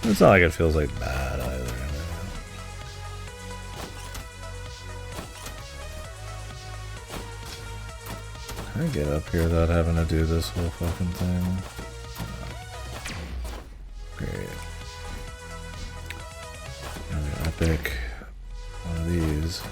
[SPEAKER 1] It's not like it feels like bad either. Can I get up here without having to do this whole fucking thing? Great. Another epic one of these.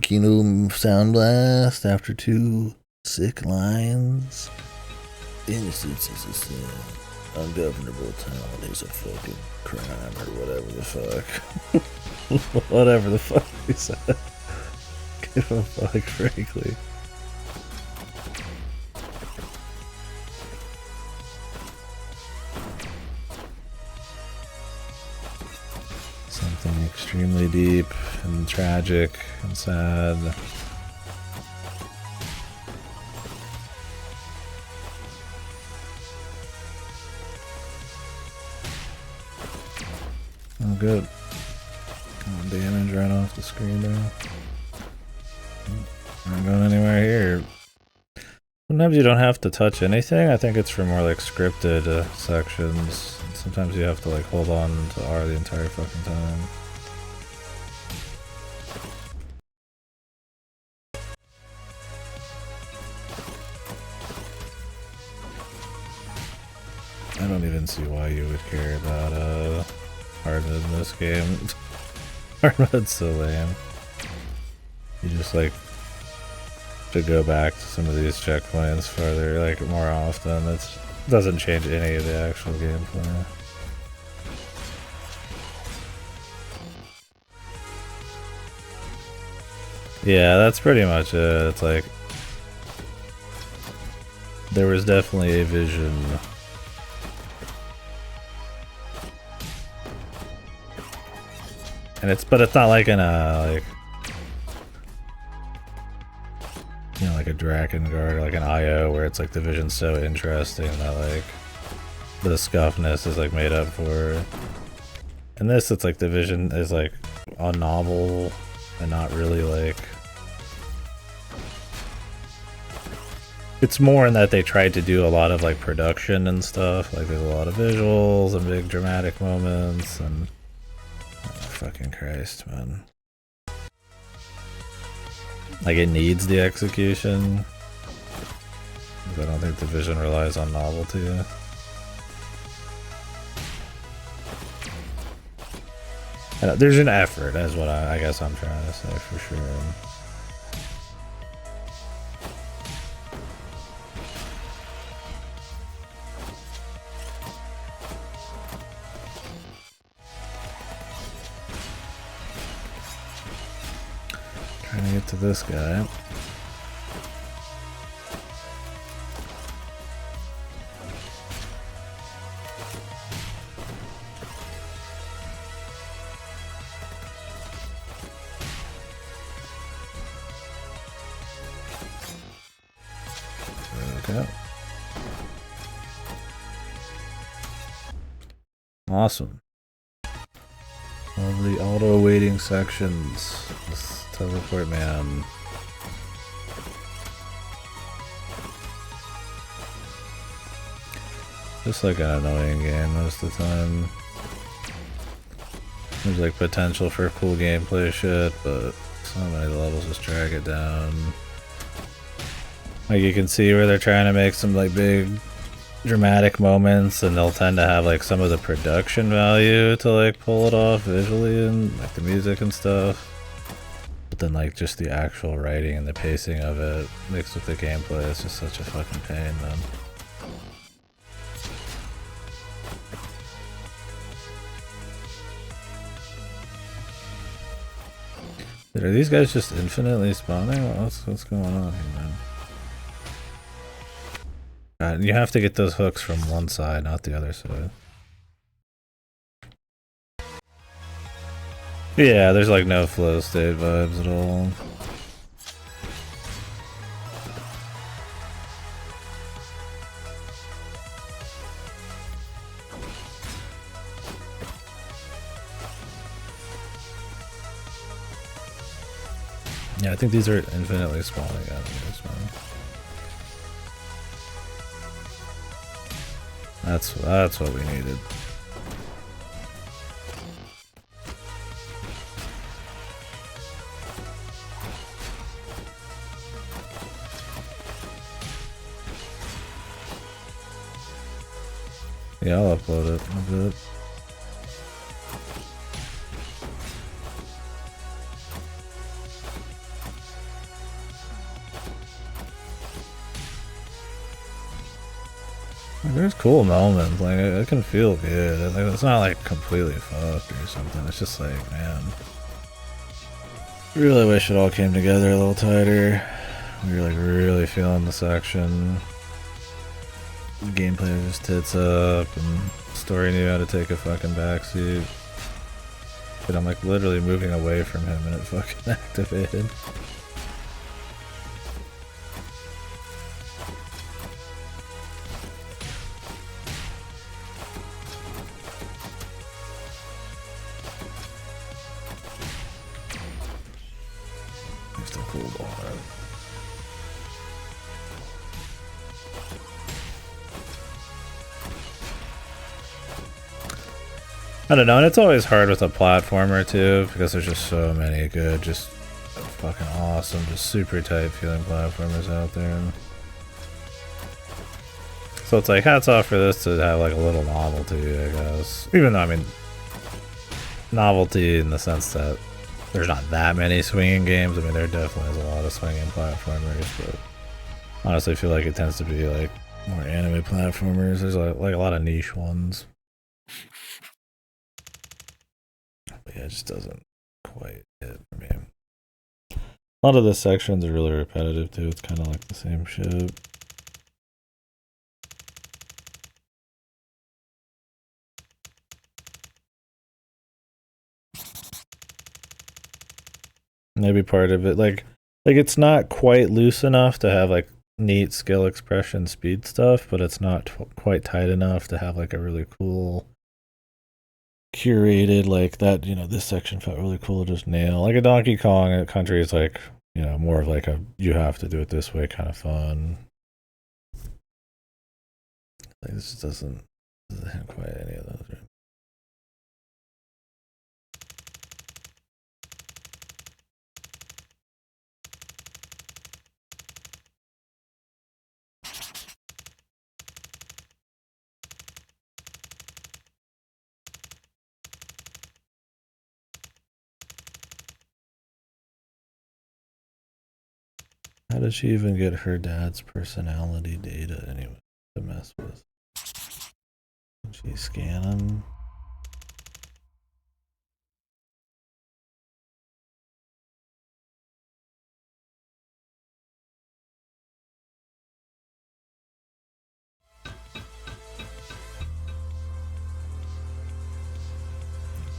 [SPEAKER 1] Kino sound blast after 2 sick lines. Innocence is a sin. Ungovernable talent is a fucking crime or whatever the fuck. Whatever the fuck he said. Give a fuck, frankly. Something extremely deep and tragic and sad. Oh, good. Oh, damage right off the screen there. Not going anywhere here. Sometimes you don't have to touch anything. I think it's for more like scripted sections. Sometimes you have to like hold on to R the entire fucking time. I don't even see why you would care about hard mode in this game. Hard mode's so lame. You just like to go back to some of these checkpoints farther, like more often. It doesn't change any of the actual gameplay. Yeah, that's pretty much it. It's like there was definitely a vision. And but it's not like in a like, you know, like a Drakengard or like an IO where it's like the vision's so interesting that like the scuffness is like made up for. In this, it's like the vision is like a novel and not really like. It's more in that they tried to do a lot of like production and stuff. Like there's a lot of visuals and big dramatic moments and. Oh, fucking Christ, man. Like it needs the execution. I don't think the vision relies on novelty. There's an effort, that's what I guess I'm trying to say for sure. Trying to get to this guy. Okay. Awesome. Lovely auto waiting sections. This teleport man. Just like an annoying game most of the time. There's like potential for cool gameplay shit, but so many levels just drag it down. Like you can see where they're trying to make some like big dramatic moments and they'll tend to have like some of the production value to like pull it off visually and like the music and stuff. But then like just the actual writing and the pacing of it mixed with the gameplay is just such a fucking pain, man. Are these guys just infinitely spawning? What's going on here, man? You have to get those hooks from one side, not the other side. Yeah, there's like no flow state vibes at all. Yeah, I think these are infinitely spawning enemies, man. That's what we needed. Yeah, I'll upload it in a bit. There's cool moments, like it can feel good. Like, it's not like completely fucked or something. It's just like, man, really wish it all came together a little tighter. We were like really feeling the section. The gameplay just tits up, and the story knew how to take a fucking backseat. But I'm like literally moving away from him, and it fucking activated. Still cool ball. I don't know, and it's always hard with a platformer too, because there's just so many good, just fucking awesome, just super tight feeling platformers out there. So it's like, hats off for this to have like a little novelty, I guess. Even though, I mean, novelty in the sense that there's not that many swinging games. I mean, there definitely is a lot of swinging platformers, but honestly, I feel like it tends to be like more anime platformers. There's like a lot of niche ones. But yeah, it just doesn't quite hit for me. A lot of the sections are really repetitive too. It's kind of like the same shit. Maybe part of it, like it's not quite loose enough to have like neat skill expression speed stuff, but it's not quite tight enough to have like a really cool curated, like that, you know, this section felt really cool to just nail. Like a Donkey Kong Country is like, you know, more of like a you have to do it this way kind of fun. Like this just doesn't have quite any of those. Right? How did she even get her dad's personality data anyway to mess with? Did she scan him?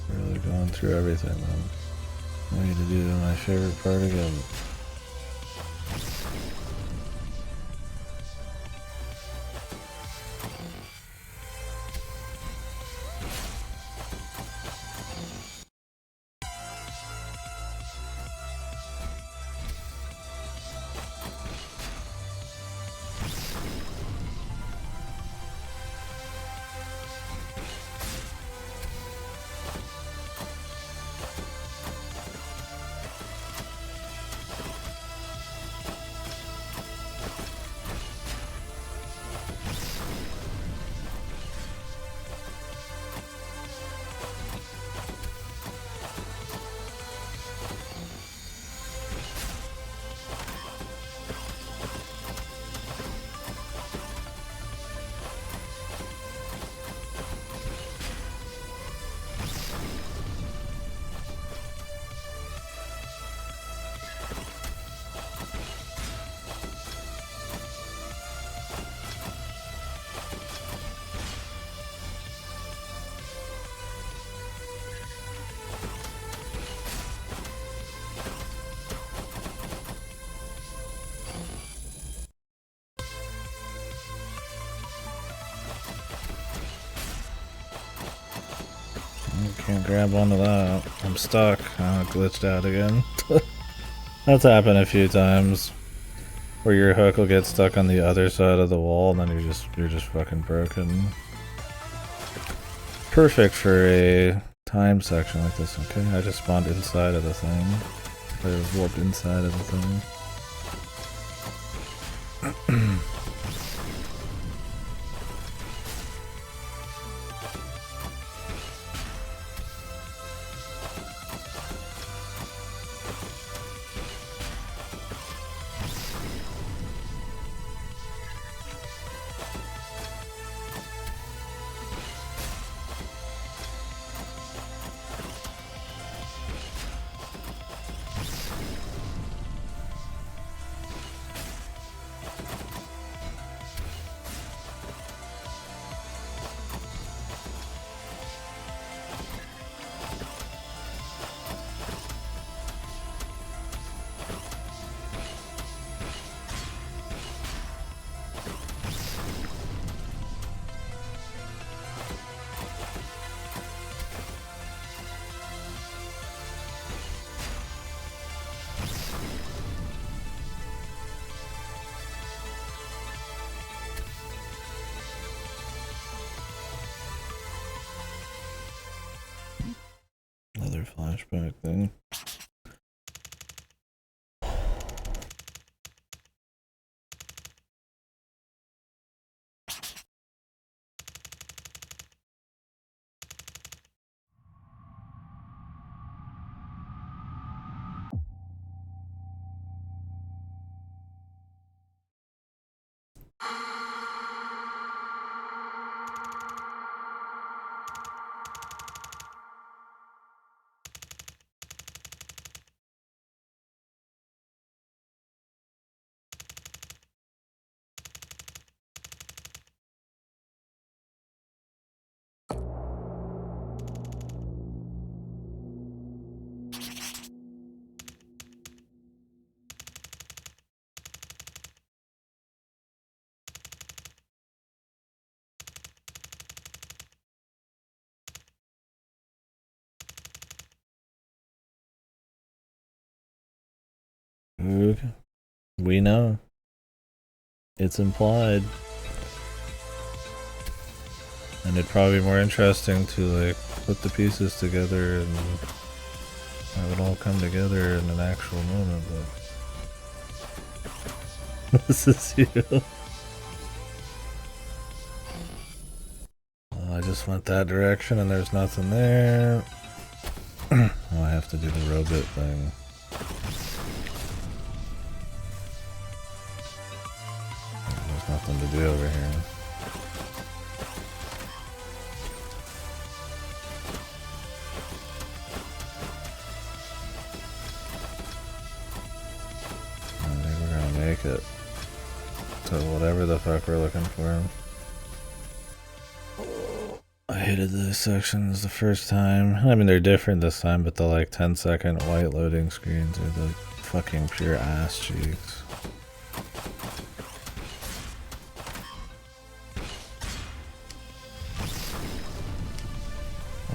[SPEAKER 1] Really going through everything, man. I need to do my favorite part again. Can't grab onto that. I'm stuck. I glitched out again. That's happened a few times. Where your hook will get stuck on the other side of the wall and then you're just fucking broken. Perfect for a time section like this, okay? I just spawned inside of the thing. I warped inside of the thing. flashback thing. We know. It's implied. And it'd probably be more interesting to like put the pieces together and have it all come together in an actual moment, but this is you. I just went that direction and there's nothing there. Oh, I have to do the robot thing. There's nothing to do over here. I think we're gonna make it to whatever the fuck we're looking for. I hated these sections the first time. I mean, they're different this time, but the like 10-second white loading screens are the fucking pure ass cheeks.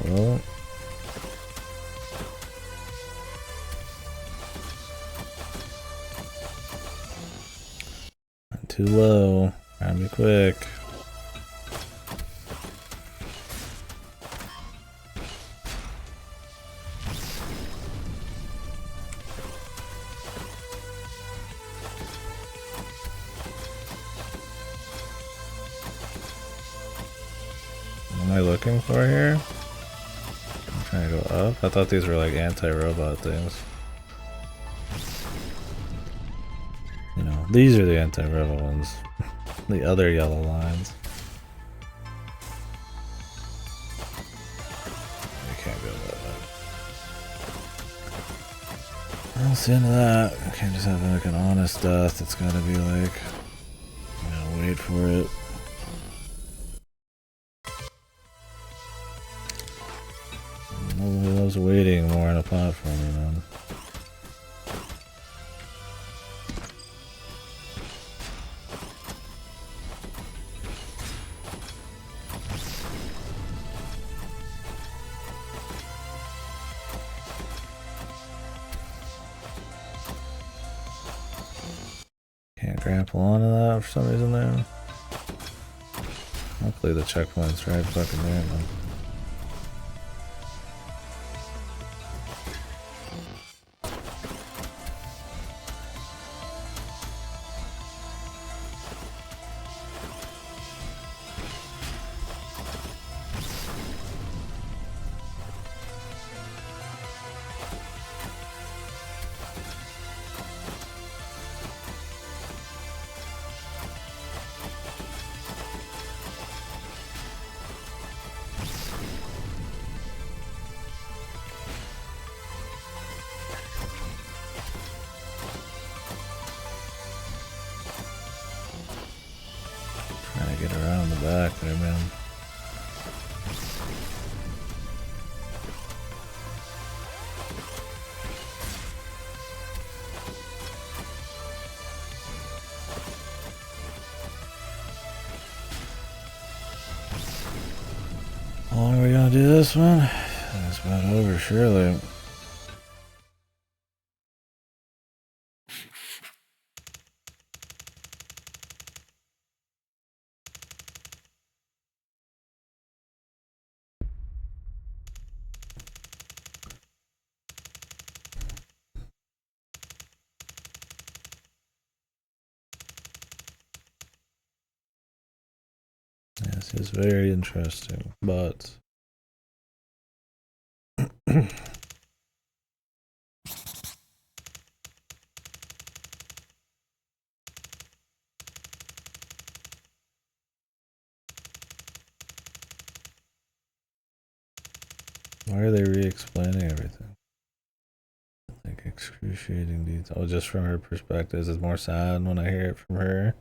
[SPEAKER 1] Well, I'm too low. Gotta be quick. What am I looking for here? I'm trying to go up. I thought these were like anti-robot things. You know, these are the anti-robot ones. The other yellow lines. You can't go that way. That's the end of that. I can't just have like an honest death. It's gotta be like, you know, wait for it. Nobody loves waiting more on a platform, you know. Can't grapple onto that for some reason there. Hopefully the checkpoint's right fucking there, man. Trying to get around the back there, man. How long are we gonna do this one? It's about over, surely. This is very interesting, but why are they re-explaining everything? Like excruciating detail, just from her perspective. It's more sad when I hear it from her.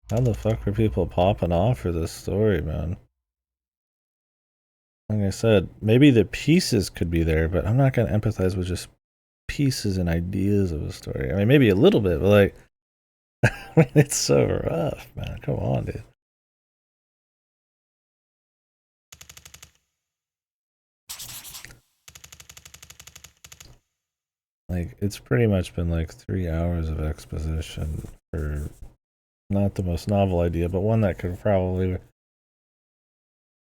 [SPEAKER 1] How the fuck are people popping off for this story, man? Like I said, maybe the pieces could be there, but I'm not gonna empathize with just pieces and ideas of a story. I mean, maybe a little bit, but like, I mean, it's so rough, man. Come on, dude. Like, it's pretty much been like 3 hours of exposition for not the most novel idea, but one that could probably,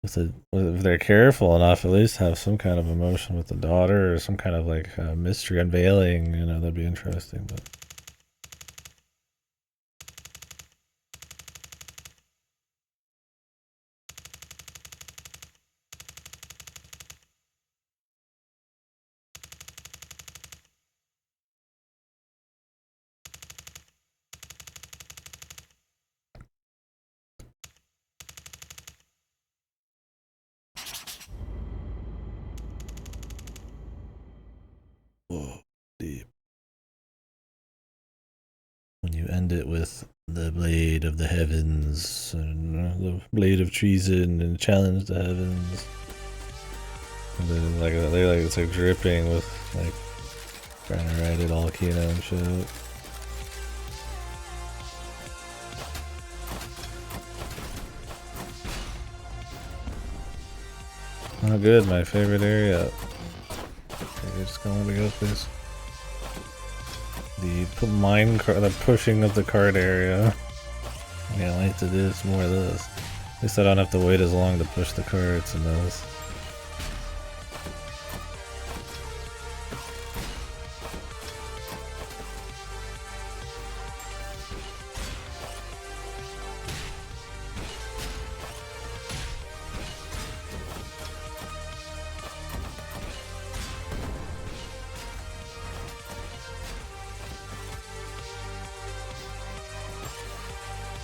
[SPEAKER 1] if they're careful enough, at least have some kind of emotion with the daughter or some kind of like mystery unveiling. You know, that'd be interesting. But whoa, deep. When you end it with the blade of the heavens and the blade of treason and challenge the heavens, and then like it's like dripping with like trying to write it all Kino and shit. Oh good, my favorite area. Okay, just gonna let me go, please. The pushing of the cart area. Yeah, I like to do this, more of this. At least I don't have to wait as long to push the carts and those.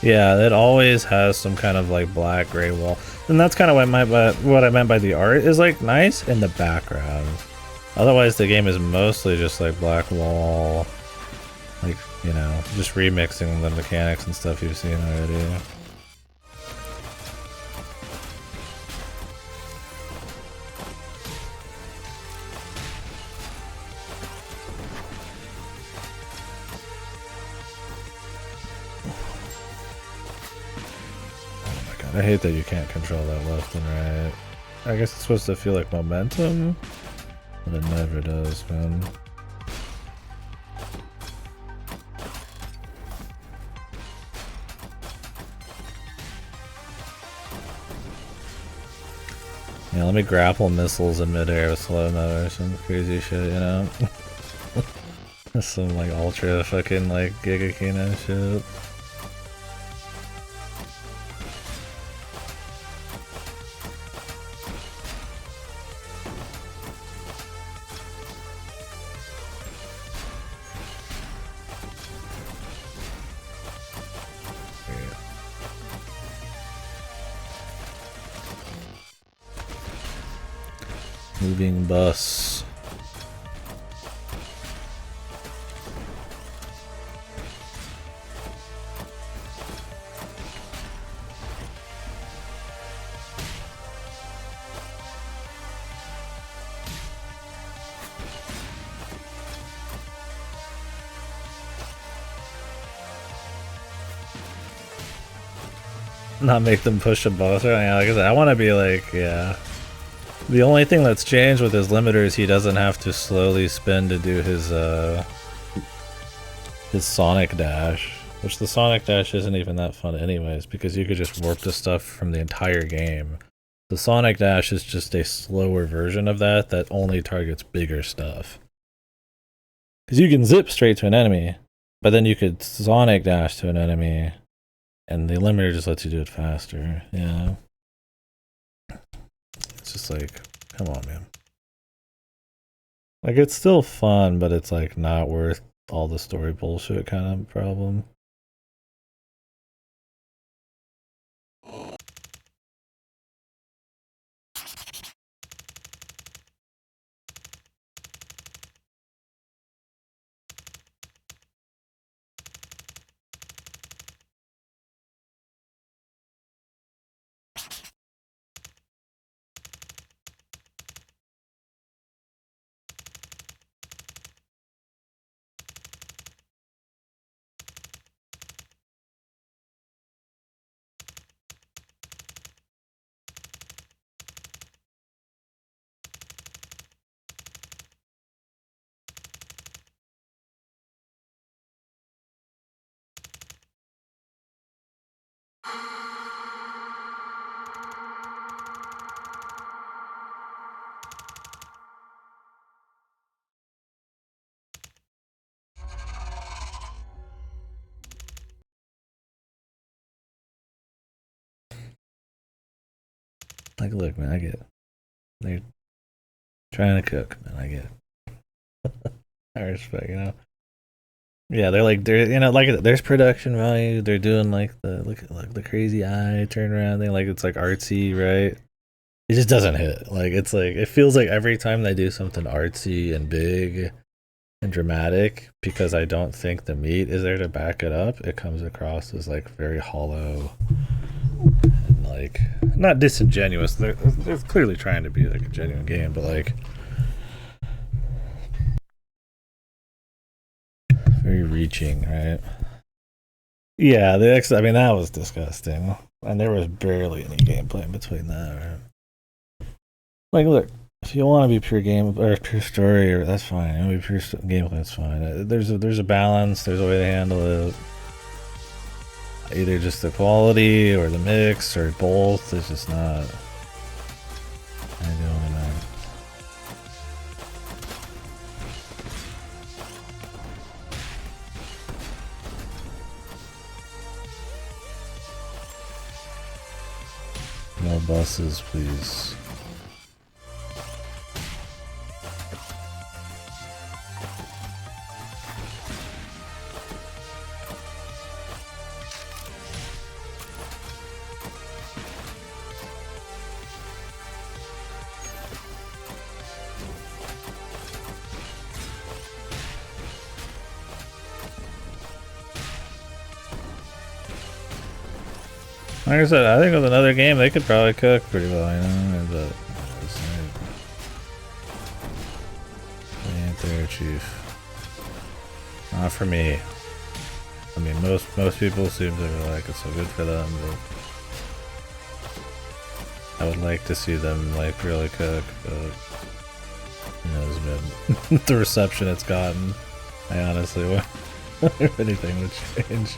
[SPEAKER 1] Yeah, it always has some kind of like black gray wall, and that's kind of what I meant by the art is like nice in the background. Otherwise, the game is mostly just like black wall, like, you know, just remixing the mechanics and stuff you've seen already. I hate that you can't control that left and right. I guess it's supposed to feel like momentum, but it never does, man. Yeah, let me grapple missiles in midair with slow mo or some crazy shit, you know? Some like ultra fucking like Giga Kino shit. Moving bus. Not make them push a boss around. Yeah, like I said, I want to be like, yeah. The only thing that's changed with his limiter is he doesn't have to slowly spin to do his Sonic Dash. Which the Sonic Dash isn't even that fun anyways, because you could just warp the stuff from the entire game. The Sonic Dash is just a slower version of that that only targets bigger stuff. Because you can zip straight to an enemy, but then you could Sonic Dash to an enemy, And the limiter just lets you do it faster. Yeah. It's just like, come on, man. Like, it's still fun, but it's like not worth all the story bullshit kind of problem. Like, look, man, I get it. They're trying to cook, man. I get it. I respect, you know. Yeah, they're you know, like there's production value. They're doing like the look at like the crazy eye turnaround thing, like it's like artsy, right? It just doesn't hit. Like it's like it feels like every time they do something artsy and big and dramatic, because I don't think the meat is there to back it up, it comes across as like very hollow and like not disingenuous. They're clearly trying to be like a genuine game, but like very reaching, right? Yeah, I mean that was disgusting, and there was barely any gameplay in between that. Right? Like, look, if you want to be pure game or pure story, or that's fine. You want to be pure gameplay, that's fine. There's a balance. There's a way to handle it. Either just the quality or the mix or both. It's just not. I don't know. No buses, please. Like I said, I think with another game they could probably cook pretty well, you know, but they ain't there, Chief. Not for me. I mean, most people seem to like it, so good for them, but I would like to see them like really cook, but who knows, man. The reception it's gotten, I honestly wonder if anything would change.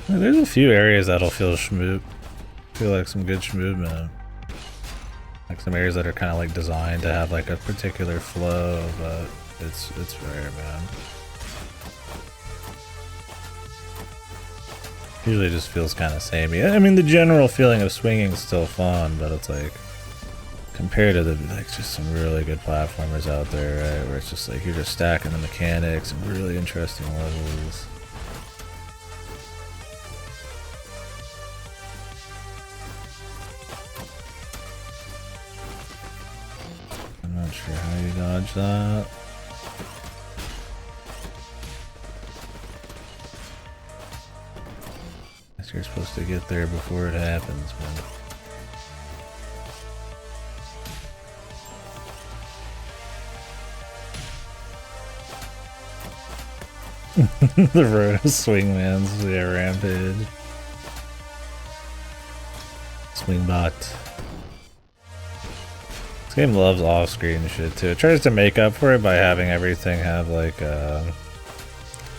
[SPEAKER 1] There's a few areas that'll feel like some good schmood, man. Like some areas that are kind of like designed to have like a particular flow, but it's rare, man. Usually just feels kind of samey. I mean, the general feeling of swinging is still fun, but it's like compared to the like just some really good platformers out there, right? Where it's just like you're just stacking the mechanics and really interesting levels. Not sure how you dodge that. Guess you're supposed to get there before it happens, man. The road of swingmans, yeah, rampage. Swingbot. This game loves off-screen shit too. It tries to make up for it by having everything have like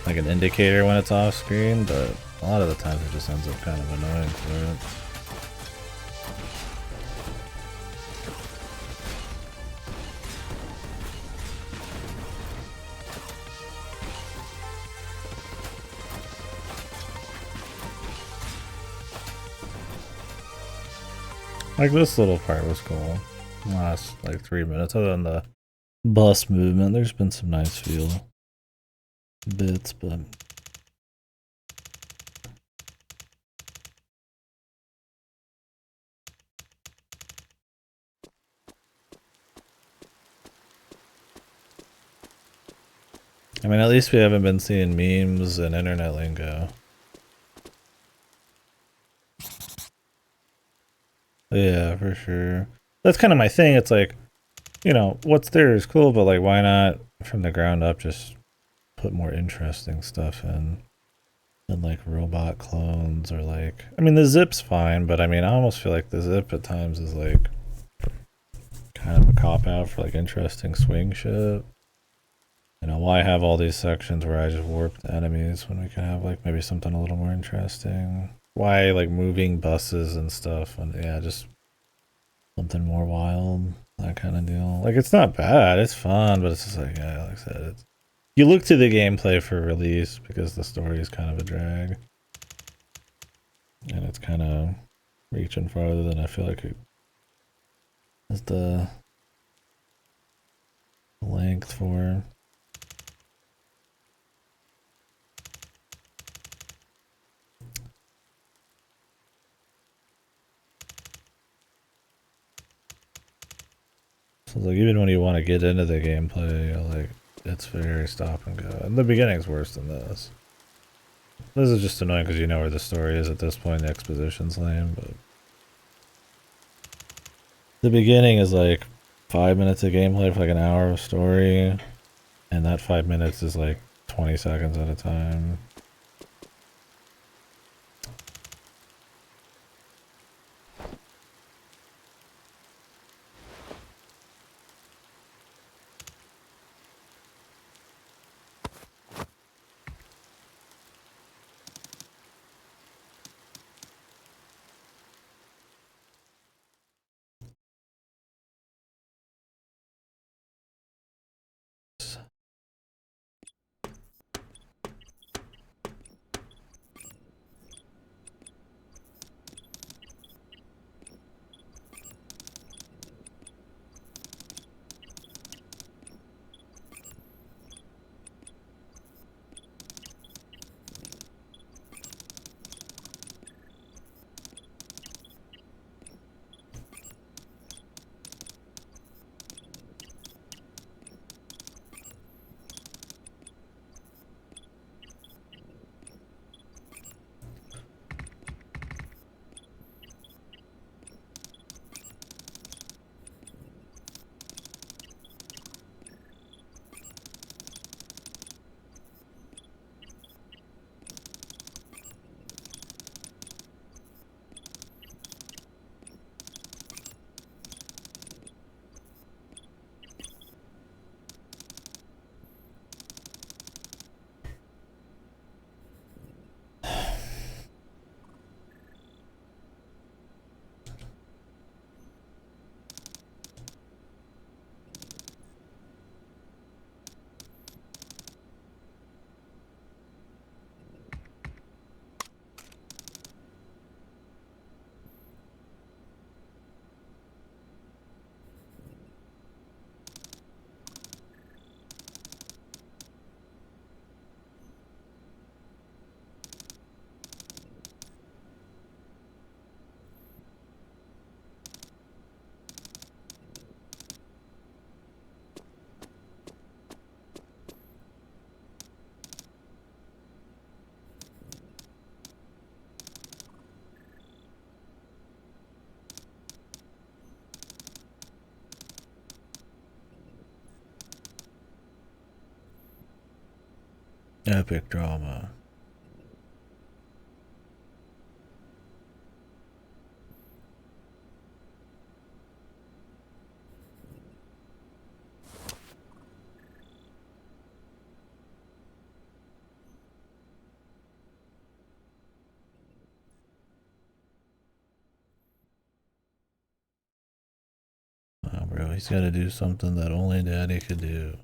[SPEAKER 1] like an indicator when it's off screen, but a lot of the times it just ends up kind of annoying for it. Like this little part was cool. Last like 3 minutes, other than the bus movement, there's been some nice feel bits, but I mean, at least we haven't been seeing memes and internet lingo. Yeah, for sure. That's kind of my thing. It's like, you know, what's there is cool, but like, why not from the ground up just put more interesting stuff in than like robot clones or like, I mean, the zip's fine, but I mean, I almost feel like the zip at times is like kind of a cop out for like interesting swing shit. You know, why have all these sections where I just warp the enemies when we can have like maybe something a little more interesting? Why like moving buses and stuff? And yeah, just something more wild, that kind of deal. Like it's not bad, it's fun, but it's just like, yeah, like I said, it's, you look to the gameplay for release because the story is kind of a drag, and it's kind of reaching farther than I feel like it is the length for. So like even when you want to get into the gameplay, like it's very stop and go. And the beginning's worse than this. This is just annoying because you know where the story is at this point. The exposition's lame, but the beginning is like 5 minutes of gameplay for like an hour of story, and that 5 minutes is like 20 seconds at a time. Epic drama. he's got to do something that only Daddy could do.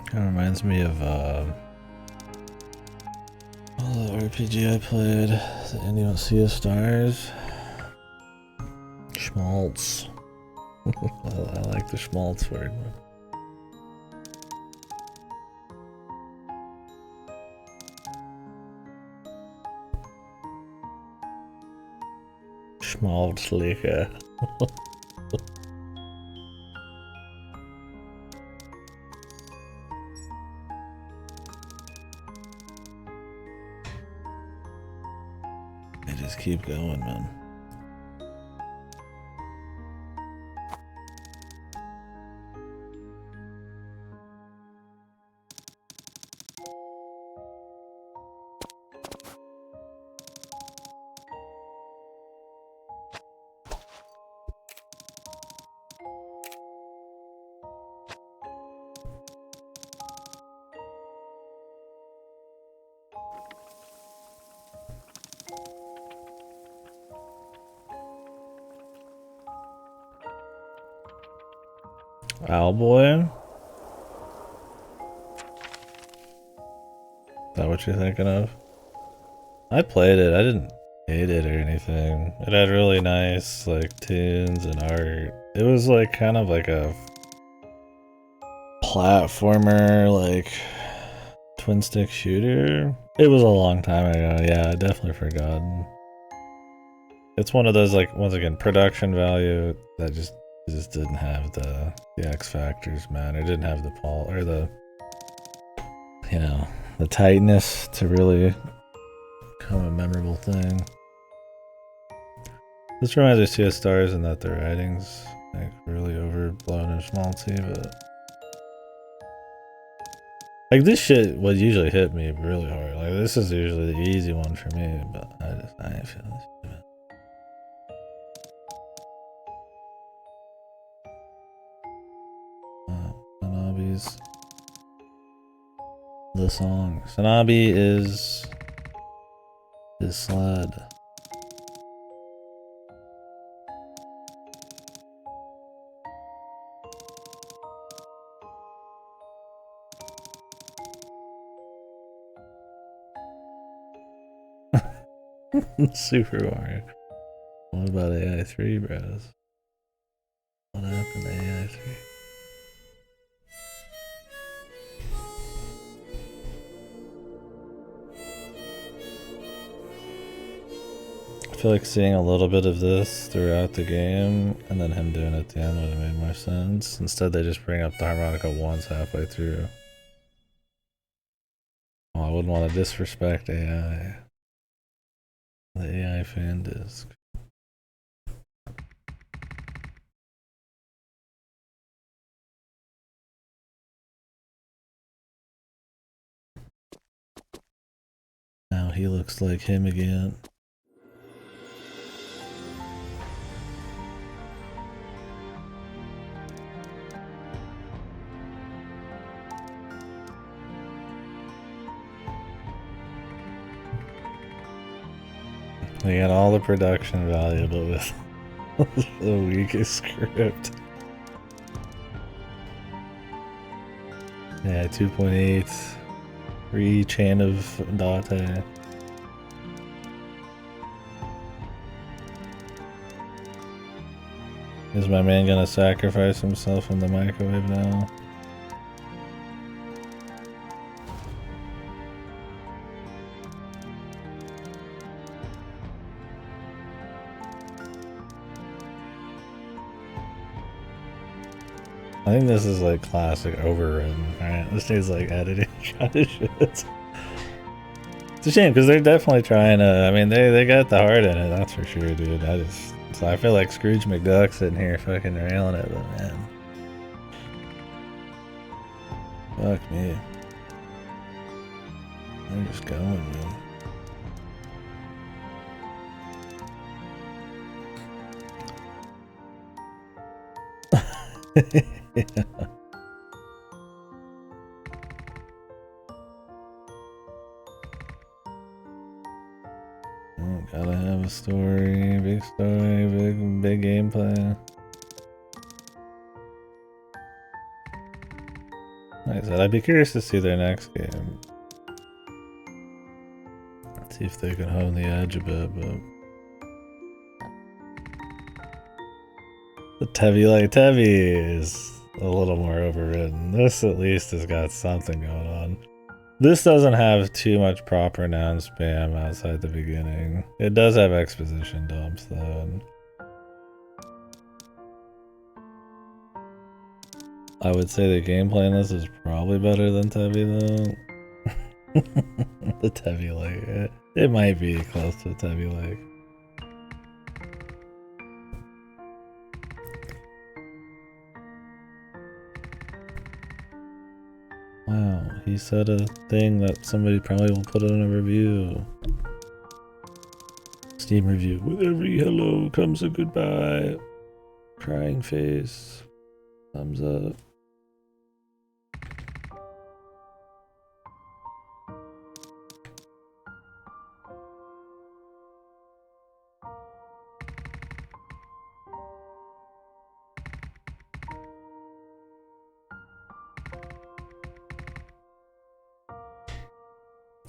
[SPEAKER 1] Kind of reminds me of the RPG I played, And You Don't See the Stars. Schmaltz. I like the schmaltz word. Schmaltzlicher. Just keep going, man. Owlboy? Is that what you're thinking of? I played it, I didn't hate it or anything. It had really nice like tunes and art. It was like kind of like a platformer, like twin stick shooter. It was a long time ago, yeah, I definitely forgotten. It's one of those, like, once again, production value that just didn't have the X factors, man. It didn't have the you know, the tightness to really become a memorable thing. This reminds me of Sea of Stars in that the writing's like really overblown and schmaltzy, but like this shit would usually hit me really hard. Like this is usually the easy one for me, but I ain't feeling this shit. Sanabi's the song. Sanabi is his sled. Super Mario. What about AI3, bros? What happened to AI3? I feel like seeing a little bit of this throughout the game and then him doing it at the end would have made more sense. Instead, they just bring up the harmonica once halfway through. Oh, I wouldn't want to disrespect AI. The AI fan disc. Now he looks like him again. They got all the production value, but with the weakest script. Yeah, 2.8. Re-chain of Date. Is my man gonna sacrifice himself in the microwave now? I think this is like classic overwritten, right? This needs like editing kind of shit. It's a shame because they're definitely trying to. I mean, they got the heart in it, that's for sure, dude. So I feel like Scrooge McDuck sitting here fucking railing it, but man, fuck me. They're just going, man. Yeah. Oh, gotta have a story, big gameplay. Like I said, I'd be curious to see their next game. See if they can hone the edge a bit, but the Tevi is a little more overridden. This at least has got something going on. This doesn't have too much proper noun spam outside the beginning. It does have exposition dumps though. And I would say the gameplay in this is probably better than Tevi though. The Tevi like it might be close to Tevi like. Wow, he said a thing that somebody probably will put in a review. Steam review. With every hello comes a goodbye. Crying face. Thumbs up.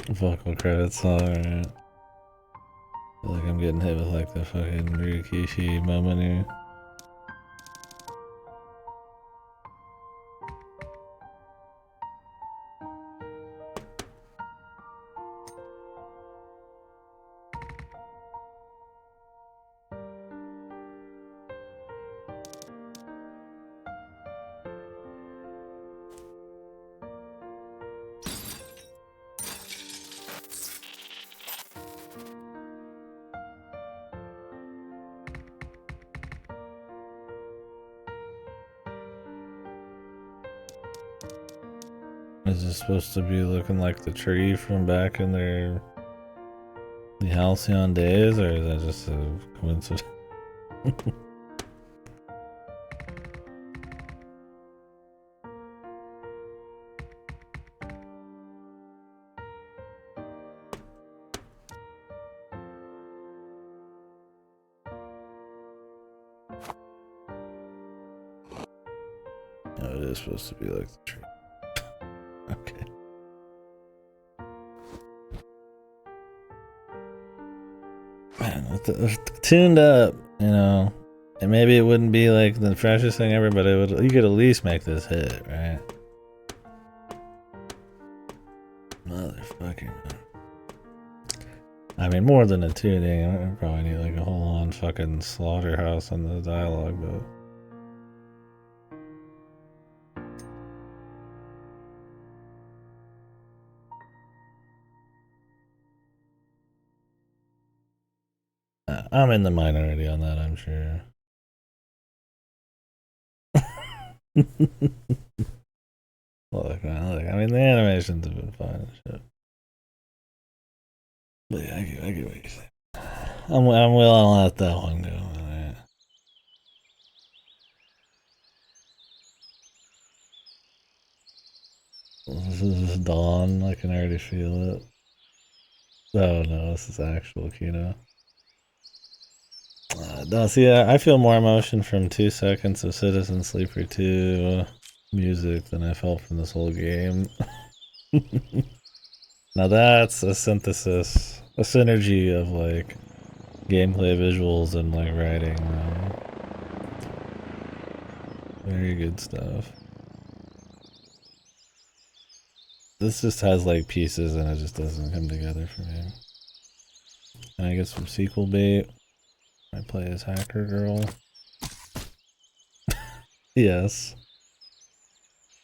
[SPEAKER 1] Vocal credits song, right? I feel like I'm getting hit with like the fucking Ryukishi moment here. Is this supposed to be looking like the tree from back in the halcyon days, or is that just a coincidence? No, it is supposed to be like the tree. Okay. Man, tuned up, you know, and maybe it wouldn't be like the freshest thing ever, but it would. You could at least make this hit, right? Motherfucking. I mean, more than a tuning, I probably need like a whole-on fucking slaughterhouse on the dialogue, but. I'm in the minority on that, I'm sure. Look, man, look, I mean, the animations have been fine and shit. But yeah, I get what you're saying. I'm willing to let that one go. Right. This is dawn, I can already feel it. Oh no, this is actual Kino. No, see, I feel more emotion from 2 seconds of Citizen Sleeper 2 music than I felt from this whole game. Now that's a synthesis, a synergy of like gameplay, visuals, and like writing. Very good stuff. This just has like pieces and it just doesn't come together for me. Can I get some sequel bait? I play as Hacker Girl. Yes.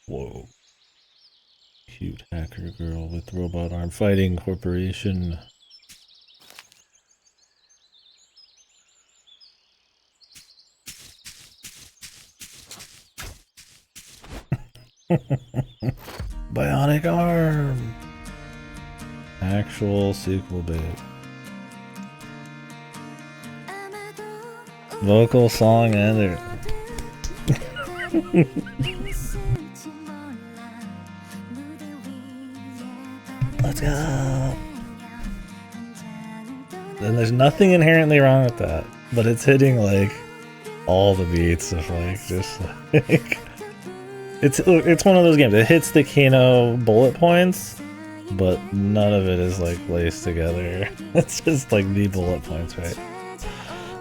[SPEAKER 1] Whoa. Cute Hacker Girl with Robot Arm Fighting Corporation. Bionic arm. Actual sequel bait. Vocal, song, and it. Let's go. And there's nothing inherently wrong with that, but it's hitting like all the beats of like just like it's one of those games. It hits the Kino bullet points, but none of it is like laced together. It's just like the bullet points, right?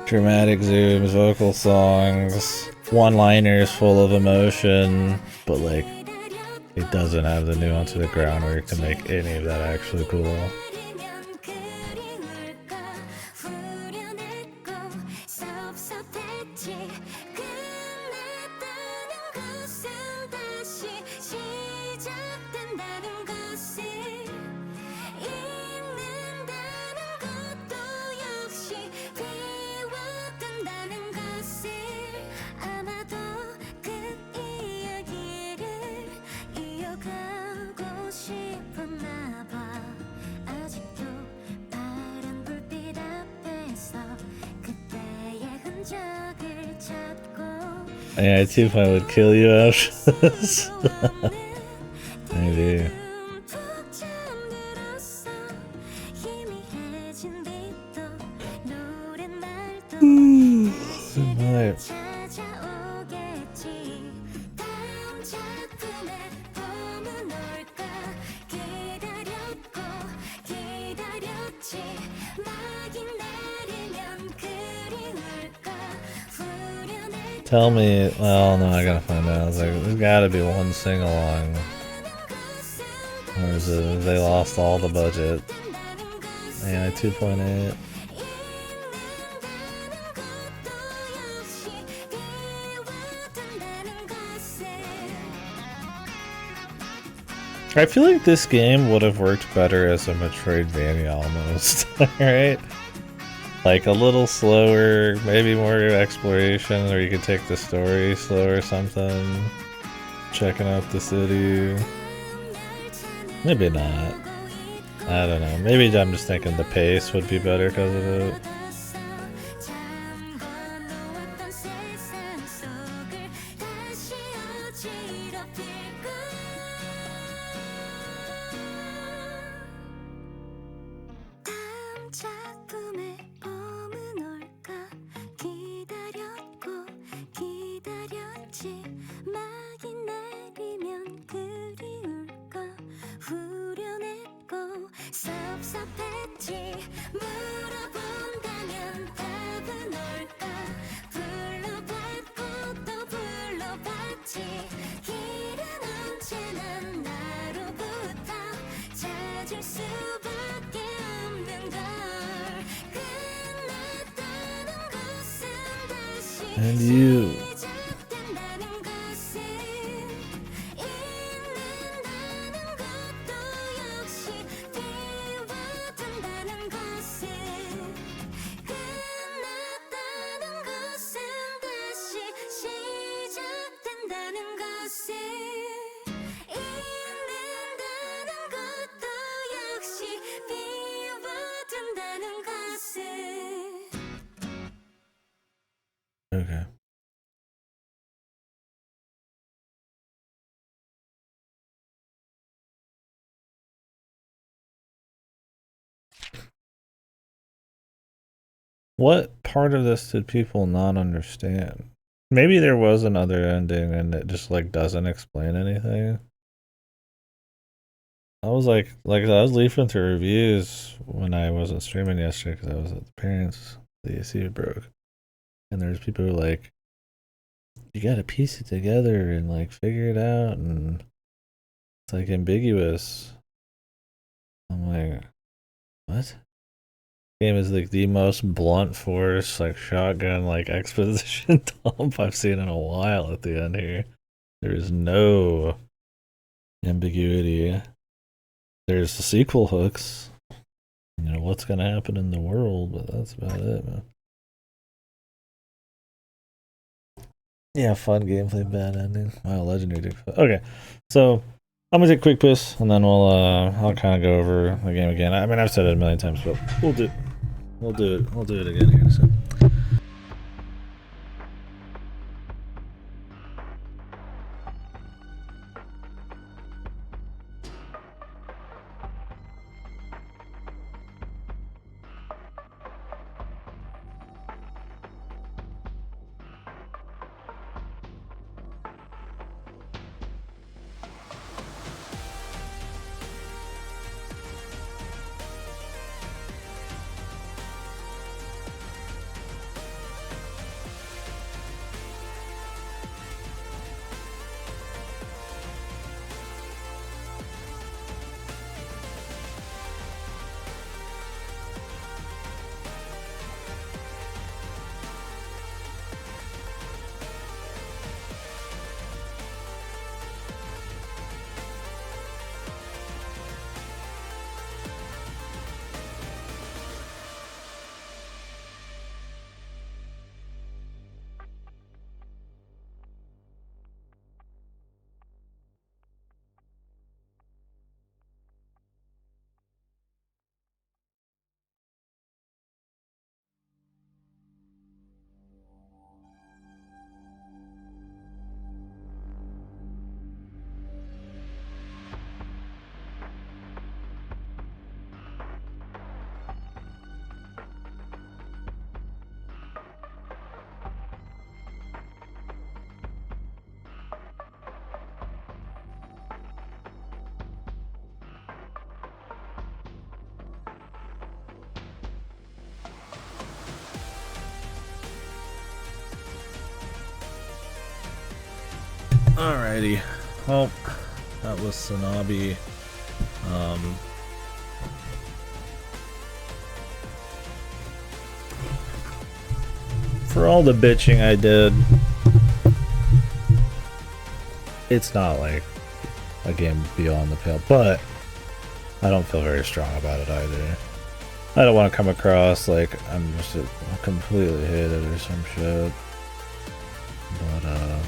[SPEAKER 1] Dramatic zooms, vocal songs, one-liners full of emotion, but like it doesn't have the nuance of the groundwork to make any of that actually cool. Yeah, 2 would kill you after this. Maybe. Tell me, well, no, I gotta find out. I was like, there's gotta be one sing-along. Or is it, they lost all the budget? Yeah, 2.8. I feel like this game would have worked better as a Metroidvania almost, right? Like a little slower, maybe more exploration, or you could take the story slow or something. Checking out the city. Maybe not. I don't know. Maybe I'm just thinking the pace would be better because of it. And you. Okay. What part of this did people not understand? Maybe there was another ending and it just like doesn't explain anything. I was I was leafing through reviews when I wasn't streaming yesterday because I was at the parents. The AC broke, and there's people who are like, "You got to piece it together and like figure it out," and it's like ambiguous. I'm like, what? Game is like the most blunt force, like shotgun, like exposition dump I've seen in a while at the end here. There is no ambiguity. There's the sequel hooks. You know, what's gonna happen in the world, but that's about it, man. Yeah, fun gameplay, bad ending. Wow, legendary. Okay, so I'm gonna take a quick piss, and then I'll kind of go over the game again. I mean, I've said it a million times, but we'll do it again here. So. Alrighty, well, that was Sanabi. For all the bitching I did, it's not like a game beyond the pale, but I don't feel very strong about it either. I don't want to come across like I'm just completely hate it or some shit, but I don't know.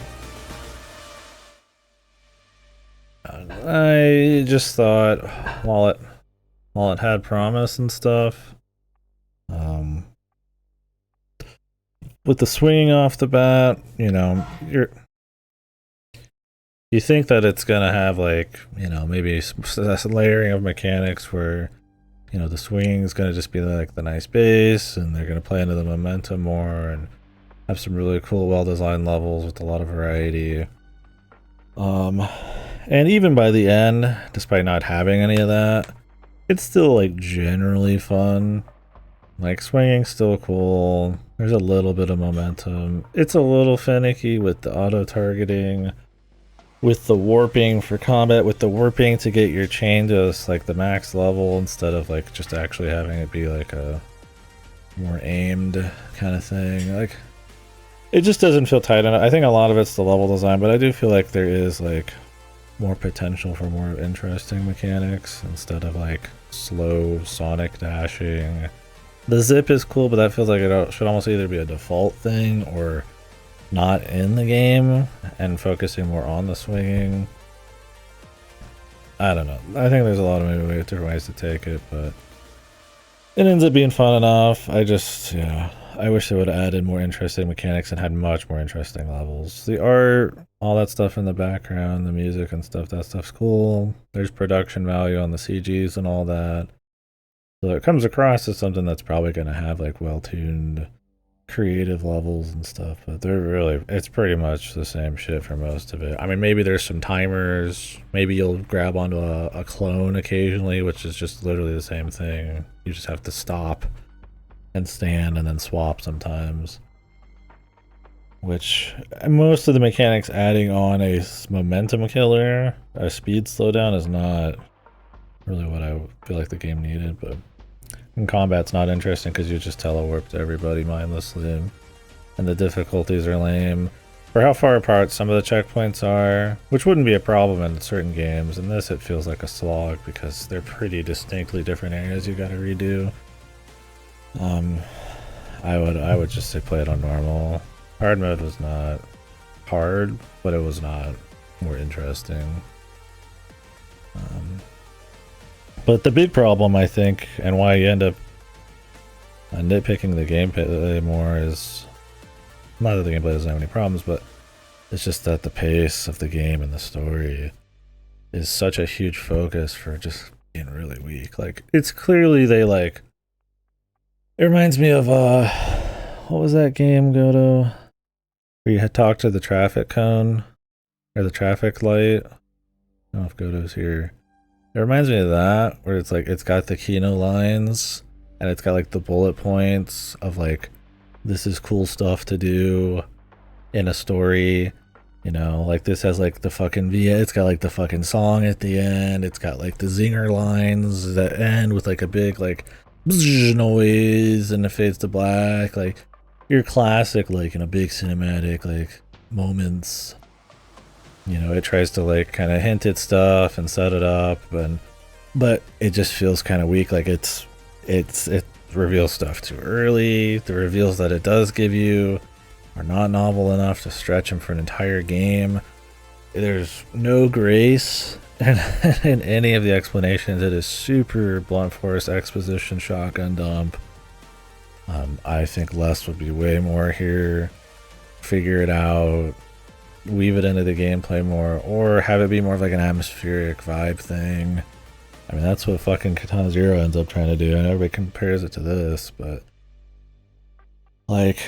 [SPEAKER 1] I just thought while it had promise and stuff, um, with the swinging off the bat, you think that it's gonna have like maybe some layering of mechanics where the swinging is gonna just be like the nice base, and they're gonna play into the momentum more and have some really cool, well-designed levels with a lot of variety. And even by the end, despite not having any of that, it's still like generally fun. Like swinging's still cool. There's a little bit of momentum. It's a little finicky with the auto targeting, with the warping for combat, with the warping to get your chain to like the max level instead of like just actually having it be like a more aimed kind of thing. Like it just doesn't feel tight enough. I think a lot of it's the level design, but I do feel like there is like more potential for more interesting mechanics instead of like slow sonic dashing. The zip is cool, but that feels like it should almost either be a default thing or not in the game, and focusing more on the swinging. I don't know. I think there's a lot of maybe different ways to take it, but it ends up being fun enough. I wish they would have added more interesting mechanics and had much more interesting levels. The art, all that stuff in the background, the music and stuff, that stuff's cool. There's production value on the CGs and all that. So it comes across as something that's probably going to have like well-tuned creative levels and stuff, but it's pretty much the same shit for most of it. I mean, maybe there's some timers, maybe you'll grab onto a clone occasionally, which is just literally the same thing. You just have to stop and stand and then swap sometimes, which most of the mechanics adding on a momentum killer, a speed slowdown, is not really what I feel like the game needed. But in combat's not interesting because you just telewarp to everybody mindlessly, and the difficulties are lame for how far apart some of the checkpoints are, which wouldn't be a problem in certain games. In this, it feels like a slog because they're pretty distinctly different areas you gotta redo. I would just say play it on normal. Hard mode was not hard, but it was not more interesting. But the big problem, I think, and why you end up nitpicking the gameplay more is not that the gameplay doesn't have any problems, but it's just that the pace of the game and the story is such a huge focus for just being really weak. Like, it's clearly they like. It reminds me of what was that game, Goto, where you had talked to the traffic cone or the traffic light? I don't know if Goto's here. It reminds me of that, where it's like it's got the Kino lines and it's got like the bullet points of like, this is cool stuff to do in a story, like this has like the fucking it's got like the fucking song at the end, it's got like the zinger lines that end with like a big like noise and it fades to black, like your classic like in a big cinematic like moments. It tries to like kind of hint at stuff and set it up, but it just feels kind of weak. Like it reveals stuff too early. The reveals that it does give you are not novel enough to stretch them for an entire game. There's no grace in any of the explanations. It is super blunt force exposition shotgun dump. I think less would be way more here. Figure it out. Weave it into the gameplay more, or have it be more of like an atmospheric vibe thing. I mean, that's what fucking Katana Zero ends up trying to do, and everybody compares it to this, but like,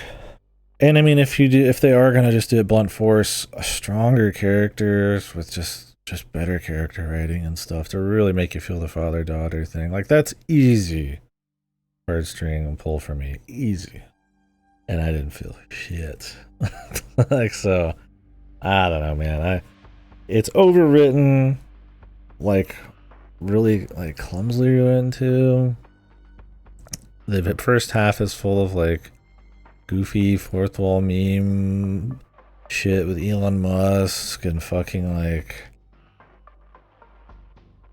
[SPEAKER 1] and I mean, if they are gonna just do it blunt force, stronger characters with just better character writing and stuff to really make you feel the father-daughter thing, like that's easy heartstring and pull for me, easy, and I didn't feel shit. Like, so I don't know, man. It's overwritten, like really like clumsily written too. The first half is full of like goofy fourth wall meme shit with Elon Musk and fucking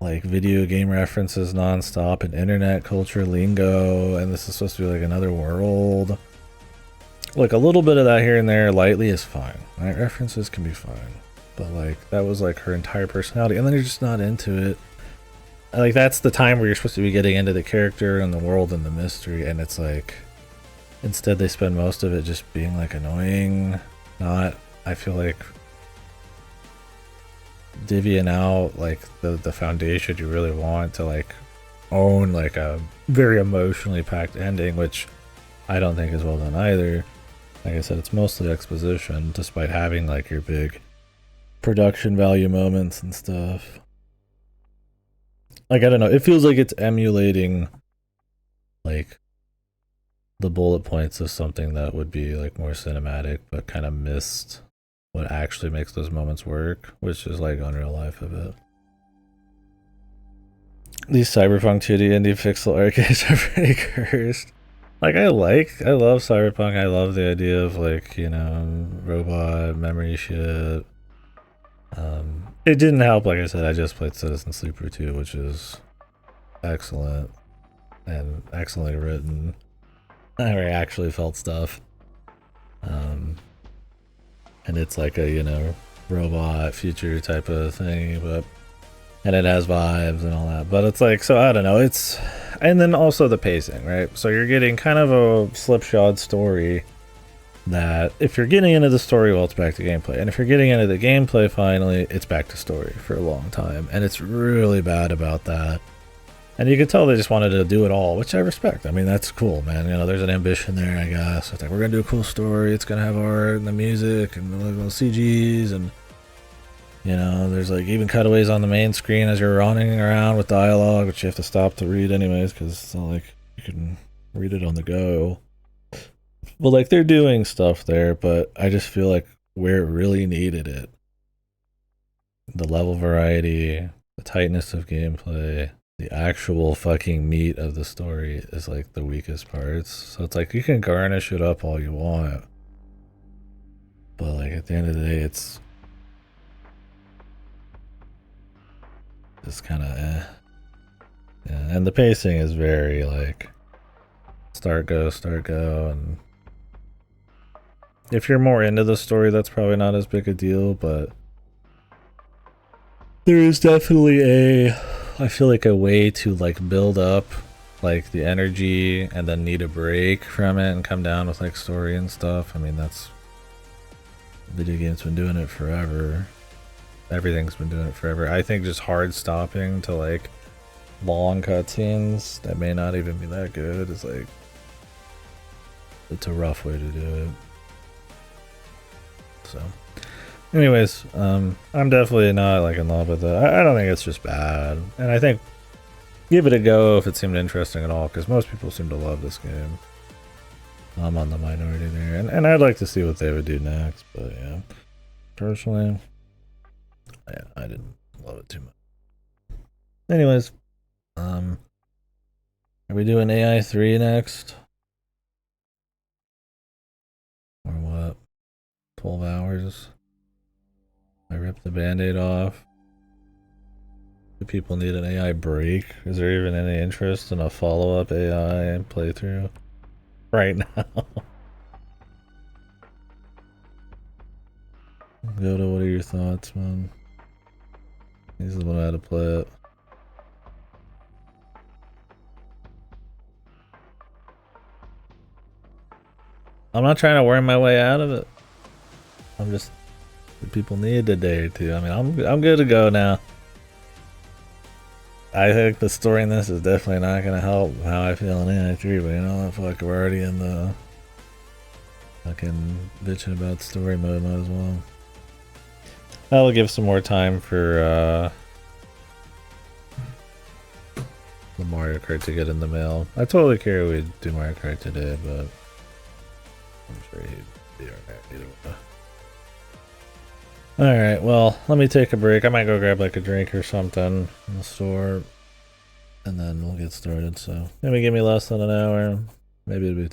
[SPEAKER 1] like video game references nonstop and internet culture lingo, and this is supposed to be like another world. Like a little bit of that here and there lightly is fine. Right? References can be fine. but like that was like her entire personality, and then you're just not into it. Like that's the time where you're supposed to be getting into the character and the world and the mystery, and it's like instead they spend most of it just being like annoying. Not, I feel like, divvying out like the foundation you really want to like own like a very emotionally packed ending, which I don't think is well done either. Like I said, it's mostly exposition, despite having like your big production value moments and stuff. Like I don't know, it feels like it's emulating like the bullet points of something that would be like more cinematic, but kind of missed what actually makes those moments work, which is like Unreal Life a bit. These Cyberpunk 2D indie pixel arcades are pretty cursed. Like I love Cyberpunk. I love the idea of like, you know, robot memory shit. It didn't help, like I said, I just played Citizen Sleeper 2, which is excellent and excellently written. I actually felt stuff. And it's like a, you know, robot future type of thing, but and it has vibes and all that. But it's like, so I don't know, it's, and then also the pacing, right? So you're getting kind of a slipshod story that if you're getting into the story, well, it's back to gameplay. And if you're getting into the gameplay, finally, it's back to story for a long time. And it's really bad about that. And you could tell they just wanted to do it all, which I respect. I mean, that's cool, man. You know, there's an ambition there, I guess. It's like, we're going to do a cool story. It's going to have art and the music and the little CGs. And, you know, there's like even cutaways on the main screen as you're running around with dialogue, which you have to stop to read anyways, because it's not like you can read it on the go. But like they're doing stuff there, but I just feel like where it really needed it, the level variety, the tightness of gameplay, the actual fucking meat of the story is like the weakest parts. So it's like you can garnish it up all you want, but like at the end of the day, it's kind of yeah. And the pacing is very like start go, and if you're more into the story, that's probably not as big a deal, but there is definitely I feel like a way to like build up like the energy and then need a break from it and come down with like story and stuff. I mean, that's, video games been doing it forever. Everything's been doing it forever. I think just hard stopping to like long cutscenes that may not even be that good is like, it's a rough way to do it. So anyways, I'm definitely not like in love with it. I don't think it's just bad, and I think give it a go if it seemed interesting at all, because most people seem to love this game. I'm on the minority there, and I'd like to see what they would do next, but yeah, personally, yeah, I didn't love it too much. Anyways, are we doing AI 3 next? Or what? 12 hours? I ripped the band-aid off. Do people need an AI break? Is there even any interest in a follow-up AI playthrough right now? Goda, what are your thoughts, man? He's the one how to play it. I'm not trying to worm my way out of it. I'm just, people need a day or two. I mean, I'm good to go now. I think the story in this is definitely not going to help how I feel in AI3, but you know what, fuck, we're already in the fucking bitching about story mode, might as well. That'll give some more time for the Mario Kart to get in the mail. I totally care we'd do Mario Kart today, but I'm sure he'd be alright either way. Alright, well, let me take a break. I might go grab like a drink or something in the store, and then we'll get started. So maybe give me less than an hour. Maybe it'll be 10.